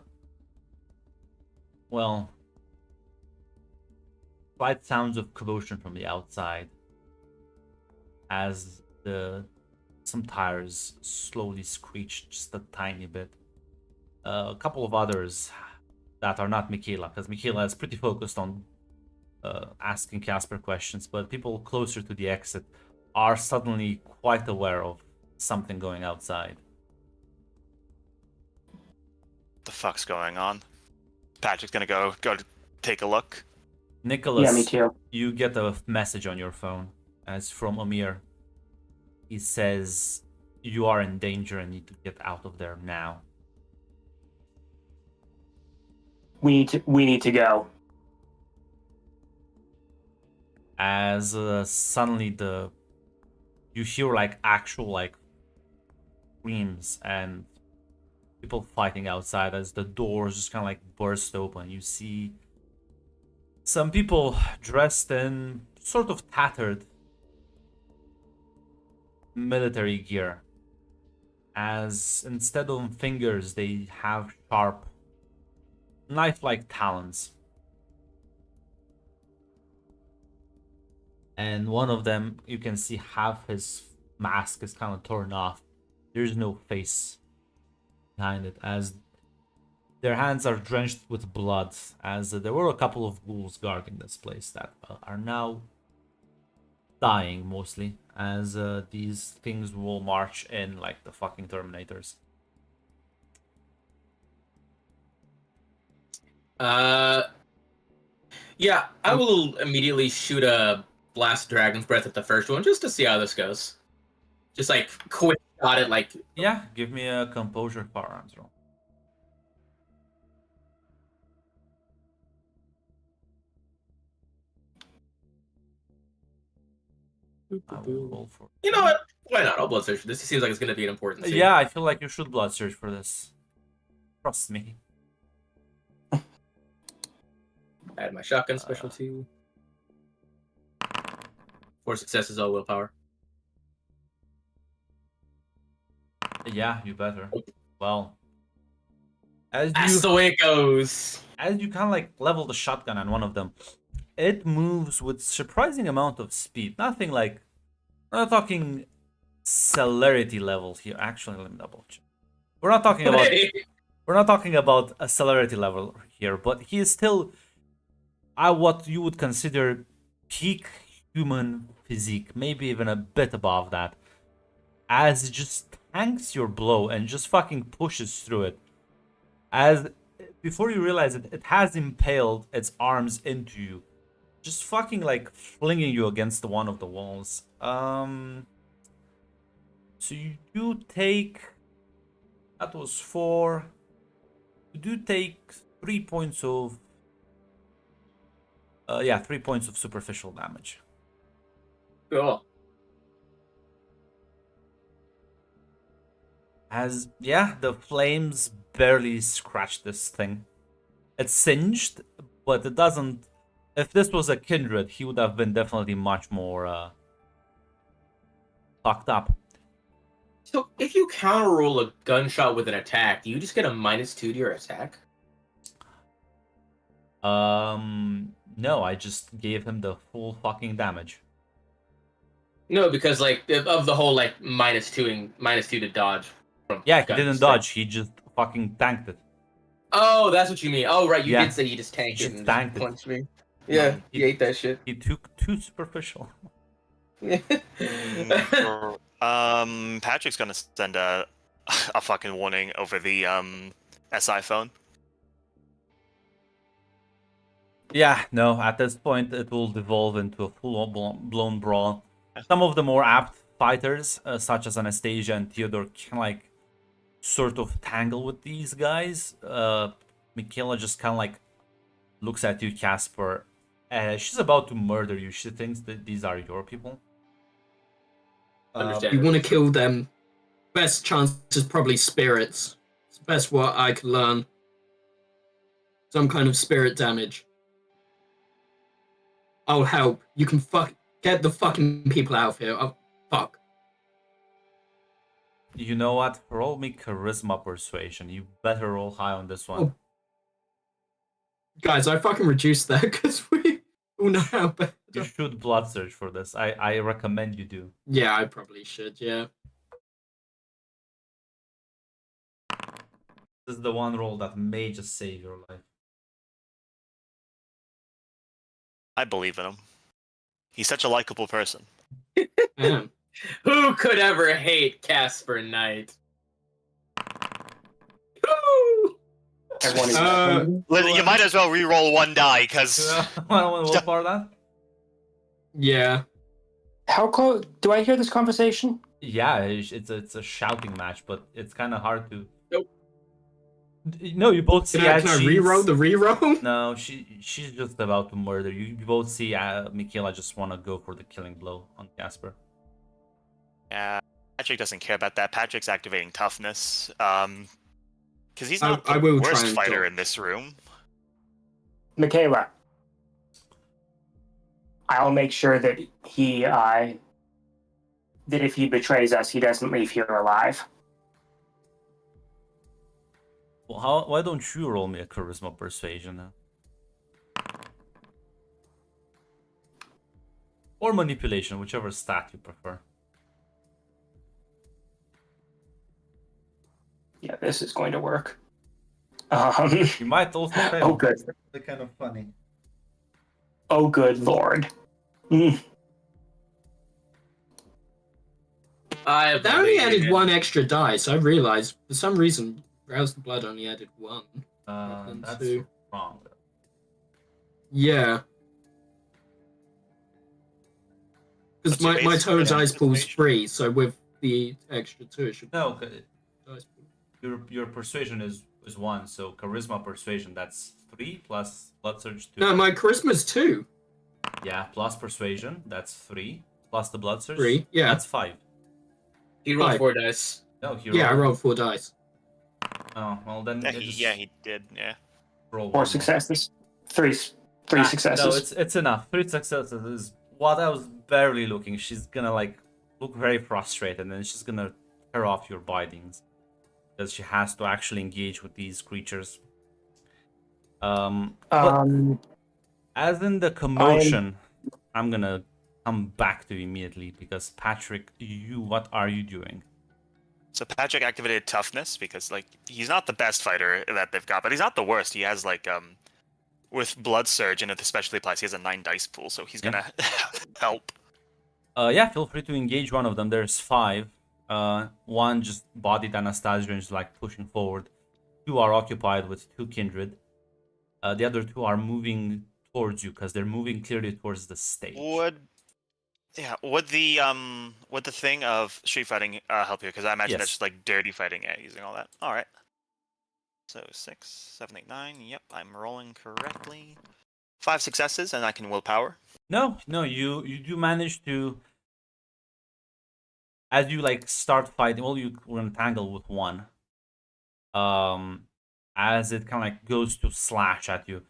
well, slight sounds of commotion from the outside as some tires slowly screech just a tiny bit. A couple of others that are not Michaela, because Michaela is pretty focused on asking Casper questions, but people closer to the exit are suddenly quite aware of something going outside. The fuck's going on? Patrick's gonna go take a look. Nicholas, Yeah, me too. you get a message on your phone as from Amir. He says you are in danger and need to get out of there now. We need to go. As suddenly you hear like actual like screams and people fighting outside as the doors just kind of like burst open. You see some people dressed in sort of tattered military gear, as instead of fingers they have sharp knife-like talons, and one of them, you can see half his mask is kind of torn off. There's no face behind it, as their hands are drenched with blood, as there were a couple of ghouls guarding this place that are now dying mostly, as these things will march in like the fucking Terminators. Yeah, I will immediately shoot a blast Dragon's Breath at the first one just to see how this goes. Just like quick shot it, like Yeah, give me a composure firearms roll. I will roll for. you know what? Why not? I'll blood search for this. It seems like it's gonna be an important scene. Yeah, I feel like you should blood search for this. Trust me. Add my shotgun specialty. 4 successes, all willpower. Yeah, you better. Well, as That's you the way it goes. kind of like level the shotgun on one of them, it moves with surprising amount of speed. Nothing like, we're not talking celerity level here. Actually, let me double check. We're not talking about a celerity level here, but he is still what you would consider peak human physique, maybe even a bit above that, as it just tanks your blow and just fucking pushes through it. As before you realize it, it has impaled its arms into you, just fucking like flinging you against one of the walls. So you do take, that was 4. You do take 3 points of 3 points of superficial damage. Cool. As the flames barely scratch this thing. It's singed, but it doesn't. If this was a kindred, he would have been definitely much more fucked up. So if you counter roll a gunshot with an attack, do you just get a -2 to your attack? No, I just gave him the full fucking damage. No, because like of the whole like -2 to dodge. From Yeah, he guns, didn't dodge. He just fucking tanked it. Oh, that's what you mean. Oh, right, you Yeah. did say you just tanked He it just and tanked it. punched me. Yeah, No, you ate that shit. He took too superficial. Patrick's gonna send a fucking warning over the SI phone. Yeah, no, at this point it will devolve into a full-blown brawl. Some of the more apt fighters, such as Anastasia and Theodore, can like sort of tangle with these guys. Michaela just kind of like looks at you, Casper. She's about to murder you. She thinks that these are your people. Understand. You want to kill them. Best chance is probably spirits. It's the best what I could learn. Some kind of spirit damage. I'll help. You can Get the fucking people out of here. Oh, fuck. You know what? Roll me charisma persuasion. You better roll high on this one. Oh. Guys, I fucking reduced that because we all know how bad. You should blood search for this. I recommend you do. Yeah, I probably should, yeah. This is the one roll that may just save your life. I believe in him. He's such a likable person. Damn. Who could ever hate Casper Knight? Woo! Everyone is You might as well re-roll one die, because... I want to roll for that. Yeah. How close? Do I hear this conversation? Yeah, it's a shouting match, but it's kind of hard to. Nope. No, you both see. Can I reroll the reroll? No, she's just about to murder you. You both see Michaela just want to go for the killing blow on Casper. Yeah, Patrick doesn't care about that. Patrick's activating toughness. Because he's not I the will try worst and fighter dodge. in this room. Michaela, I'll make sure that that if he betrays us, he doesn't leave here alive. Well, why don't you roll me a charisma persuasion now? Or manipulation, whichever stat you prefer. Yeah, this is going to work. You might also fail. Oh, good. They're kind of funny. Oh, good lord. That only added one extra dice. I realized for some reason Rouse the Blood only added one. That's two. wrong. Yeah. Because What's your my base total charisma dice pool's persuasion? 3, so with the extra 2 it should be No, dice pool. your persuasion is 1, so charisma persuasion that's 3 plus blood surge 2. No, my charisma's 2. Yeah, plus persuasion that's 3 plus the blood surge. 3, yeah. That's 5. He rolled Five. 4 dice. No, he Yeah, I rolled. rolled 4 dice. Oh, well then. Yeah, just he did. Yeah. roll 4 one successes. Three more. successes. No, it's enough. 3 successes is what I was barely looking. She's gonna like look very frustrated, and then she's gonna tear off your bindings because she has to actually engage with these creatures. But as in the commotion, I'm gonna come back to you immediately because Patrick, what are you doing? So Patrick activated toughness because like he's not the best fighter that they've got, but he's not the worst. He has like with blood surge and it especially applies, he has a 9 dice pool, so he's gonna help. Yeah, feel free to engage one of them. There's 5. One just bodied Anastasia and is like pushing forward. 2 are occupied with 2 kindred. The other 2 are moving towards you because they're moving clearly towards the stage. Would the thing of street fighting help you? Because I imagine Yes. that's just like dirty fighting, using all that. All right. So 6, 7, 8, 9. Yep, I'm rolling correctly. 5 successes, and I can willpower. No, you do manage to, as you like start fighting. Well, you will entangle with one. As it kind of like goes to slash at you,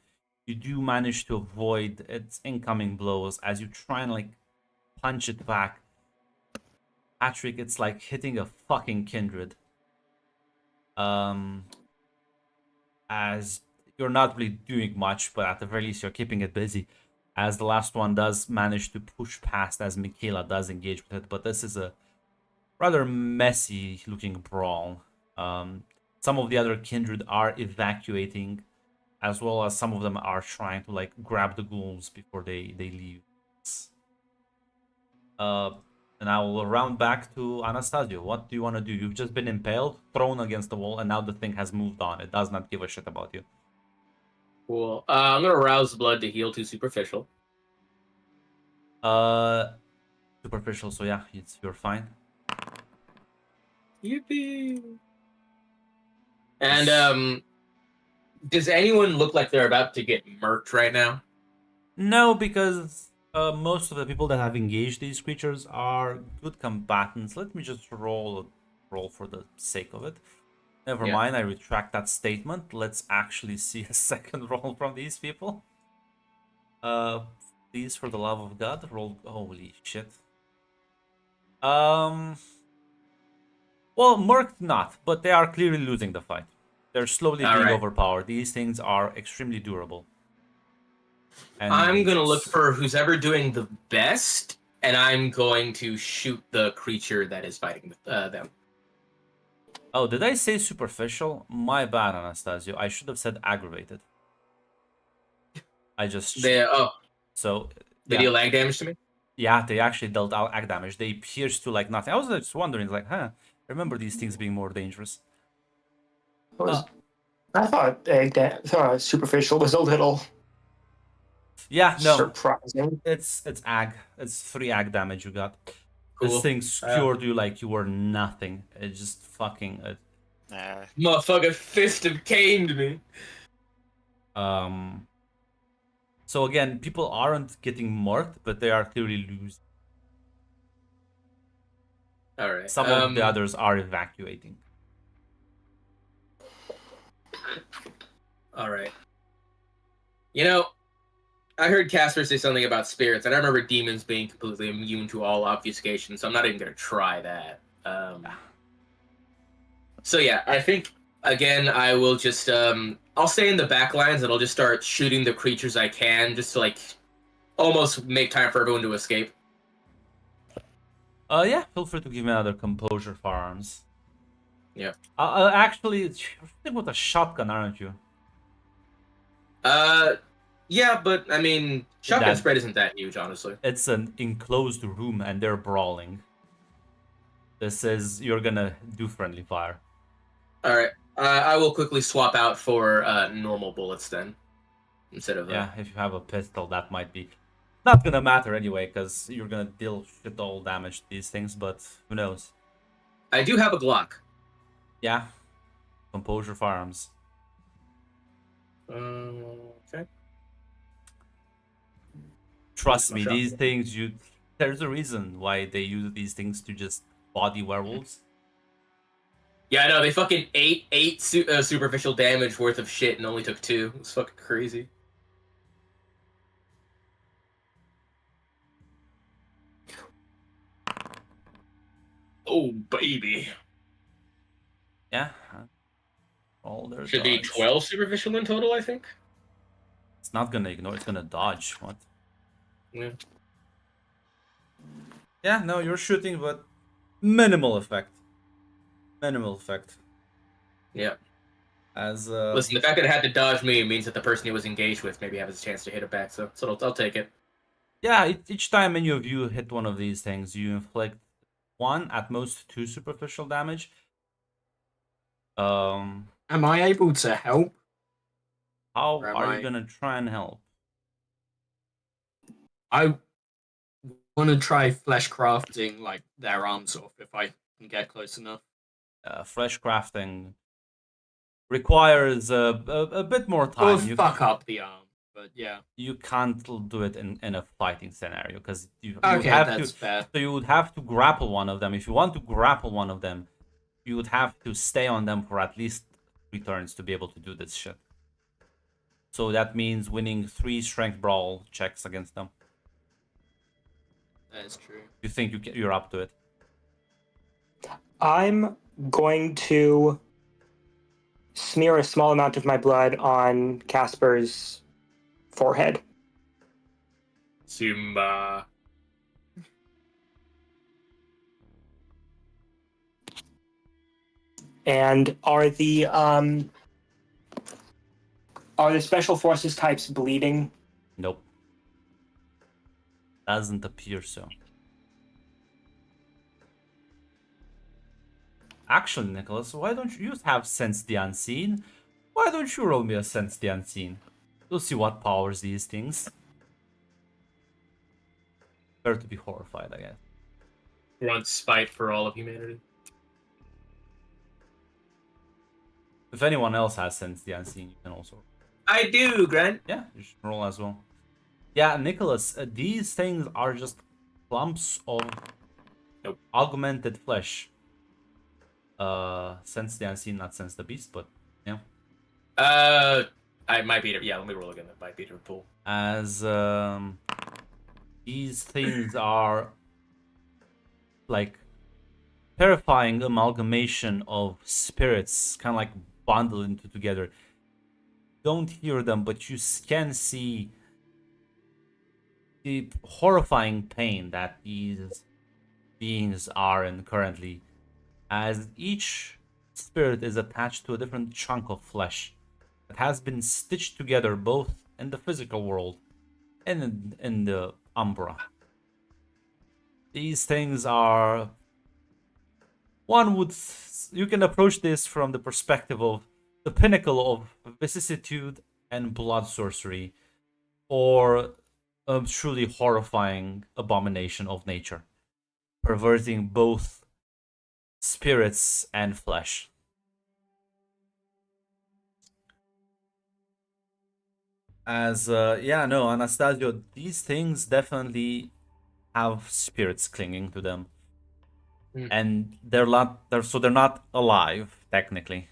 you do manage to avoid its incoming blows as you try and like punch it back. Patrick, it's like hitting a fucking kindred. As you're not really doing much, but at the very least you're keeping it busy. As the last one does manage to push past, as Michaela does engage with it, but this is a rather messy looking brawl. Some of the other kindred are evacuating, as well as some of them are trying to like grab the ghouls before they leave. And I will round back to Anastasia. What do you want to do? You've just been impaled, thrown against the wall, and now the thing has moved on. It does not give a shit about you. Cool. I'm gonna rouse blood to heal 2 superficial. Superficial, so yeah, you're fine. Yippee! And does anyone look like they're about to get murked right now? No, because most of the people that have engaged these creatures are good combatants. Let me just roll for the sake of it. Never mind, I retract that statement. Let's actually see a second roll from these people. Please, for the love of God, roll. Holy shit. Well, Merc not, but they are clearly losing the fight. They're slowly All being right. overpowered. These things are extremely durable. And I'm gonna look dangerous. for who's ever doing the best, and I'm going to shoot the creature that is fighting with them. Oh, did I say superficial? My bad, Anastasio. I should have said aggravated. I just They so they yeah, deal lag damage to me. yeah. They actually dealt out ag damage. They pierced to like nothing. I was just wondering, like, huh? Remember these things being more dangerous? I thought superficial was a little Yeah, no. surprising. It's ag. It's 3 ag damage you got. This Cool. thing skewered you like you were nothing. It just fucking Motherfucker fist of caned me. So again, people aren't getting marked, but they are clearly losing. All right. Some of the others are evacuating. All right. You know, I heard Casper say something about spirits, and I remember demons being completely immune to all obfuscation, so I'm not even gonna try that. So yeah, I think again I will just I'll stay in the back lines and I'll just start shooting the creatures I can, just to like almost make time for everyone to escape. Yeah, feel free to give me another composure firearms. Yeah. Actually, you're shooting with a shotgun, aren't you? Yeah, but I mean, shotgun That- spread isn't that huge, honestly. It's an enclosed room and they're brawling. This is you're gonna do friendly fire. All right, I will quickly swap out for normal bullets then, instead of Yeah, if you have a pistol, that might be not gonna matter anyway, because you're gonna deal shit all damage to these things. But who knows? I do have a Glock. Yeah, composure firearms. Okay. Trust My me, shotgun. these things there's a reason why they use these things to just body werewolves. Yeah, I know they fucking ate superficial damage worth of shit and only took 2. It's fucking crazy. Oh baby, Yeah. All their should be dodge. 12 superficial in total, I think. It's not gonna ignore, it's gonna dodge. What? Yeah. Yeah, no, you're shooting, but minimal effect. Minimal effect. Yeah. As Listen, the fact that it had to dodge me means that the person he was engaged with maybe has a chance to hit it back. So I'll take it. yeah, each time any of you hit one of these things, you inflict 1 at most 2 superficial damage. Am I able to help? How Or am are I- you gonna try and help? I want to try flesh crafting like their arms off if I can get close enough. Fresh crafting requires a bit more Or time. fuck up the arm, but yeah. You can't do it in a fighting scenario because you would Okay, have that's to. fair. So you would have to grapple one of them. If you want to grapple one of them, you would have to stay on them for at least 3 turns to be able to do this shit. So that means winning 3 strength brawl checks against them. That is true. You think you're up to it? I'm going to smear a small amount of my blood on Casper's forehead. Simba. And are the special forces types bleeding? Nope. Doesn't appear so. Actually, Nicholas, why don't you have Sense the Unseen? Why don't you roll me a Sense the Unseen? We'll see what powers these things. Fair to be horrified, I guess. Grunt spite for all of humanity. If anyone else has Sense the Unseen, you can also... I do, Grant. Yeah, you should roll as well. Yeah, Nicholas, these things are just clumps of Nope. augmented flesh. Sense the Unseen, not Sense the Beast, but yeah. I might be. Yeah, let me roll again. That might be to pull. As These things are like terrifying amalgamation of spirits, kind of like bundled into together. Don't hear them, but you can see the horrifying pain that these beings are in currently, as each spirit is attached to a different chunk of flesh that has been stitched together both in the physical world and in the Umbra. These things are... You can approach this from the perspective of the pinnacle of vicissitude and blood sorcery, or a truly horrifying abomination of nature, perverting both spirits and flesh. Anastasio, these things definitely have spirits clinging to them. And they're not alive, technically.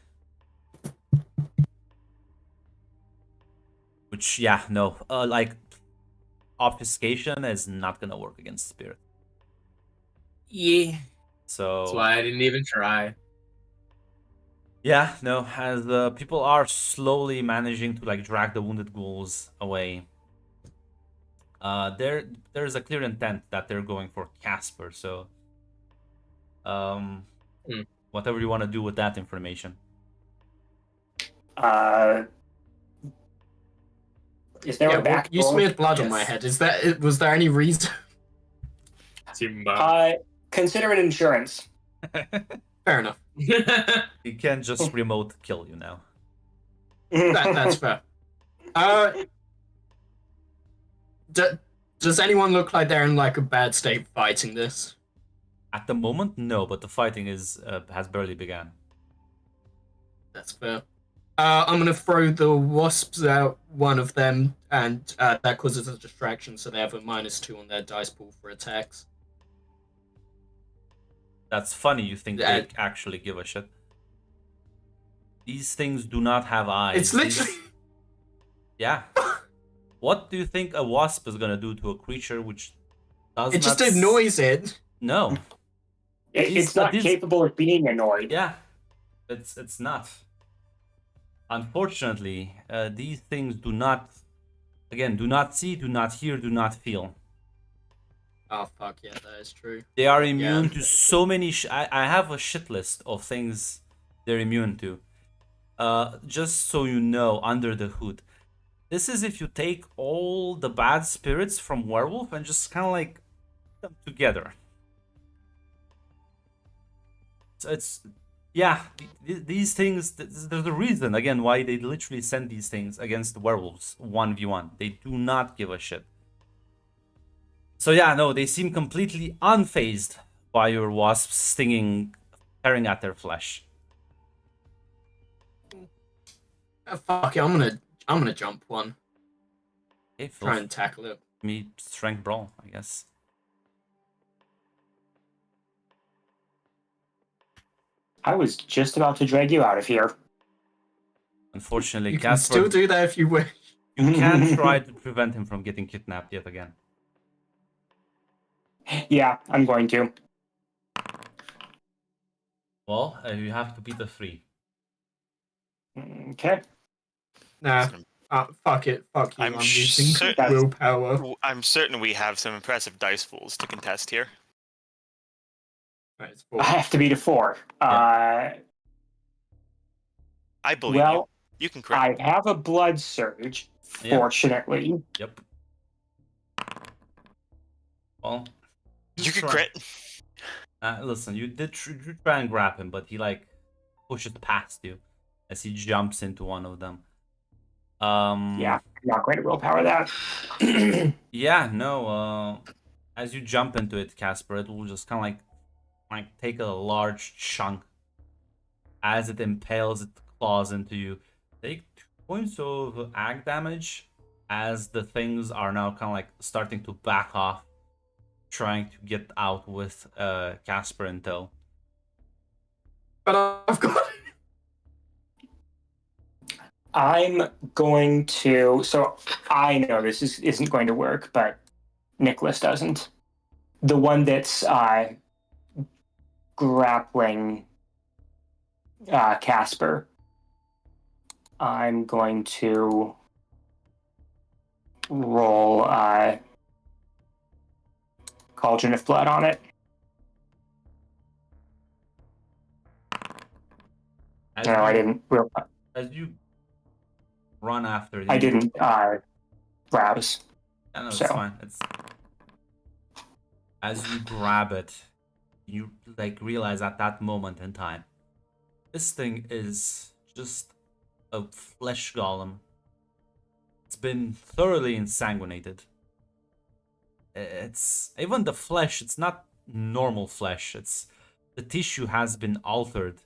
Which, like, obfuscation is not gonna work against spirit. Yeah. So That's why I didn't even try. yeah, no, as people are slowly managing to like drag the wounded ghouls away. There's a clear intent that they're going for Casper, so whatever you want to do with that information. Is there a back you door? smeared blood on my head. Was there any reason? Consider it insurance. Fair enough. He can just remote kill you now. That's fair. Does anyone look like they're in like a bad state fighting this? At the moment, no, but the fighting has barely begun. That's fair. I'm gonna throw the wasps out one of them, and that causes a distraction, so they have a -2 on their dice pool for attacks. That's funny. You think they actually give a shit? These things do not have eyes. It's literally. Yeah. What do you think a wasp is gonna do to a creature which does It not... just annoys it. No. It's not capable of being annoyed. Yeah. It's not. Unfortunately, these things do not see, do not hear, do not feel. Oh fuck yeah, that is true. They are immune to so many... I have a shit list of things they're immune to. Just so you know, under the hood. This is if you take all the bad spirits from werewolf and just kind of like put them together. So it's... Yeah, these things, there's a reason, again, why they literally send these things against the werewolves 1v1. They do not give a shit. So yeah, no, they seem completely unfazed by your wasps stinging, tearing at their flesh. Fuck it, I'm gonna jump one. Okay, Try and tackle it. Me strength brawl, I guess. I was just about to drag you out of here. Unfortunately, You can Casper, still do that if you wish. you can try to prevent him from getting kidnapped yet again. Yeah, I'm going to. Well, you have to beat a 3. Okay. Nah. Fuck it. Fuck you. I'm using willpower. I'm certain we have some impressive dice pools to contest here. Right, it's I have to beat a 4. I believe you. You can correct. I have a blood surge, fortunately. Yep. Well, You could crit. Listen, you did try and grab him, but he like pushes past you as he jumps into one of them. Yeah, I'm not going to willpower that. Yeah, no. As you jump into it, Casper, it will just kind of like take a large chunk as it impales its claws into you. Take 2 points of ag damage as the things are now kind of like starting to back off, trying to get out with Casper in tow. But I've got. I'm going to. So I know this isn't going to work, but Nicholas doesn't. The one that's grappling Casper. I'm going to roll Cauldron of Blood on it. As No, you, I didn't. As you run after I didn't rouse. Yeah, no, it's So. fine. It's as you grab it, you like realize at that moment in time, this thing is just a flesh golem. It's been thoroughly insanguinated. It's even the flesh. It's not normal flesh. It's the tissue has been altered.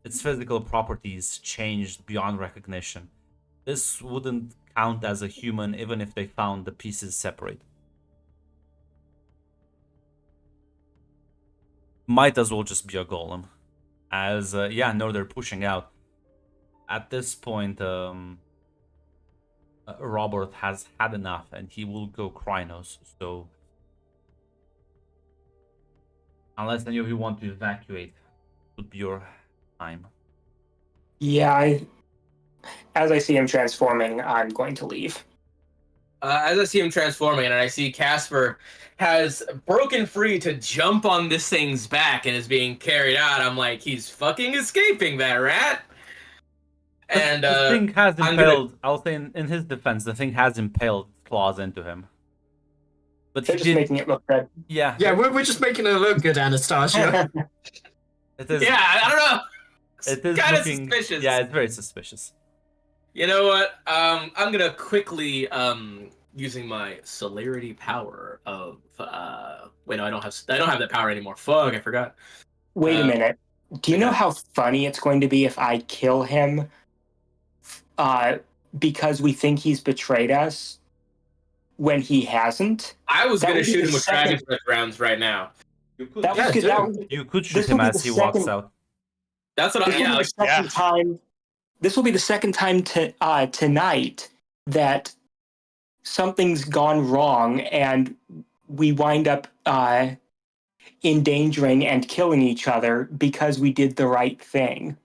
Its physical properties changed beyond recognition. This wouldn't count as a human even if they found the pieces separate. Might as well just be a golem. As, yeah, no, they're pushing out. At this point, Robert has had enough and he will go Krynos, so... Unless any of you want to evacuate, it would be your time. Yeah, as I see him transforming, I'm going to leave. As I see him transforming, and I see Casper has broken free to jump on this thing's back and is being carried out, I'm like, he's fucking escaping that rat. And the thing has I'm impaled. I'll say in his defense, the thing has impaled claws into him. But They're he just did, making it look good. yeah, Yeah, we're just making it look good, Anastasia. it is. Yeah, I don't know. It is Kind of looking, suspicious. Yeah, it's very suspicious. You know what? I'm gonna quickly using my celerity power of wait, no, I don't have that power anymore. Fuck, I forgot. Wait a minute. Do you know okay. how funny it's going to be if I kill him because we think he's betrayed us when he hasn't? I was That gonna would be shoot the him with second- dragon breath rounds right now. You could, That was Yeah, good. do. That was, you could shoot this will him be as the he walks second- out. That's what this will yeah, be like, the second time. This will be the second time tonight that something's gone wrong and we wind up endangering and killing each other because we did the right thing.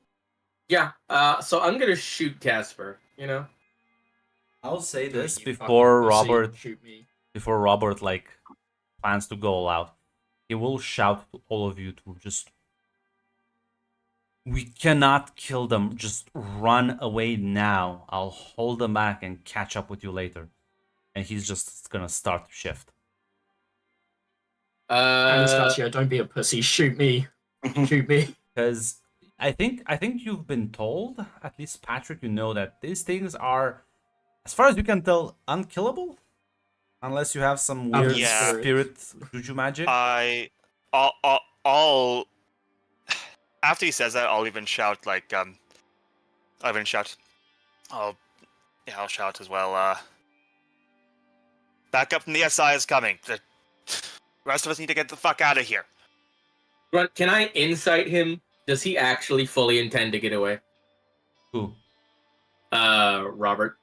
yeah. So I'm gonna shoot Casper, you know? I'll say this You fucking before pussy, Robert, shoot me. like plans to go all out. He will shout to all of you to just. We cannot kill them. Just run away now. I'll hold them back and catch up with you later. And he's just gonna start to shift. Anastasia, don't be a pussy. Shoot me. Shoot me. Because I think you've been told, at least Patrick, you know that these things are, as far as you can tell, unkillable, unless you have some weird Yeah. spirit juju magic. I'll after he says that, I'll even shout like I'll even shout. I'll shout as well. Backup from the SI is coming. The rest of us need to get the fuck out of here. Grunt, can I insight him? Does he actually fully intend to get away? Who? Robert.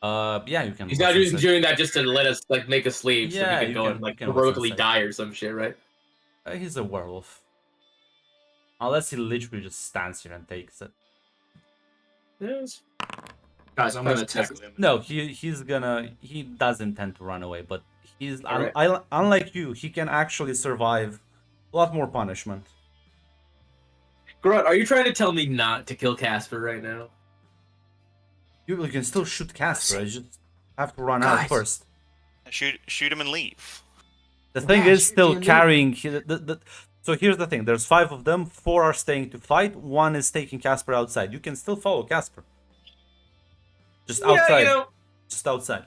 Yeah, you can. He's not listen just to- doing that just to let us like make us leave so Yeah, we can you go can- and you like can heroically listen to die or some shit, right? He's a werewolf. Unless he literally just stands here and takes it. Yes. Guys, I'm gonna tackle him. No, he does intend to run away, but he's Alright. unlike you, he can actually survive a lot more punishment. Grunt, are you trying to tell me not to kill Casper right now? You can still shoot Casper, you just have to run out Guys. first. Shoot him and leave. The thing Yeah, is shoot still him. carrying so here's the thing, there's 5 of them, 4 are staying to fight, 1 is taking Casper outside. You can still follow Casper. Just outside. Yeah, you know. Just outside.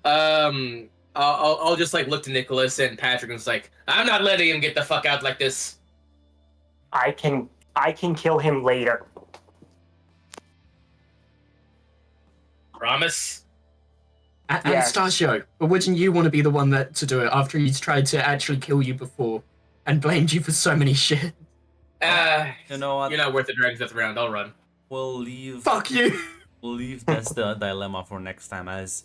I'll just like look to Nicholas and Patrick and it's like, I'm not letting him get the fuck out like this. I can kill him later. Promise? Anastasia, but wouldn't you want to be the one to do it after he's tried to actually kill you before and blamed you for so many shit? You know what? You're not worth the Dragon's Death round. I'll run. We'll leave Fuck you! We'll leave this the dilemma for next time, as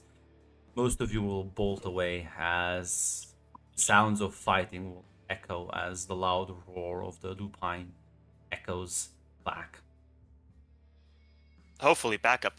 most of you will bolt away as sounds of fighting will echo as the loud roar of the lupine echoes back. Hopefully backup